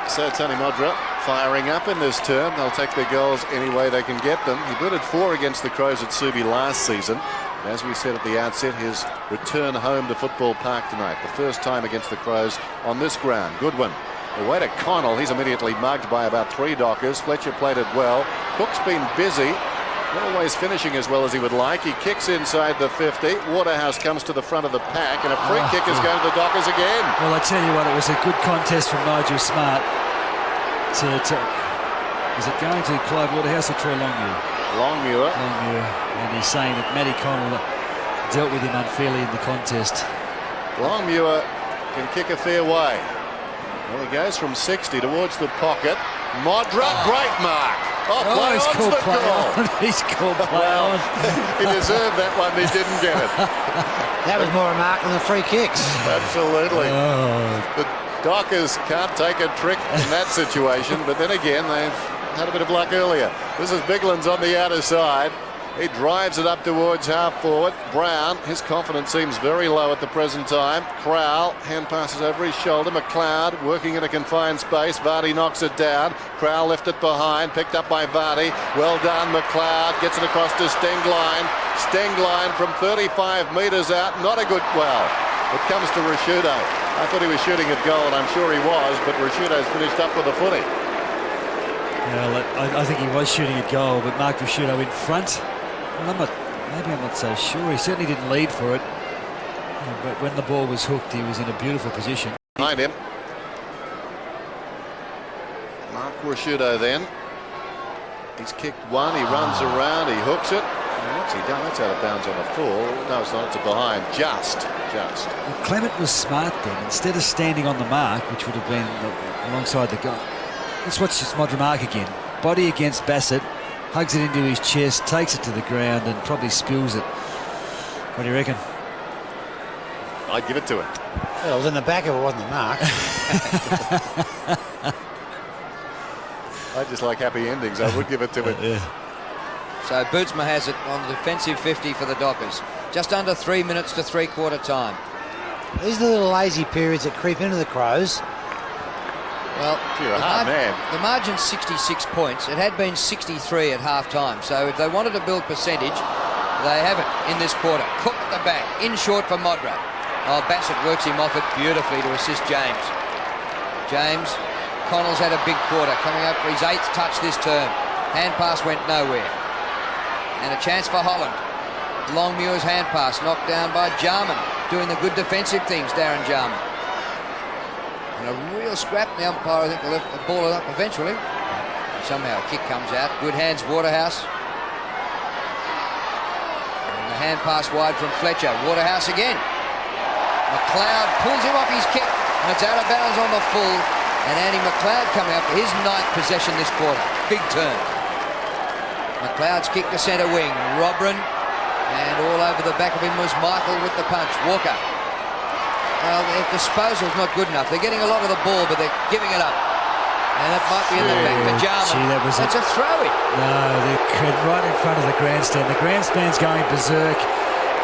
So Tony Modra firing up in this term. They'll take their goals any way they can get them. He booted 4 against the Crows at Subi last season. As we said at the outset, his return home to Football Park tonight. The first time against the Crows on this ground. Goodwin. Away to Connell. He's immediately mugged by about 3 Dockers. Fletcher played it well. Cook's been busy. Not always finishing as well as he would like. He kicks inside the 50. Waterhouse comes to the front of the pack, and a free kick is going to the Dockers again. Well, I tell you what, it was a good contest from Nigel Smart. Is it going to Clive Waterhouse or Troy Longmuir? Longmuir. And he's saying that Matty Connell dealt with him unfairly in the contest. Longmuir can kick a fair way. Well, he goes from 60 towards the pocket. Modra, great mark. Oh, he's on's called the play goal. on. He's called play on. He deserved that one. He didn't get it. That was more remarkable than the free kicks. Absolutely. Oh. The Dockers can't take a trick in that situation, but then again, they've had a bit of luck earlier. This is Bigland's on the outer side. He drives it up towards half forward. Brown, his confidence seems very low at the present time. Crowell, hand passes over his shoulder. McLeod working in a confined space. Vardy knocks it down. Crowell left it behind, picked up by Vardy. Well done, McLeod gets it across to Stengline. Stengline from 35 metres out. Not a good, well, it comes to Rashudo. I thought he was shooting at goal, and I'm sure he was, but Rashudo's finished up with a footy. Well, I think he was shooting at goal, but Mark Rashudo in front. Well, maybe I'm not so sure. He certainly didn't lead for it. But when the ball was hooked, he was in a beautiful position. Behind him. Mark Rashudo then. He's kicked one, he runs around, he hooks it. And what's he done? That's out of bounds on a full. No, it's not, it's a behind. Just. Well, Clement was smart then. Instead of standing on the mark, which would have been alongside the goal. Let's watch this Modric again. Body against Bassett. Hugs it into his chest, takes it to the ground and probably spills it. What do you reckon? I'd give it to him. Well, it was in the back if it wasn't the mark. I just like happy endings. I would give it to him. Yeah. So Bootsma has it on the defensive 50 for the Dockers. Just under 3 minutes to three-quarter time. These are the little lazy periods that creep into the Crows. Well, you're a hard man. The margin's 66 points. It had been 63 at half-time. So if they wanted to build percentage, they haven't in this quarter. Cook at the back, in short for Modric. Oh, Bassett works him off it beautifully to assist James. James, Connell's had a big quarter, coming up for his 8th touch this term. Hand pass went nowhere. And a chance for Holland. Longmuir's hand pass knocked down by Jarman, doing the good defensive things, Darren Jarman. And a real scrap. The umpire, I think, will lift the ball up eventually. Somehow a kick comes out. Good hands, Waterhouse. And the hand pass wide from Fletcher. Waterhouse again. McLeod pulls him off his kick, and it's out of bounds on the full. And Andy McLeod coming up for his 9th possession this quarter. Big turn. McLeod's kick to centre wing. Robran, and all over the back of him was Michael with the punch. Walker. Well, their disposal's not good enough. They're getting a lot of the ball, but they're giving it up. And that might be in the back for Jarman. That's a throw-in. No, they're right in front of the grandstand. The grandstand's going berserk.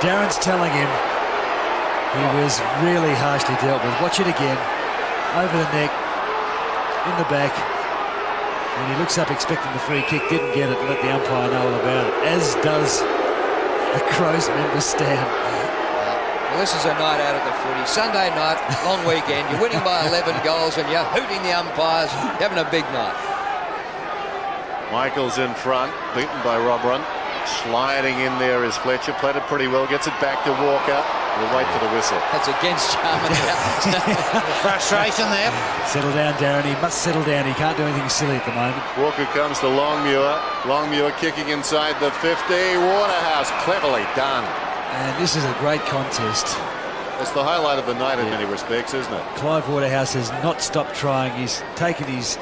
Darren's telling him he was really harshly dealt with. Watch it again. Over the neck, in the back. When he looks up expecting the free kick, didn't get it, and let the umpire know all about it, as does the Crows member stand. Well, this is a night out of the footy. Sunday night, long weekend. You're winning by 11 goals and you're hooting the umpires, having a big night. Michael's in front, beaten by Robran. Sliding in there is Fletcher. Played it pretty well. Gets it back to Walker. We'll wait for the whistle. That's against Jarman. Frustration there. Settle down, Darren. He must settle down. He can't do anything silly at the moment. Walker comes to Longmuir. Longmuir kicking inside the 50. Waterhouse cleverly done. And this is a great contest. It's the highlight of the night in many respects, isn't it? Clive Waterhouse has not stopped trying. He's taken his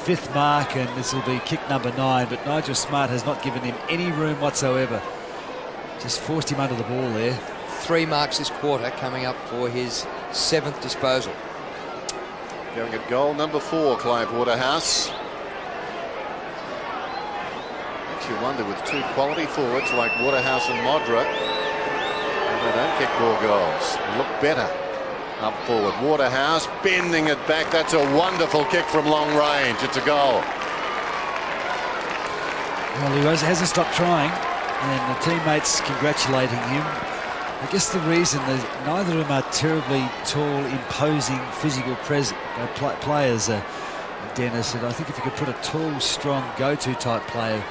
5th mark, and this will be kick number 9. But Nigel Smart has not given him any room whatsoever. Just forced him under the ball there. 3 marks this quarter, coming up for his 7th disposal. Going at goal number 4, Clive Waterhouse. Makes you wonder with 2 quality forwards like Waterhouse and Modric. They don't kick more goals. Look better up forward. Waterhouse bending it back. That's a wonderful kick from long range. It's a goal. Well, he hasn't stopped trying, and the teammates congratulating him. I guess the reason is neither of them are terribly tall, imposing, physical players, Dennis. And I think if you could put a tall, strong, go-to type player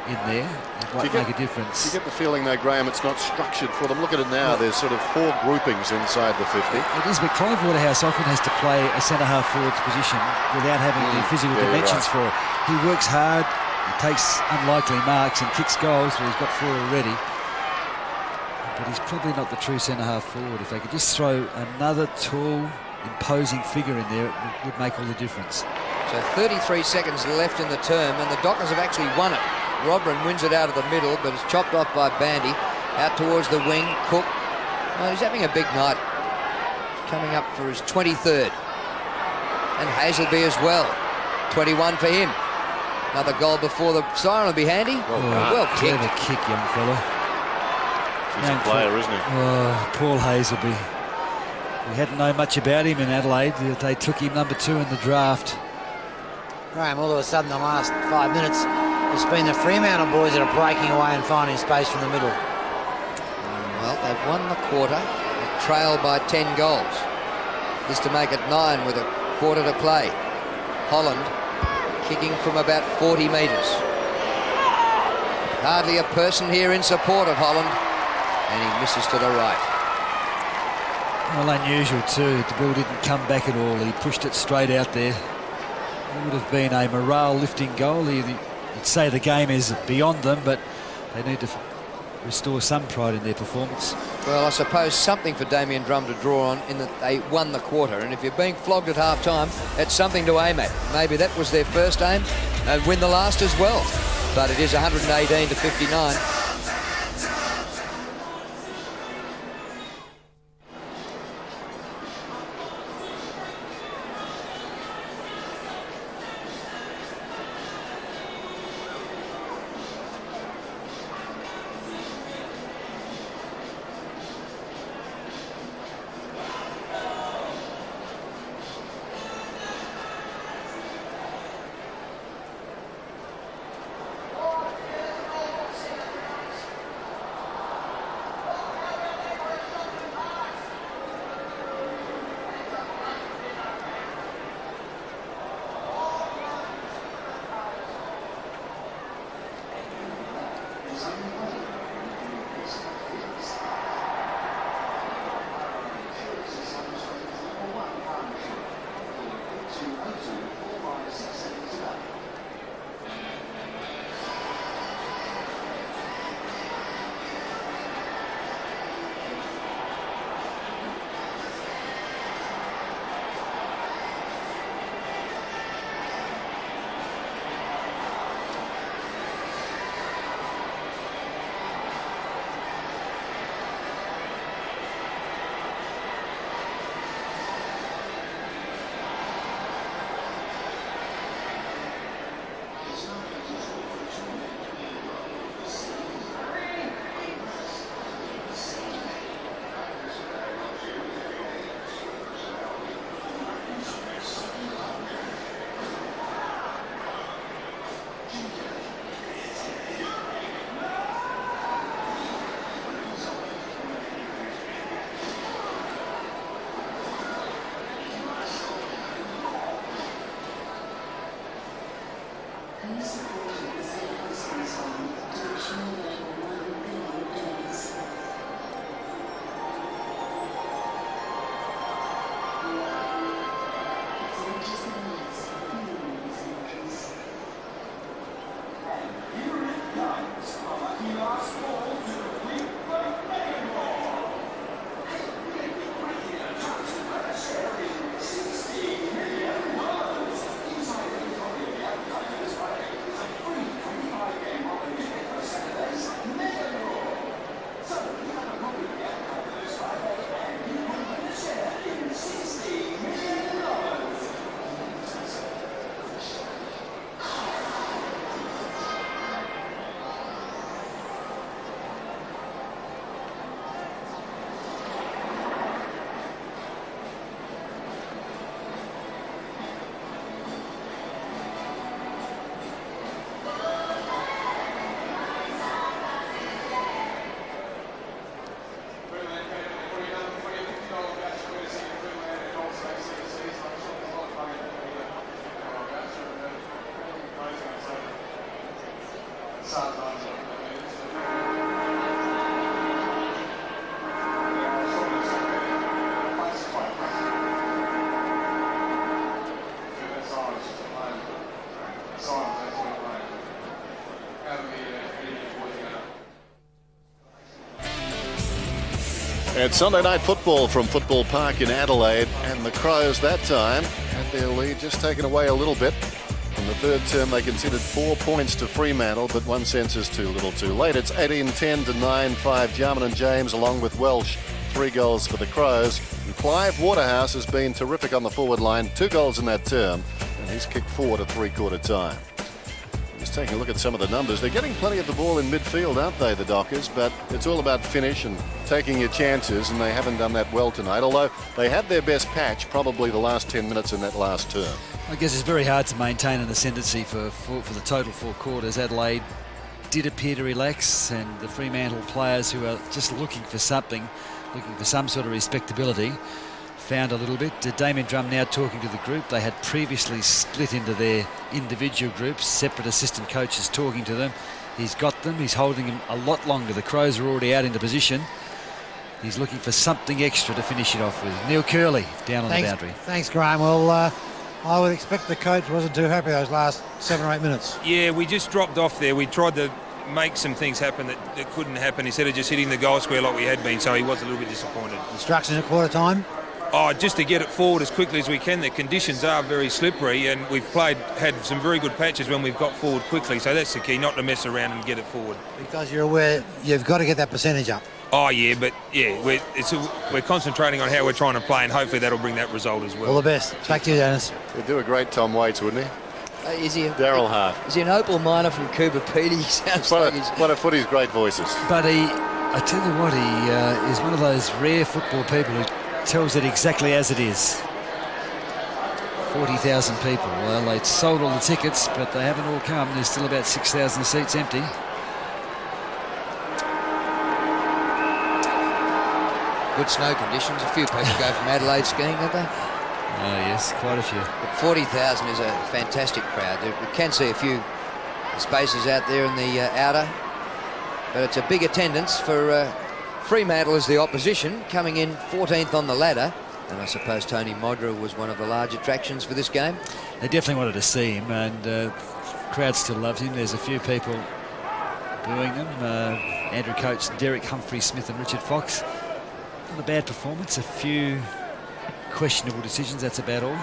in there, it might make a difference. You get the feeling though, Graham, it's not structured for them. Look at it now. There's sort of 4 groupings inside the 50. It is, but Clive Waterhouse often has to play a centre-half forward's position without having the physical dimensions for it. He works hard, he takes unlikely marks and kicks goals, but he's got 4 already. But he's probably not the true centre-half forward. If they could just throw another tall, imposing figure in there, it would make all the difference. So 33 seconds left in the term, and the Dockers have actually won it. Robran wins it out of the middle, but it's chopped off by Bandy. Out towards the wing, Cook. Oh, he's having a big night. Coming up for his 23rd. And Hazelby as well. 21 for him. Another goal before the siren will be handy. Well kicked. Clever kick, young fella. He's a player, isn't he? Oh, Paul Hazelby. We hadn't known much about him in Adelaide. They took him number 2 in the draft. Graham, all of a sudden, the last 5 minutes, it's been the Fremantle boys that are breaking away and finding space from the middle. Well, they've won the quarter. They trail by 10 goals. This to make it 9 with a quarter to play. Holland kicking from about 40 metres. Hardly a person here in support of Holland, and he misses to the right. Well, unusual too. The ball didn't come back at all. He pushed it straight out there. It would have been a morale-lifting goal. You'd say the game is beyond them, but they need to restore some pride in their performance. Well, I suppose something for Damien Drum to draw on in that they won the quarter, and if you're being flogged at half-time, it's something to aim at. Maybe that was their first aim, and win the last as well. But it is 118 to 59. It's Sunday night football from Football Park in Adelaide, and the Crows that time had had their lead just taken away a little bit. In the third term, they conceded 4 points to Fremantle, but one sense is too little too late. It's 18-10 to 9-5. Jarman and James, along with Welsh, 3 goals for the Crows. And Clive Waterhouse has been terrific on the forward line, 2 goals in that term, and he's kicked forward at 3/4 time. Just taking a look at some of the numbers. They're getting plenty of the ball in midfield, aren't they, the Dockers? But it's all about finish and taking your chances, and they haven't done that well tonight, although they had their best patch probably the last 10 minutes in that last term. I guess it's very hard to maintain an ascendancy for the total 4 quarters. Adelaide did appear to relax, and the Fremantle players who are just looking for something, looking for some sort of respectability, found a little bit. Damien Drum now talking to the group. They had previously split into their individual groups, separate assistant coaches talking to them. He's got them. He's holding them a lot longer. The Crows are already out into position. He's looking for something extra to finish it off with. Neil Curley down on the boundary. Thanks, Graham. Well, I would expect the coach wasn't too happy those last 7 or 8 minutes. Yeah, we just dropped off there. We tried to make some things happen that couldn't happen instead of just hitting the goal square like we had been, so he was a little bit disappointed. Instructions at quarter time? Oh, just to get it forward as quickly as we can. The conditions are very slippery, and we've had some very good patches when we've got forward quickly, so that's the key, not to mess around and get it forward. Because you're aware you've got to get that percentage up. Oh, yeah, but yeah, we're concentrating on how we're trying to play, and hopefully that'll bring that result as well. All the best. Back to you, Dennis. He'd do a great Tom Waits, wouldn't he? Is he Daryl Hart. Is he an opal miner from Cooper Pedy? He sounds like he's... One of footy's great voices. But I tell you what, he is one of those rare football people who tells it exactly as it is. 40,000 people. Well, they'd sold all the tickets, but they haven't all come. There's still about 6,000 seats empty. Good snow conditions. A few people go from Adelaide skiing, don't they? Oh, yes, quite a few. But 40,000 is a fantastic crowd. We can see a few spaces out there in the outer, but it's a big attendance for Fremantle as the opposition, coming in 14th on the ladder. And I suppose Tony Modra was one of the large attractions for this game. They definitely wanted to see him, and the crowd still loved him. There's a few people booing them. Andrew Coates, Derek Humphrey-Smith and Richard Fox. Not a bad performance. A few questionable decisions, that's about all.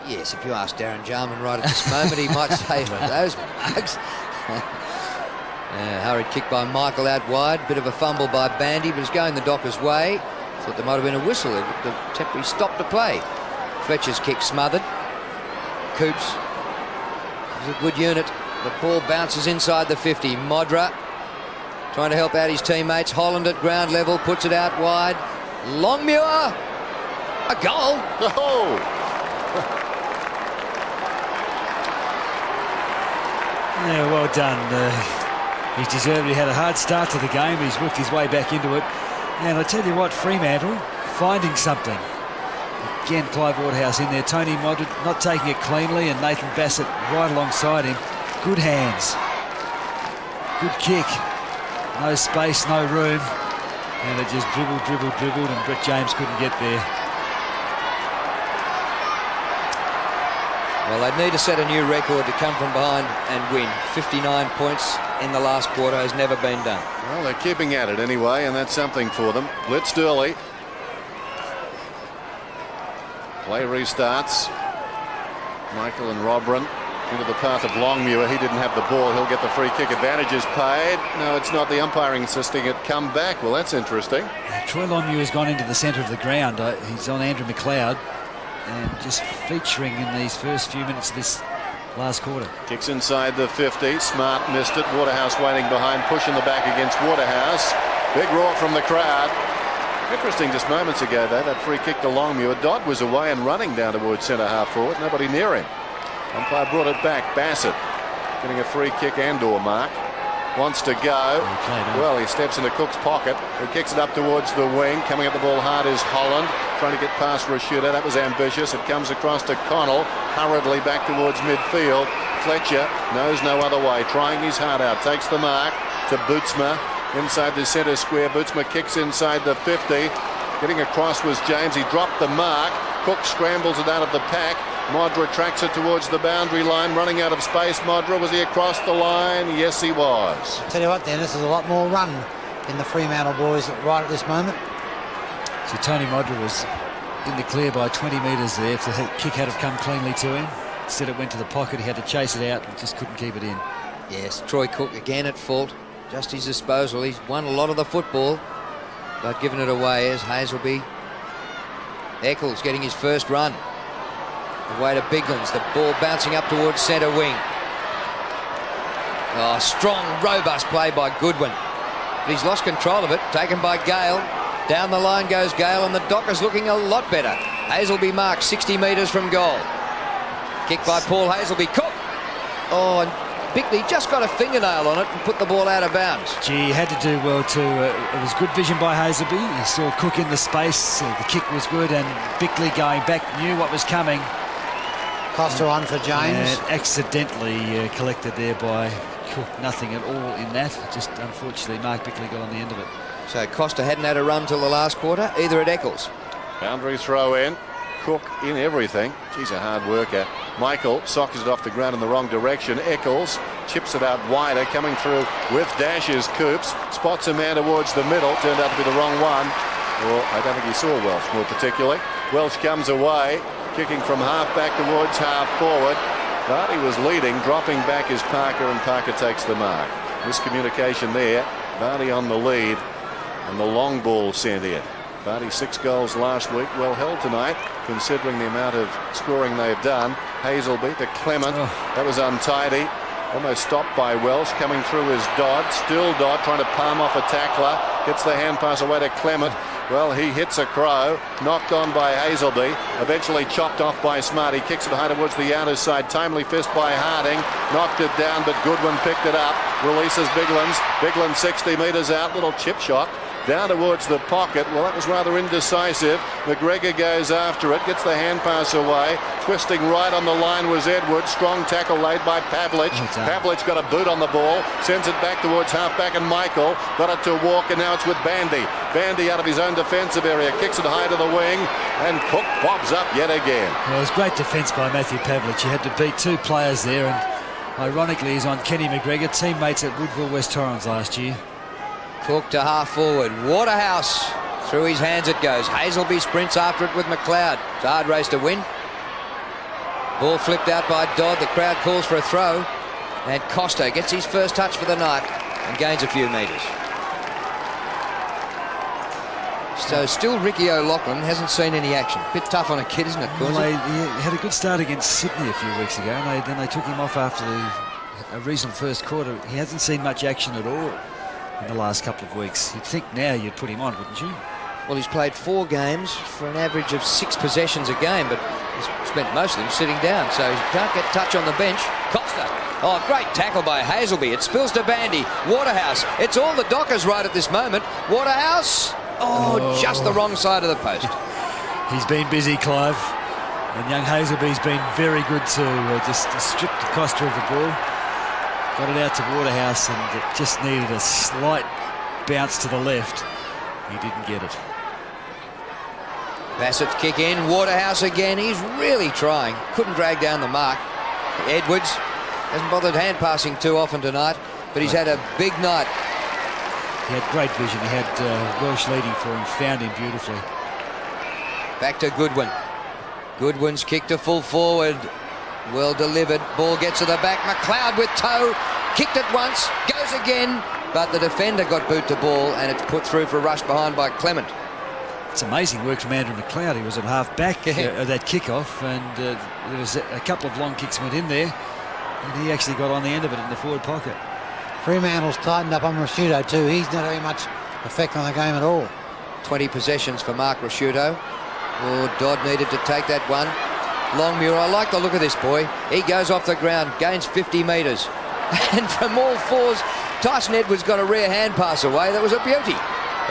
Yes, if you ask Darren Jarman right at this moment, he might say those bugs. Hurried kick by Michael out wide. Bit of a fumble by Bandy, but it's going the Dockers' way. Thought there might have been a whistle. The temporary stop to play. Fletcher's kick smothered. Coops is a good unit. The ball bounces inside the 50. Modra trying to help out his teammates. Holland at ground level puts it out wide. Longmuir, a goal. Oh. Yeah, well done. He's deserved. He had a hard start to the game. He's worked his way back into it. And I tell you what, Fremantle finding something. Again, Clive Waterhouse in there. Tony Modra not taking it cleanly, and Nathan Bassett right alongside him. Good hands. Good kick. No space, no room. And it just dribbled, and Brett James couldn't get there. Well, they'd need to set a new record to come from behind and win. 59 points in the last quarter has never been done. Well, they're keeping at it anyway, and that's something for them. Blitzed early. Play restarts. Michael and Robran into the path of Longmuir. He didn't have the ball. He'll get the free kick. Advantages paid. No, it's not. The umpiring insisting it come back. Well, that's interesting. Troy Longmuir has gone into the centre of the ground. He's on Andrew McLeod and just featuring in these first few minutes of this last quarter. Kicks inside the 50. Smart missed it. Waterhouse waiting behind, pushing the back against Waterhouse. Big roar from the crowd. Interesting just moments ago, though, that free kick to Longmuir. Dodd was away and running down towards centre half forward. Nobody near him. Umpire brought it back. Bassett getting a free kick and/or mark. Wants to go. Well, he steps into Cook's pocket. He kicks it up towards the wing. Coming at the ball hard is Holland. Trying to get past Rashuda. That was ambitious. It comes across to Connell. Hurriedly back towards midfield. Fletcher knows no other way. Trying his heart out. Takes the mark to Bootsma. Inside the centre square. Bootsma kicks inside the 50. Getting across was James. He dropped the mark. Cook scrambles it out of the pack. Modra tracks it towards the boundary line, running out of space. Modra, was he across the line? Yes, he was. Tell you what, Dennis, there's a lot more run in the Fremantle boys right at this moment. So Tony Modra was in the clear by 20 metres there if the kick had have come cleanly to him. Instead it went to the pocket, he had to chase it out and just couldn't keep it in. Yes, Troy Cook again at fault. Just his disposal. He's won a lot of the football, but given it away as Hazelby. Eccles getting his first run. Away to Biglands. The ball bouncing up towards centre wing. Oh, strong, robust play by Goodwin. But he's lost control of it. Taken by Gale. Down the line goes Gale, and the Dockers looking a lot better. Hazelby marked 60 metres from goal. Kick by Paul Hazelby. Cook. Oh, and Bickley just got a fingernail on it and put the ball out of bounds. Gee, he had to do well too. It was good vision by Hazelby. He saw Cook in the space. The kick was good, and Bickley going back knew what was coming. Costa on for James. And accidentally collected there by Cook. Nothing at all in that. Just unfortunately Mark Bickley got on the end of it. So Costa hadn't had a run till the last quarter, either at Eccles. Boundary throw in. Cook in everything. She's a hard worker. Michael sockers it off the ground in the wrong direction. Eccles chips it out wider, coming through with dashes. Coops spots a man towards the middle. Turned out to be the wrong one. Well, I don't think he saw Welsh more particularly. Welsh comes away, kicking from half back towards half forward. Vardy was leading, dropping back is Parker, and Parker takes the mark. Miscommunication there. Vardy on the lead, and the long ball sent in. Vardy 6 goals last week, well held tonight, considering the amount of scoring they've done. Hazelby to Clement, that was untidy. Almost stopped by Welsh, coming through is Dodd. Still Dodd trying to palm off a tackler. Gets the hand pass away to Clement. Well, he hits a crow, knocked on by Hazelby, eventually chopped off by Smart. He kicks it high towards the outer side. Timely fist by Harding, knocked it down, but Goodwin picked it up. Releases Biglands. Biglands 60 metres out, little chip shot. Down towards the pocket. Well, that was rather indecisive. McGregor goes after it, gets the hand pass away. Twisting right on the line was Edwards. Strong tackle laid by Pavlich. Pavlich got a boot on the ball, sends it back towards half-back, and Michael got it to Walk, and now it's with Bandy. Bandy out of his own defensive area, kicks it high to the wing, and Cook bobs up yet again. Well, it was great defence by Matthew Pavlich. He had to beat 2 players there, and ironically he's on Kenny McGregor, teammates at Woodville West Torrens last year. Cook to half forward. Waterhouse. Through his hands it goes. Hazelby sprints after it with McLeod. It's a hard race to win. Ball flipped out by Dodd. The crowd calls for a throw. And Costa gets his first touch for the night and gains a few metres. So still Ricky O'Loughlin hasn't seen any action. Bit tough on a kid, isn't it, Cornsey? Well, he had a good start against Sydney a few weeks ago, and then they took him off after a reasonable first quarter. He hasn't seen much action at all in the last couple of weeks. You'd think now you'd put him on, wouldn't you? Well, he's played 4 games for an average of 6 possessions a game, but he's spent most of them sitting down, so he can't get touch on the bench. Costa. Oh, great tackle by Hazelby. It spills to Bandy. Waterhouse. It's all the Dockers right at this moment. Waterhouse. Oh, just the wrong side of the post. He's been busy, Clive. And young Hazelby's been very good to just strip the Costa of the ball. Got it out to Waterhouse, and it just needed a slight bounce to the left. He didn't get it. Bassett's kick in. Waterhouse again. He's really trying. Couldn't drag down the mark. Edwards hasn't bothered hand passing too often tonight, but he's had a big night. He had great vision. He had Welsh leading for him, found him beautifully. Back to Goodwin. Goodwin's kick to full forward. Well delivered. Ball gets to the back. McLeod with toe. Kicked it once. Goes again. But the defender got boot to ball, and it's put through for a rush behind by Clement. It's amazing work from Andrew McLeod. He was at half back that kick-off, and there was a couple of long kicks went in there, and he actually got on the end of it in the forward pocket. Fremantle's tightened up on Rashudo too. He's not having much effect on the game at all. 20 possessions for Mark Rashudo. Oh, Dodd needed to take that one. Longmuir, I like the look of this boy. He goes off the ground, gains 50 metres. And from all 4s, Tyson Edwards got a rear hand pass away. That was a beauty.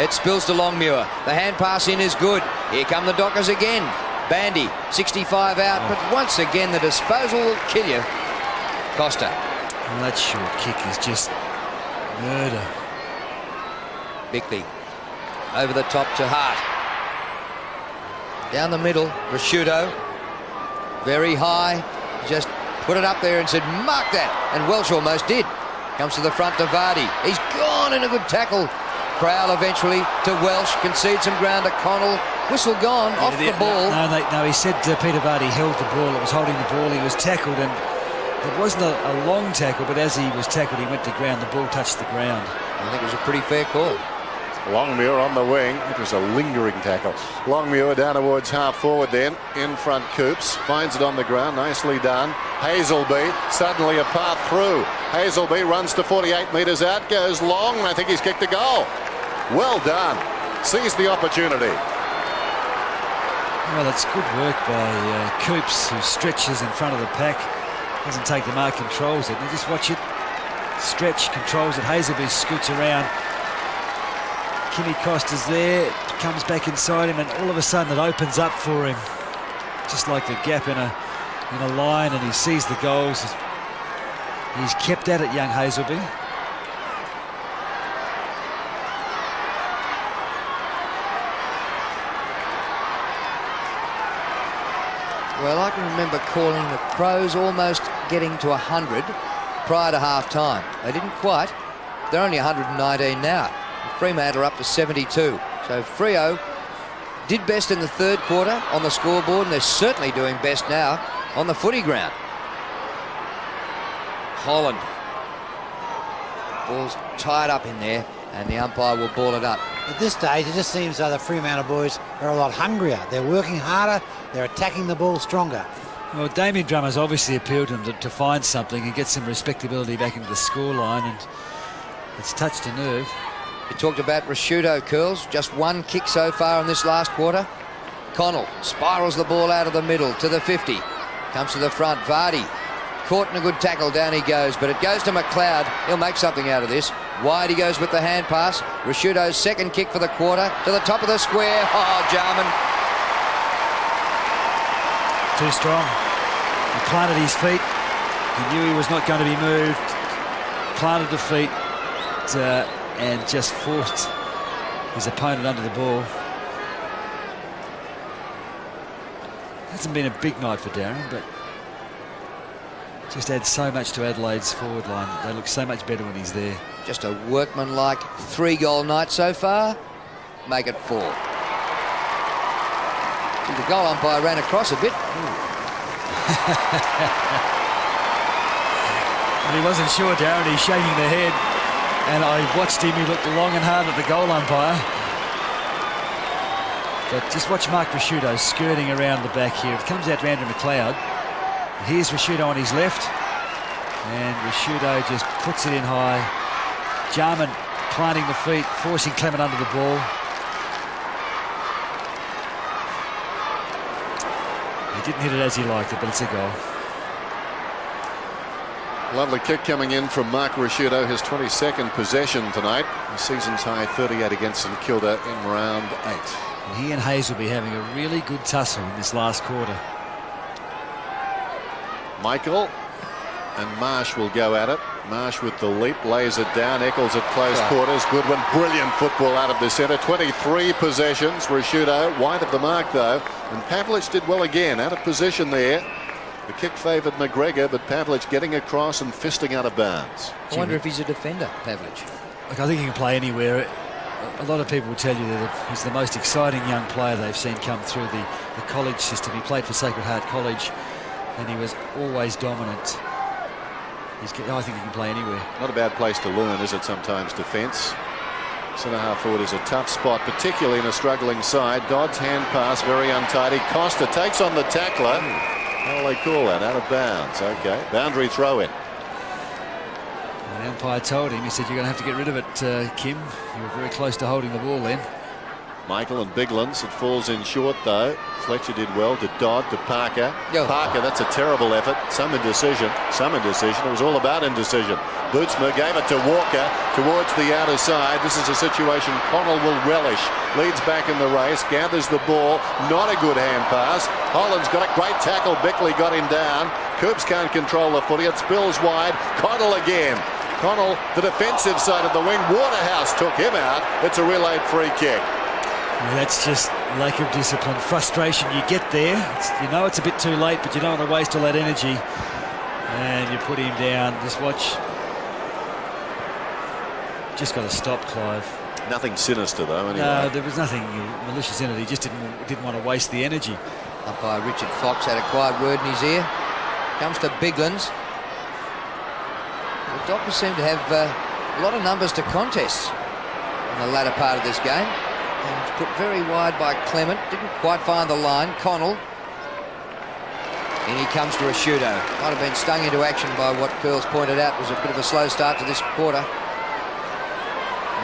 It spills to Longmuir. The hand pass in is good. Here come the Dockers again. Bandy, 65 out, but once again the disposal will kill you. Costa. Well, that short kick is just murder. Bickley over the top to Hart. Down the middle, Rashudo. Very high. Just put it up there and said, mark that. And Welsh almost did. Comes to the front to Vardy. He's gone in a good tackle Crowell eventually to Welsh, concedes some ground to Connell. Whistle gone, off the ball. No, he said Peter Vardy held the ball. It was holding the ball. He was tackled, and it wasn't a long tackle, but as he was tackled, he went to ground. The ball touched the ground. I think it was a pretty fair call. Longmuir on the wing. It was a lingering tackle. Longmuir down towards half forward then. In front Coops. Finds it on the ground. Nicely done. Hazelby. Suddenly a path through. Hazelby runs to 48 metres out. Goes long. I think he's kicked a goal. Well done. Sees the opportunity. Well, it's good work by Coops, who stretches in front of the pack. Doesn't take the mark, controls it. You just watch it. Stretch, controls it. Hazelby scoots around. Kimmy Costa's there, comes back inside him, and all of a sudden it opens up for him, just like the gap in a line, and he sees the goals. He's kept at it, young Hazelby. Well, I can remember calling the Crows almost getting to 100 prior to half-time. They didn't quite. They're only 119 now. Fremantle are up to 72. So Freo did best in the third quarter on the scoreboard, and they're certainly doing best now on the footy ground. Holland. Ball's tied up in there, and the umpire will ball it up. At this stage, it just seems like the Fremantle boys are a lot hungrier. They're working harder. They're attacking the ball stronger. Well, Damien Drummer's obviously appealed to him to find something and get some respectability back into the scoreline, and it's touched a nerve. You talked about Rashudo, Curls. Just one kick so far in this last quarter. Connell spirals the ball out of the middle to the 50. Comes to the front. Vardy caught in a good tackle. Down he goes, but it goes to McLeod. He'll make something out of this. Wide he goes with the hand pass. Rashudo's second kick for the quarter. To the top of the square. Oh, Jarman. Too strong. He planted his feet. He knew he was not going to be moved. Planted the feet. And just forced his opponent under the ball. Hasn't been a big night for Darren, but just adds so much to Adelaide's forward line. They look so much better when he's there. Just a workmanlike 3-goal night so far. Make it 4. The goal umpire ran across a bit. But he wasn't sure, Darren. He's shaking the head. And I watched him, he looked long and hard at the goal umpire. But just watch Mark Rashudo skirting around the back here. It comes out to Andrew McLeod. Here's Rashudo on his left. And Rashudo just puts it in high. Jarman planting the feet, forcing Clement under the ball. He didn't hit it as he liked it, but it's a goal. Lovely kick coming in from Mark Rashudo, his 22nd possession tonight. The season's high 38 against St Kilda in round 8. And he and Hazelby having a really good tussle in this last quarter. Michael and Marsh will go at it. Marsh with the leap, lays it down. Eccles at close quarters. Goodwin, brilliant football out of the centre. 23 possessions. Rashudo wide of the mark though. And Pavlich did well again, out of position there. The kick favoured McGregor, but Pavlich getting across and fisting out of bounds. I wonder if he's a defender, Pavlich. Look, I think he can play anywhere. A lot of people will tell you that he's the most exciting young player they've seen come through the college system. He played for Sacred Heart College, and he was always dominant. I think he can play anywhere. Not a bad place to learn, is it, sometimes, defence? Centre half forward is a tough spot, particularly in a struggling side. Dodd's hand pass, very untidy. Costa takes on the tackler. How will they call that? Out of bounds. Okay. Boundary throw in. The umpire told him, he said, you're going to have to get rid of it, Kim. You were very close to holding the ball then. Michael and Biglands. It falls in short though. Fletcher did well to Dodd, to Parker. Parker, that's a terrible effort. Some indecision. It was all about indecision. Bootsma gave it to Walker towards the outer side. This is a situation Connell will relish. Leads back in the race, gathers the ball. Not a good hand pass. Holland's got a great tackle. Bickley got him down. Coops can't control the footy. It spills wide. Connell again. Connell, the defensive side of the wing. Waterhouse took him out. It's a relayed free kick. That's just lack of discipline, frustration. You get there, you know it's a bit too late, but you don't want to waste all that energy. And you put him down. Just watch. Just got to stop, Clive. Nothing sinister though. Anyway. No, there was nothing malicious in it. He just didn't want to waste the energy. Umpire Richard Fox had a quiet word in his ear. Comes to Biglands. The Dockers seem to have a lot of numbers to contests in the latter part of this game. And it's put very wide by Clement. Didn't quite find the line. Connell. In he comes to Asciutto. Might have been stung into action by what Curls pointed out was a bit of a slow start to this quarter.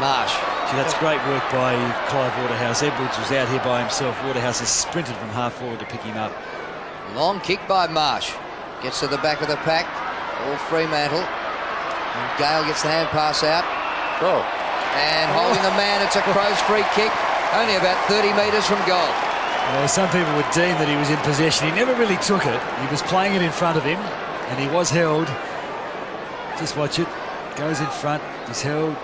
Marsh. Gee, that's great work by Clive Waterhouse. Edwards was out here by himself. Waterhouse has sprinted from half forward to pick him up. Long kick by Marsh. Gets to the back of the pack. All Fremantle. And Gale gets the hand pass out. Oh. And holding the man, it's a Crows free kick. Only about 30 metres from goal. Well, some people would deem that he was in possession. He never really took it. He was playing it in front of him, and he was held. Just watch it. Goes in front. He's held.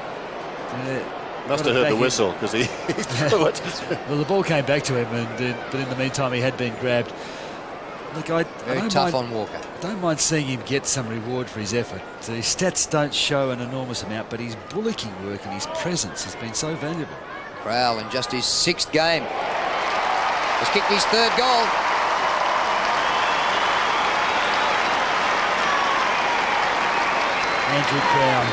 Must have heard the whistle because he threw it. Well, the ball came back to him, but in the meantime, he had been grabbed. Look, Very tough on Walker. I don't mind seeing him get some reward for his effort. His stats don't show an enormous amount, but his bullocking work and his presence has been so valuable. Crowell in just his 6th game. Has kicked his 3rd goal. Andrew Crowell.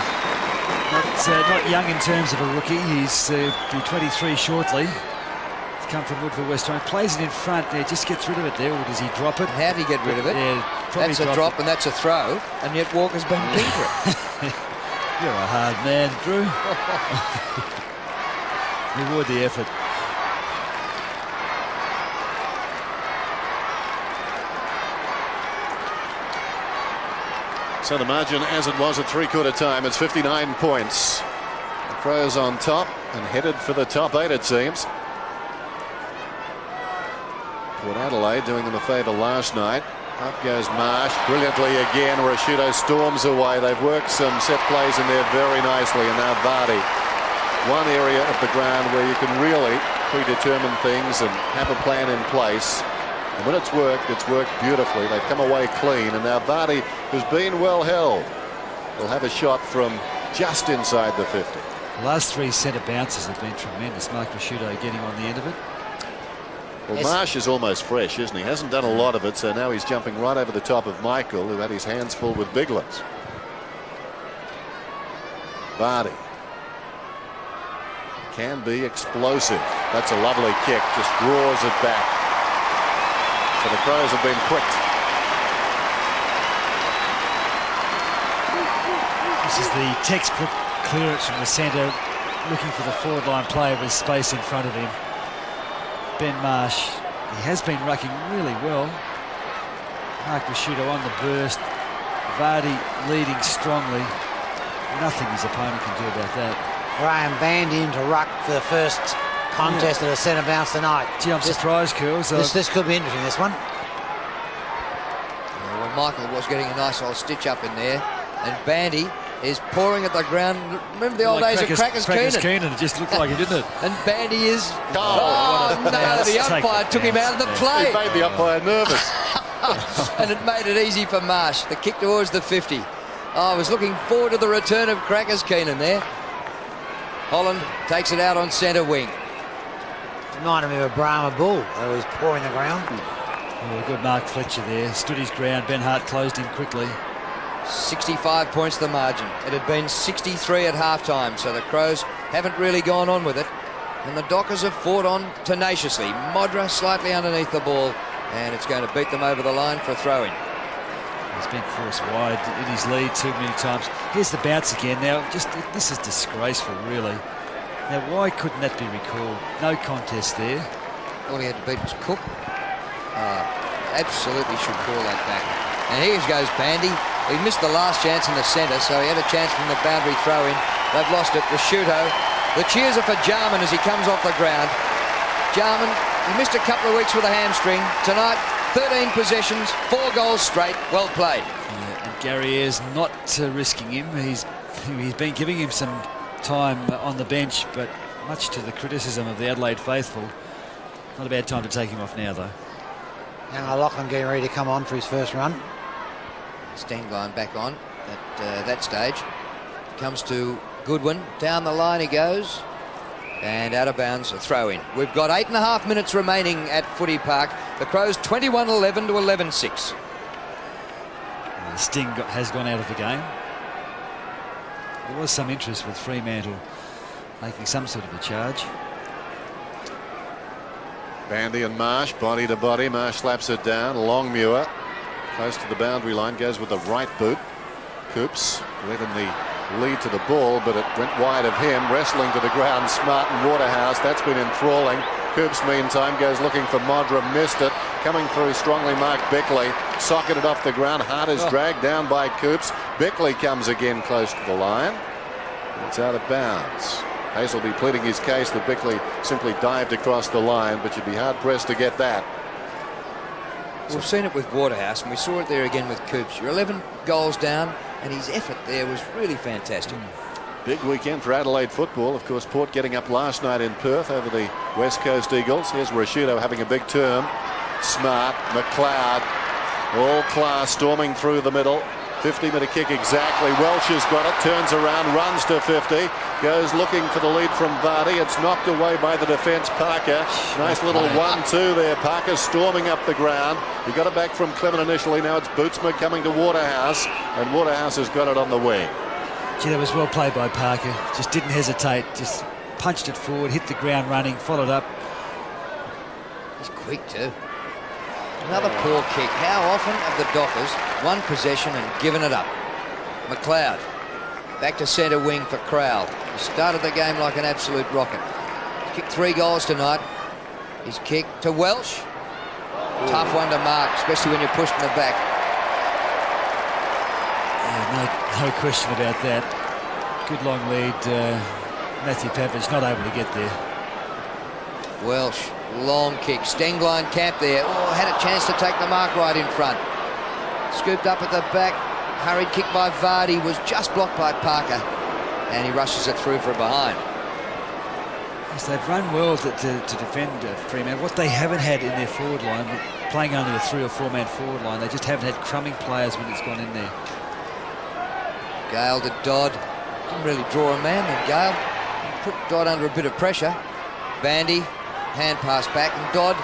Not young in terms of a rookie. He's be 23 shortly. He's come from Woodville West Home. Plays it in front there, just gets rid of it there. Or does he drop it? How did he get rid of it? Yeah, that's a drop and that's a throw, and yet Walker's been keen for it. You're a hard man, Drew. Reward the effort. So the margin, as it was at three-quarter time, it's 59 points. The Crows on top and headed for the top 8, it seems. Port Adelaide doing them a favour last night. Up goes Marsh brilliantly again. Asciutto storms away. They've worked some set plays in there very nicely. And now Vardy. One area of the ground where you can really predetermine things and have a plan in place. And when it's worked beautifully. They've come away clean. And now Vardy, who's been well held, will have a shot from just inside the 50. The last 3 centre bounces have been tremendous. Mark Asciutto getting on the end of it. Well, Marsh is almost fresh, isn't he? Hasn't done a lot of it, so now he's jumping right over the top of Michael, who had his hands full with Biglands. Vardy. Can be explosive. That's a lovely kick. Just draws it back. So the Crows have been pricked. This is the textbook clearance from the centre, looking for the forward line player with space in front of him. Ben Marsh, he has been rucking really well. Mark Asciutto on the burst. Vardy leading strongly. Nothing his opponent can do about that. Graham Bandy into ruck for the first contest of the centre bounce tonight. Gee, I'm surprised, Curls. This could be interesting, this one. Well, Michael was getting a nice old stitch up in there. And Bandy is pouring at the ground. Remember the old days of Crackers Keenan? It just looked like it, didn't it? And Bandy is... Oh, no, the umpire took him out of the play. It made the umpire nervous. And it made it easy for Marsh. The kick towards the 50. Oh, I was looking forward to the return of Crackers Keenan there. Holland takes it out on centre wing. Reminded me of a Brahma bull who was pouring the ground. Oh, good Mark Fletcher there. Stood his ground. Ben Hart closed him quickly. 65 points the margin. It had been 63 at half-time, so the Crows haven't really gone on with it. And the Dockers have fought on tenaciously. Modra slightly underneath the ball, and it's going to beat them over the line for a throw-in. He's been forced wide in his lead too many times. Here's the bounce again. Now, this is disgraceful, really. Now, why couldn't that be recalled? No contest there. All he had to beat was Cook. Absolutely should call that back. And here goes Bandy. He missed the last chance in the centre, so he had a chance from the boundary throw-in. They've lost it. Asciutto. The cheers are for Jarman as he comes off the ground. Jarman, he missed a couple of weeks with a hamstring. Tonight, 13 possessions, 4 goals straight. Well played. Yeah, and Gary Ayres not risking him. He's been giving him some time on the bench, but much to the criticism of the Adelaide faithful. Not a bad time to take him off now, though. Now Lachlan getting ready to come on for his first run. Stenglein back on at that stage. Comes to Goodwin. Down the line he goes. And out of bounds, a throw in. We've got 8.5 minutes remaining at Footy Park. The Crows 21-11 to 11-6. The sting has gone out of the game. There was some interest with Fremantle making some sort of a charge. Bandy and Marsh, body to body. Marsh slaps it down. Longmuir, close to the boundary line, goes with the right boot. Coops led in the lead to the ball, but it went wide of him. Wrestling to the ground, Smart and Waterhouse. That's been enthralling. Coops, meantime, goes looking for Modra, missed it. Coming through strongly marked Bickley. Socketed off the ground. Hart is dragged down by Coops. Bickley comes again close to the line. It's out of bounds. Hazelby pleading his case that Bickley simply dived across the line, but you'd be hard-pressed to get that. We've seen it with Waterhouse, and we saw it there again with Coops. You're 11 goals down, and his effort there was really fantastic. Big weekend for Adelaide football. Of course, Port getting up last night in Perth over the West Coast Eagles. Here's Rashudo having a big term. Smart, McLeod, all class storming through the middle. 50-metre kick exactly. Welsh has got it, turns around, runs to 50, goes looking for the lead from Vardy. It's knocked away by the defence. Parker, nice little 1-2 there. Parker storming up the ground. He got it back from Clement initially. Now it's Bootsma coming to Waterhouse, and Waterhouse has got it on the wing. Gee, that was well played by Parker. Just didn't hesitate, just punched it forward, hit the ground running, followed up. He's quick too. Another poor kick. How often have the Dockers won possession and given it up? McLeod back to centre wing for Crowell. He started the game like an absolute rocket. He's kicked 3 goals tonight. His kick to Welsh. Tough one to mark, especially when you're pushed in the back. Yeah, no question about that. Good long lead. Matthew Pavlich not able to get there. Welsh, long kick. Stengline camped there. Oh, had a chance to take the mark right in front. Scooped up at the back. Hurried kick by Vardy. Was just blocked by Parker. And he rushes it through for a behind. Yes, they've run well to defend Fremantle. What they haven't had in their forward line, playing only a 3 or 4 man forward line, they just haven't had crumbing players when it's gone in there. Gale to Dodd. Didn't really draw a man then, Gale. Put Dodd under a bit of pressure. Bandy, hand pass back, and Dodd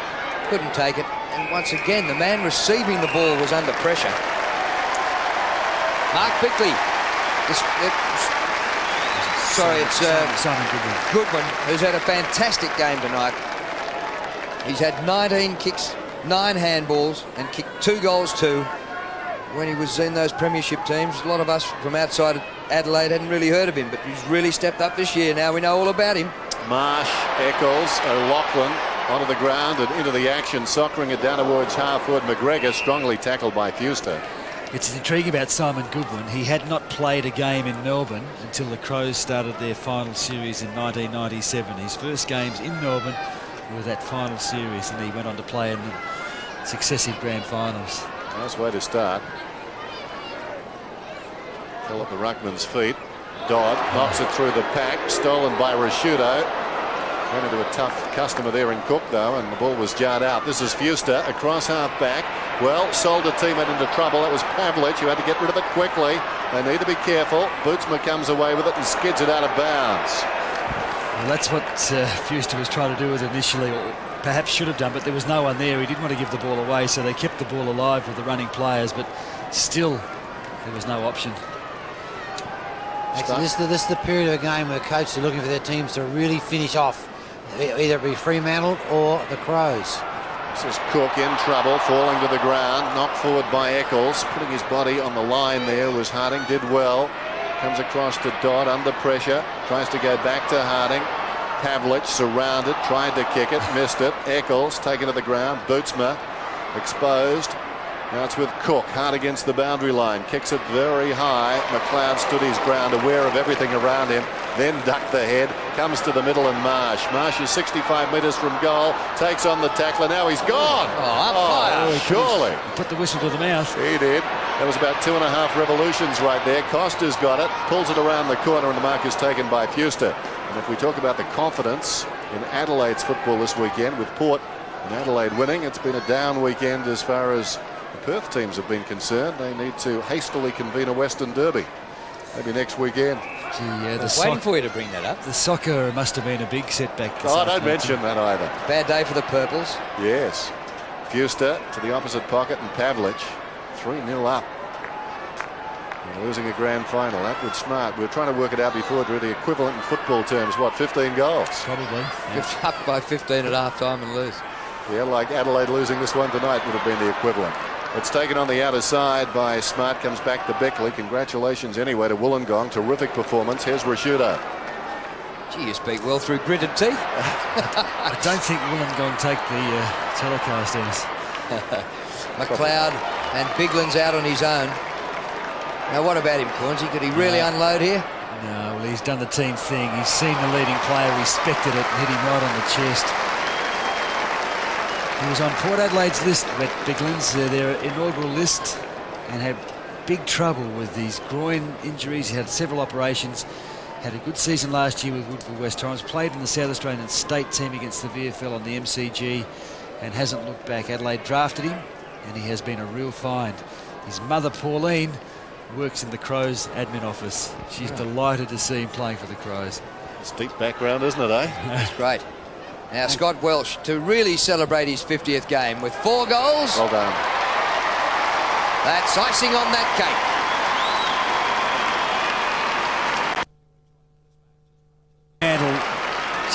couldn't take it. And once again, the man receiving the ball was under pressure. Mark Bickley. It's Simon Goodwin, who's had a fantastic game tonight. He's had 19 kicks, 9 handballs, and kicked 2 goals too. When he was in those premiership teams, a lot of us from outside Adelaide hadn't really heard of him, but he's really stepped up this year. Now we know all about him. Marsh, Eccles, O'Loughlin onto the ground and into the action, soccering it down towards half-forward. McGregor strongly tackled by Fuster. It's intriguing about Simon Goodwin. He had not played a game in Melbourne until the Crows started their final series in 1997. His first games in Melbourne were that final series, and he went on to play in the successive grand finals. Nice way to start. Fell at the ruckman's feet. Dodd knocks it through the pack, stolen by Rashudo. Ran into a tough customer there in Cook though, and the ball was jarred out. This is Fuster across half back. Well, sold a teammate into trouble. That was Pavlich, who had to get rid of it quickly. They need to be careful. Bootsma comes away with it and skids it out of bounds. Well, that's what Fuster was trying to do with it initially, or perhaps should have done, but there was no one there. He didn't want to give the ball away, so they kept the ball alive with the running players, but still there was no option. Actually, this is the period of a game where coaches are looking for their teams to really finish off. Either it be Fremantle or the Crows. This is Cook in trouble, falling to the ground, knocked forward by Eccles. Putting his body on the line there was Harding, did well. Comes across to Dodd under pressure, tries to go back to Harding. Pavlich surrounded, tried to kick it, missed it. Eccles taken to the ground, Bootsma exposed. Now it's with Cook, hard against the boundary line, kicks it very high. McLeod stood his ground, aware of everything around him, then ducked the head, comes to the middle and Marsh. Marsh is 65 metres from goal, takes on the tackler, now he's gone! Surely. Put the whistle to the mouth. He did. That was about 2.5 revolutions right there. Costa's got it, pulls it around the corner, and the mark is taken by Fuster. And if we talk about the confidence in Adelaide's football this weekend, with Port and Adelaide winning, it's been a down weekend as far as the Perth teams have been concerned. They need to hastily convene a Western Derby, maybe next weekend. I was waiting for you to bring that up. The soccer must have been a big setback. Oh, don't mention that either. Bad day for the Purples. Yes. Fuster to the opposite pocket and Pavlich 3-0 up. And losing a grand final. That was smart. We were trying to work it out before, Drew, the equivalent in football terms, what, 15 goals? Probably. Up by 15 at half time and lose. Yeah, like Adelaide losing this one tonight would have been the equivalent. It's taken on the outer side by Smart, comes back to Beckley. Congratulations anyway to Wollongong. Terrific performance. Here's Rashudo. Gee, you speak well through gritted teeth. I don't think Wollongong take the telecast, Dennis. McLeod and Bigland's out on his own. Now, what about him, Cornsey? Could he really unload here? No, well, he's done the team thing. He's seen the leading player, respected it, and hit him right on the chest. He was on Port Adelaide's list, Bigland's, their inaugural list, and had big trouble with these groin injuries. He had several operations. Had a good season last year with Woodville West Torrens. Played in the South Australian state team against the VFL on the MCG and hasn't looked back. Adelaide drafted him, and he has been a real find. His mother, Pauline, works in the Crows admin office. She's delighted to see him playing for the Crows. It's deep background, isn't it, eh? That's great. Now, Scott Welsh to really celebrate his 50th game with 4 goals. Well done. That's icing on that cake.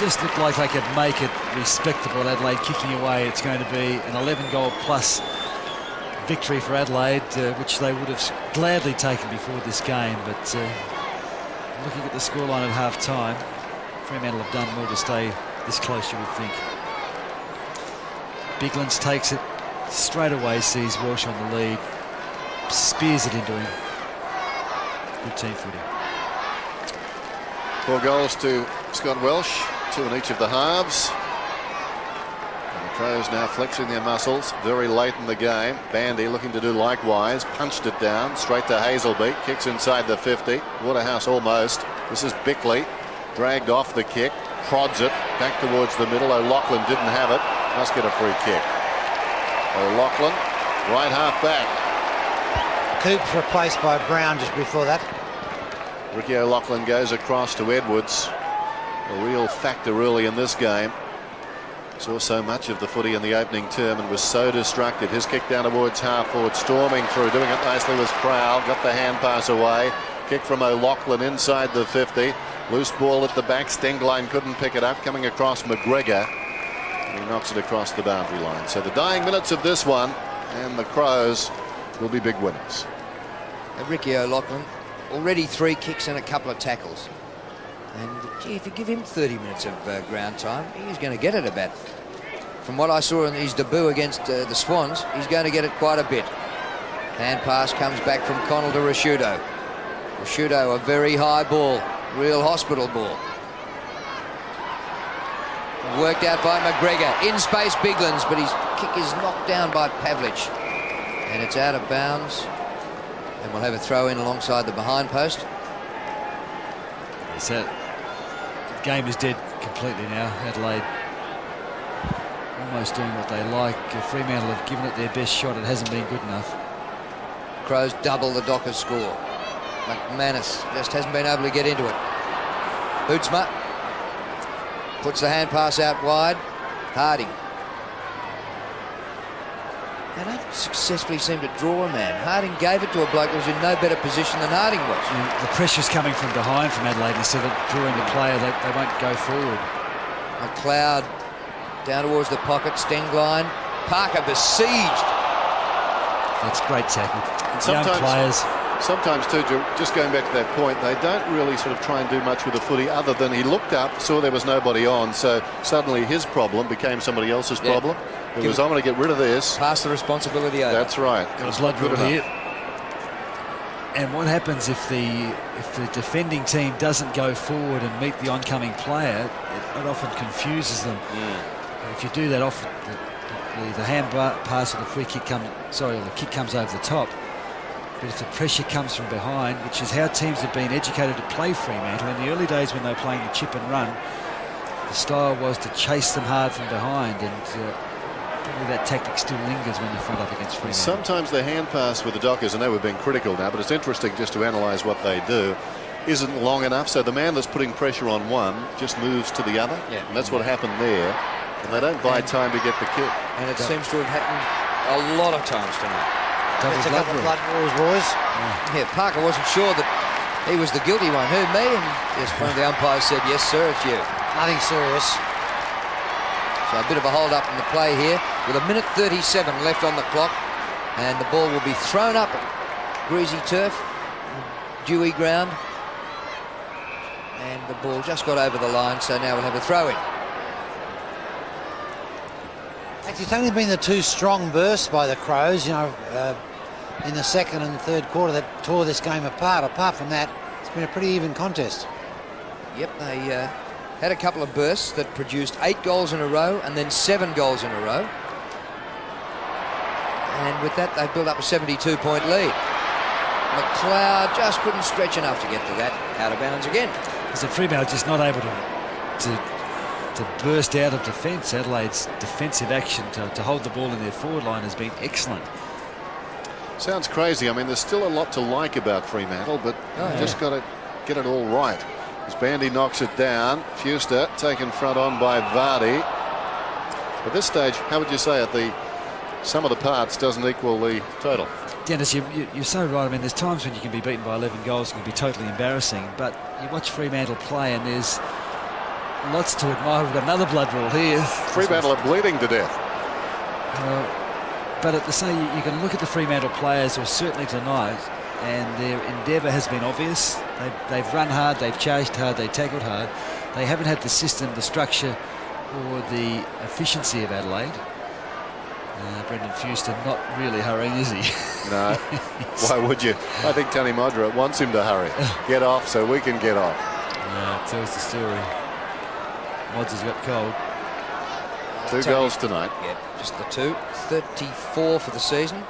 Just looked like they could make it respectable. Adelaide kicking away. It's going to be an 11-goal plus victory for Adelaide, which they would have gladly taken before this game. But looking at the scoreline at half-time, Fremantle have done well to stay this close, you would think. Biglands takes it straight away, sees Walsh on the lead, spears it into him. Good team footy. 4 goals to Scott Welsh, 2 in each of the halves. And the Crows now flexing their muscles very late in the game. Bandy looking to do likewise. Punched it down straight to Hazelby. Kicks inside the 50. Waterhouse almost. This is Bickley. Dragged off the kick. Prods it back towards the middle. O'Loughlin didn't have it. Must get a free kick. O'Loughlin, right half back. Coops replaced by Brown just before that. Ricky O'Loughlin goes across to Edwards. A real factor early in this game. Saw so much of the footy in the opening term and was so destructive. His kick down towards half forward, storming through, doing it nicely was Crowell. Got the hand pass away. Kick from O'Loughlin inside the 50. Loose ball at the back. Stenglein couldn't pick it up. Coming across McGregor. And he knocks it across the boundary line. So the dying minutes of this one, and the Crows will be big winners. Ricky O'Loughlin, already 3 kicks and a couple of tackles. And gee, if you give him 30 minutes of ground time, he's going to get it a bit. From what I saw in his debut against the Swans, he's going to get it quite a bit. Hand pass comes back from Connell to Rashudo. Rashudo, a very high ball, real hospital ball. Worked out by McGregor. In space, Biglands, but his kick is knocked down by Pavlich. And it's out of bounds. And we'll have a throw in alongside the behind post. So the game is dead completely now. Adelaide almost doing what they like. Fremantle have given it their best shot. It hasn't been good enough. Crows double the Dockers score. McManus just hasn't been able to get into it. Bootsma puts the hand pass out wide. Harding. They don't successfully seem to draw a man. Harding gave it to a bloke who was in no better position than Harding was. The pressure's coming from behind from Adelaide. Instead of drawing the player, they won't go forward. McLeod down towards the pocket. Stenglein. Parker besieged. That's great tackle. Sometimes, young players. Sometimes too, just going back to that point, they don't really sort of try and do much with the footy other than he looked up, saw there was nobody on, so suddenly his problem became somebody else's problem. It was, I'm going to get rid of this. Pass the responsibility over. That's right. Got a blood rule here. And what happens if the defending team doesn't go forward and meet the oncoming player? It often confuses them. If you do that, often the hand pass or the free kick the kick comes over the top. But if the pressure comes from behind, which is how teams have been educated to play Fremantle, in the early days when they were playing the chip and run, the style was to chase them hard from behind, and probably that tactic still lingers when you front up against Fremantle. Sometimes the hand pass with the Dockers, I know we've been critical now, but it's interesting just to analyse what they do. isn't long enough, so the man that's putting pressure on one just moves to the other. Yeah. And that's what happened there. And they don't buy time to get the kick. And it seems to have happened a lot of times tonight. It's a couple of blood rules, boys. Yeah, Parker wasn't sure that he was the guilty one. Who, me? And yes, one of the umpires said, yes, sir, it's you. Nothing serious. So a bit of a hold-up in the play here with 1:37 left on the clock. And the ball will be thrown up at greasy turf, dewy ground. And the ball just got over the line, so now we'll have a throw-in. Actually, it's only been the two strong bursts by the Crows, in the second and third quarter that tore this game apart. Apart from that, it's been a pretty even contest. Yep, they had a couple of bursts that produced 8 goals in a row and then 7 goals in a row. And with that, they built up a 72-point lead. McLeod just couldn't stretch enough to get to that. Out of bounds again. So Fremantle just not able to burst out of defence. Adelaide's defensive action to hold the ball in their forward line has been excellent. Sounds crazy. I mean, there's still a lot to like about Fremantle, but just got to get it all right. As Bandy knocks it down, Fuster taken front on by Vardy. At this stage, how would you say it? The sum of the parts doesn't equal the total. Dennis, you're so right. I mean, there's times when you can be beaten by 11 goals and it can be totally embarrassing, but you watch Fremantle play and there's lots to admire. We've got another blood rule here. Fremantle are bleeding to death. But at the same, you can look at the Fremantle players, or certainly tonight, and their endeavour has been obvious. They've run hard, they've charged hard, they tackled hard. They haven't had the system, the structure, or the efficiency of Adelaide. Brendan Fuster not really hurrying, is he? No. Why would you? I think Tony Modra wants him to hurry. Get off so we can get off. Yeah, it tells the story. Mods has got cold. 2 goals tonight. Yeah, just the 2. 34 for the season.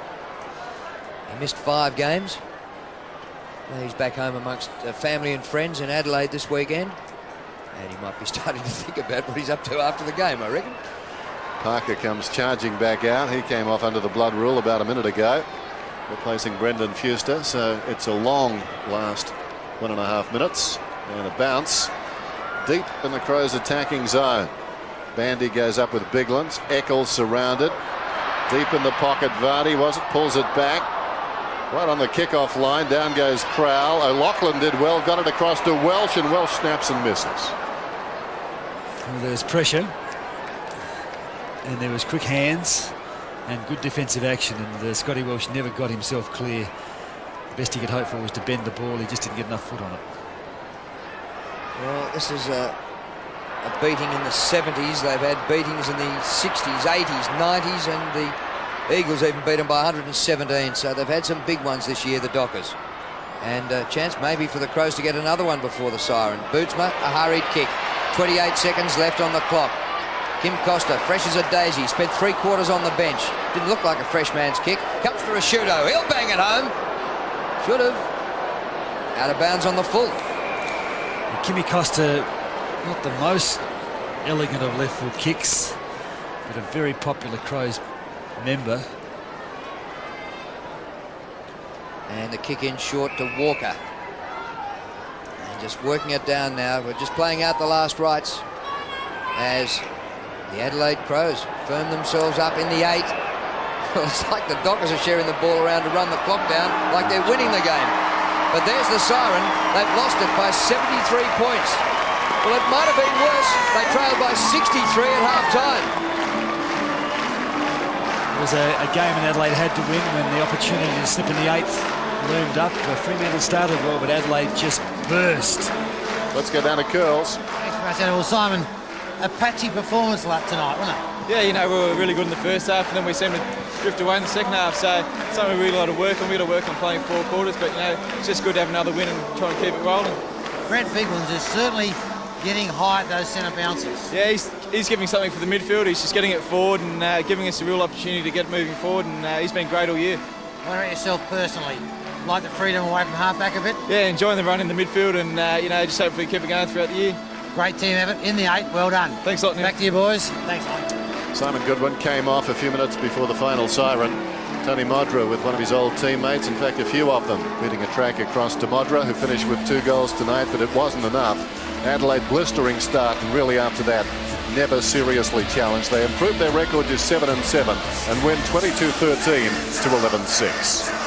He missed 5 games. He's back home amongst family and friends in Adelaide this weekend. And he might be starting to think about what he's up to after the game, I reckon. Parker comes charging back out. He came off under the blood rule about a minute ago, replacing Brendan Fuster. So it's a long last 1.5 minutes. And a bounce deep in the Crows' attacking zone. Bandy goes up with Biglands. Eccles surrounded. Deep in the pocket, Vardy pulls it back. Right on the kickoff line, down goes Crowell. O'Loughlin did well, got it across to Welsh, and Welsh snaps and misses. Well, there's pressure. And there was quick hands and good defensive action, and Scotty Welsh never got himself clear. The best he could hope for was to bend the ball. He just didn't get enough foot on it. Well, this is a beating in the 70s. They've had beatings in the 60s, 80s, 90s, and the Eagles even beat them by 117. So they've had some big ones this year, the Dockers. And a chance maybe for the Crows to get another one before the siren. Bootsma, a hurried kick. 28 seconds left on the clock. Kim Costa, fresh as a daisy, spent 3/4 on the bench. Didn't look like a fresh man's kick. Comes for Asciutto. He'll bang it home. Should have. Out of bounds on the full. Kimmy Costa, not the most elegant of left foot kicks, but a very popular Crows member. And the kick in short to Walker. And just working it down now. We're just playing out the last rights as the Adelaide Crows firm themselves up in the 8. It's like the Dockers are sharing the ball around to run the clock down like they're winning the game. But there's the siren. They've lost it by 73 points. Well, it might have been worse. They trailed by 63 at half-time. It was a game and Adelaide had to win when the opportunity to slip in the 8th loomed up. Fremantle started well, but Adelaide just burst. Let's go down to curls. Thanks, well, Simon, a patchy performance tonight, wasn't it? Yeah, we were really good in the first half, and then we seemed to drift away in the second half. So something we really got to work on. We got to work on playing 4 quarters, but it's just good to have another win and try and keep it rolling. Brent Biglands is certainly getting high at those centre bounces. Yeah, he's giving something for the midfield. He's just getting it forward and giving us a real opportunity to get moving forward, and he's been great all year. What about yourself personally? Like the freedom away from half-back a bit? Yeah, enjoying the run in the midfield, and just hopefully keep it going throughout the year. Great team effort in the 8. Well done. Thanks a lot, Neil. Back to you, boys. Thanks, mate. Simon Goodwin came off a few minutes before the final siren. Tony Modra with one of his old teammates, in fact a few of them, beating a track across to Modra, who finished with 2 goals tonight, but it wasn't enough. Adelaide blistering start, and really after that never seriously challenged. They improved their record to 7-7 and win 22-13 to 11-6.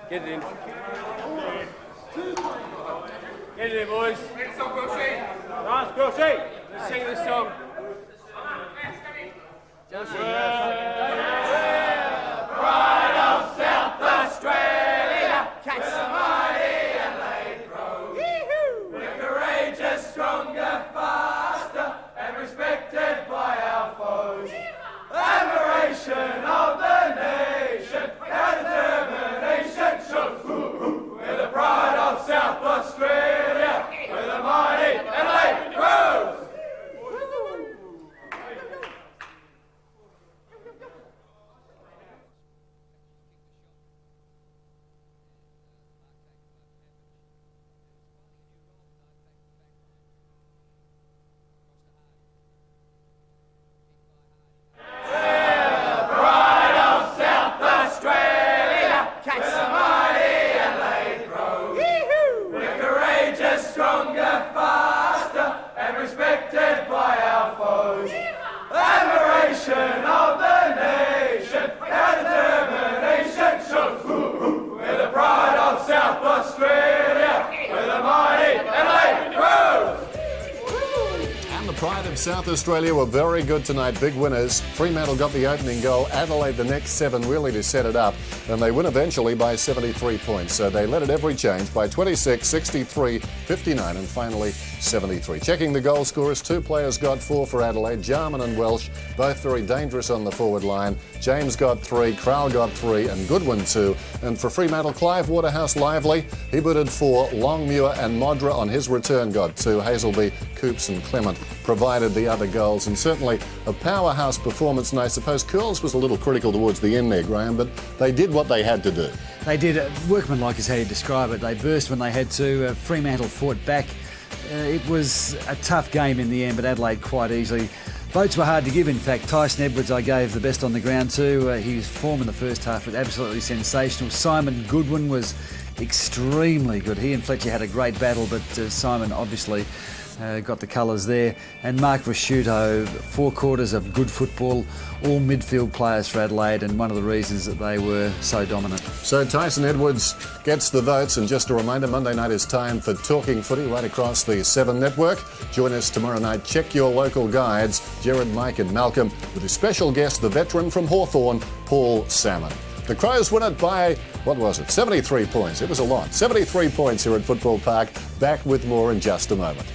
Get it in. Get it in, boys. Nice, Groshy. Let's sing this song. Pride of South Australia, catch the mighty Adelaide Crows. We're courageous, stronger, faster, and respected by our foes. Admiration of the nation, our determination shows. We're the pride of South Australia, we're the mighty Adelaide Crows. South Australia were very good tonight, big winners. Fremantle got the opening goal, Adelaide the next 7 really to set it up, and they win eventually by 73 points. So they led at every change by 26, 63, 59 and finally 73. Checking the goal scorers, 2 players got 4 for Adelaide, Jarman and Welsh, both very dangerous on the forward line. James got 3, Crowell got 3 and Goodwin 2. And for Fremantle, Clive Waterhouse lively, he booted 4, Longmuir and Modra on his return got 2, Hazelby, Coops and Clement provided the other goals, and certainly a powerhouse performance. And I suppose Curls was a little critical towards the end there, Graham, but they did what they had to do. They did. Workmanlike is how you describe it. They burst when they had to. Fremantle fought back. It was a tough game in the end, but Adelaide quite easily. Votes were hard to give, in fact. Tyson Edwards I gave the best on the ground too. His form in the first half was absolutely sensational. Simon Goodwin was extremely good. He and Fletcher had a great battle, but Simon obviously got the colours there. And Mark Rasciuto, 4 quarters of good football, all midfield players for Adelaide, and one of the reasons that they were so dominant. So Tyson Edwards gets the votes, and just a reminder, Monday night is time for Talking Footy right across the 7 network. Join us tomorrow night. Check your local guides, Gerard, Mike and Malcolm, with a special guest, the veteran from Hawthorn, Paul Salmon. The Crows win it by, 73 points. It was a lot. 73 points here at Football Park. Back with more in just a moment.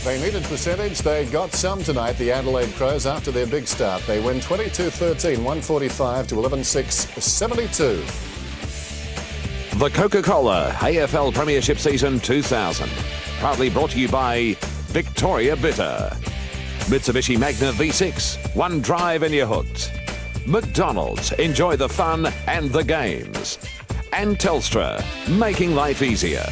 They needed percentage. They got some tonight, the Adelaide Crows, after their big start. They win 22-13, 145 to 11-6, 72. The Coca-Cola AFL Premiership Season 2000. Proudly brought to you by Victoria Bitter. Mitsubishi Magna V6. One drive and you're hooked. McDonald's. Enjoy the fun and the games. And Telstra, making life easier.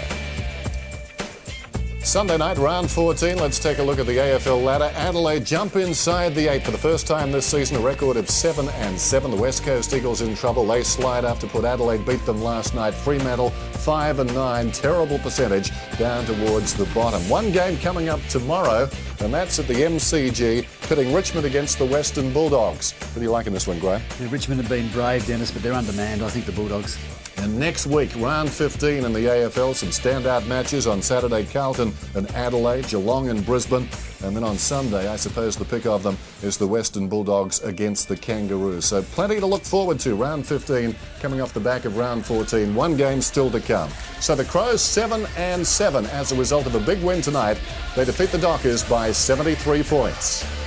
Sunday night, round 14. Let's take a look at the AFL ladder. Adelaide jump inside the 8 for the first time this season, a record of 7-7. The West Coast Eagles in trouble. They slide after Port Adelaide beat them last night. Fremantle 5-9, terrible percentage down towards the bottom. One game coming up tomorrow, and that's at the MCG, pitting Richmond against the Western Bulldogs. What are you liking this one, Gray? Yeah, Richmond have been brave, Dennis, but they're undermanned. I think the Bulldogs. And next week, round 15 in the AFL, some standout matches on Saturday, Carlton and Adelaide, Geelong and Brisbane. And then on Sunday, I suppose the pick of them is the Western Bulldogs against the Kangaroos. So plenty to look forward to. Round 15 coming off the back of round 14. One game still to come. So the Crows 7-7 as a result of a big win tonight. They defeat the Dockers by 73 points.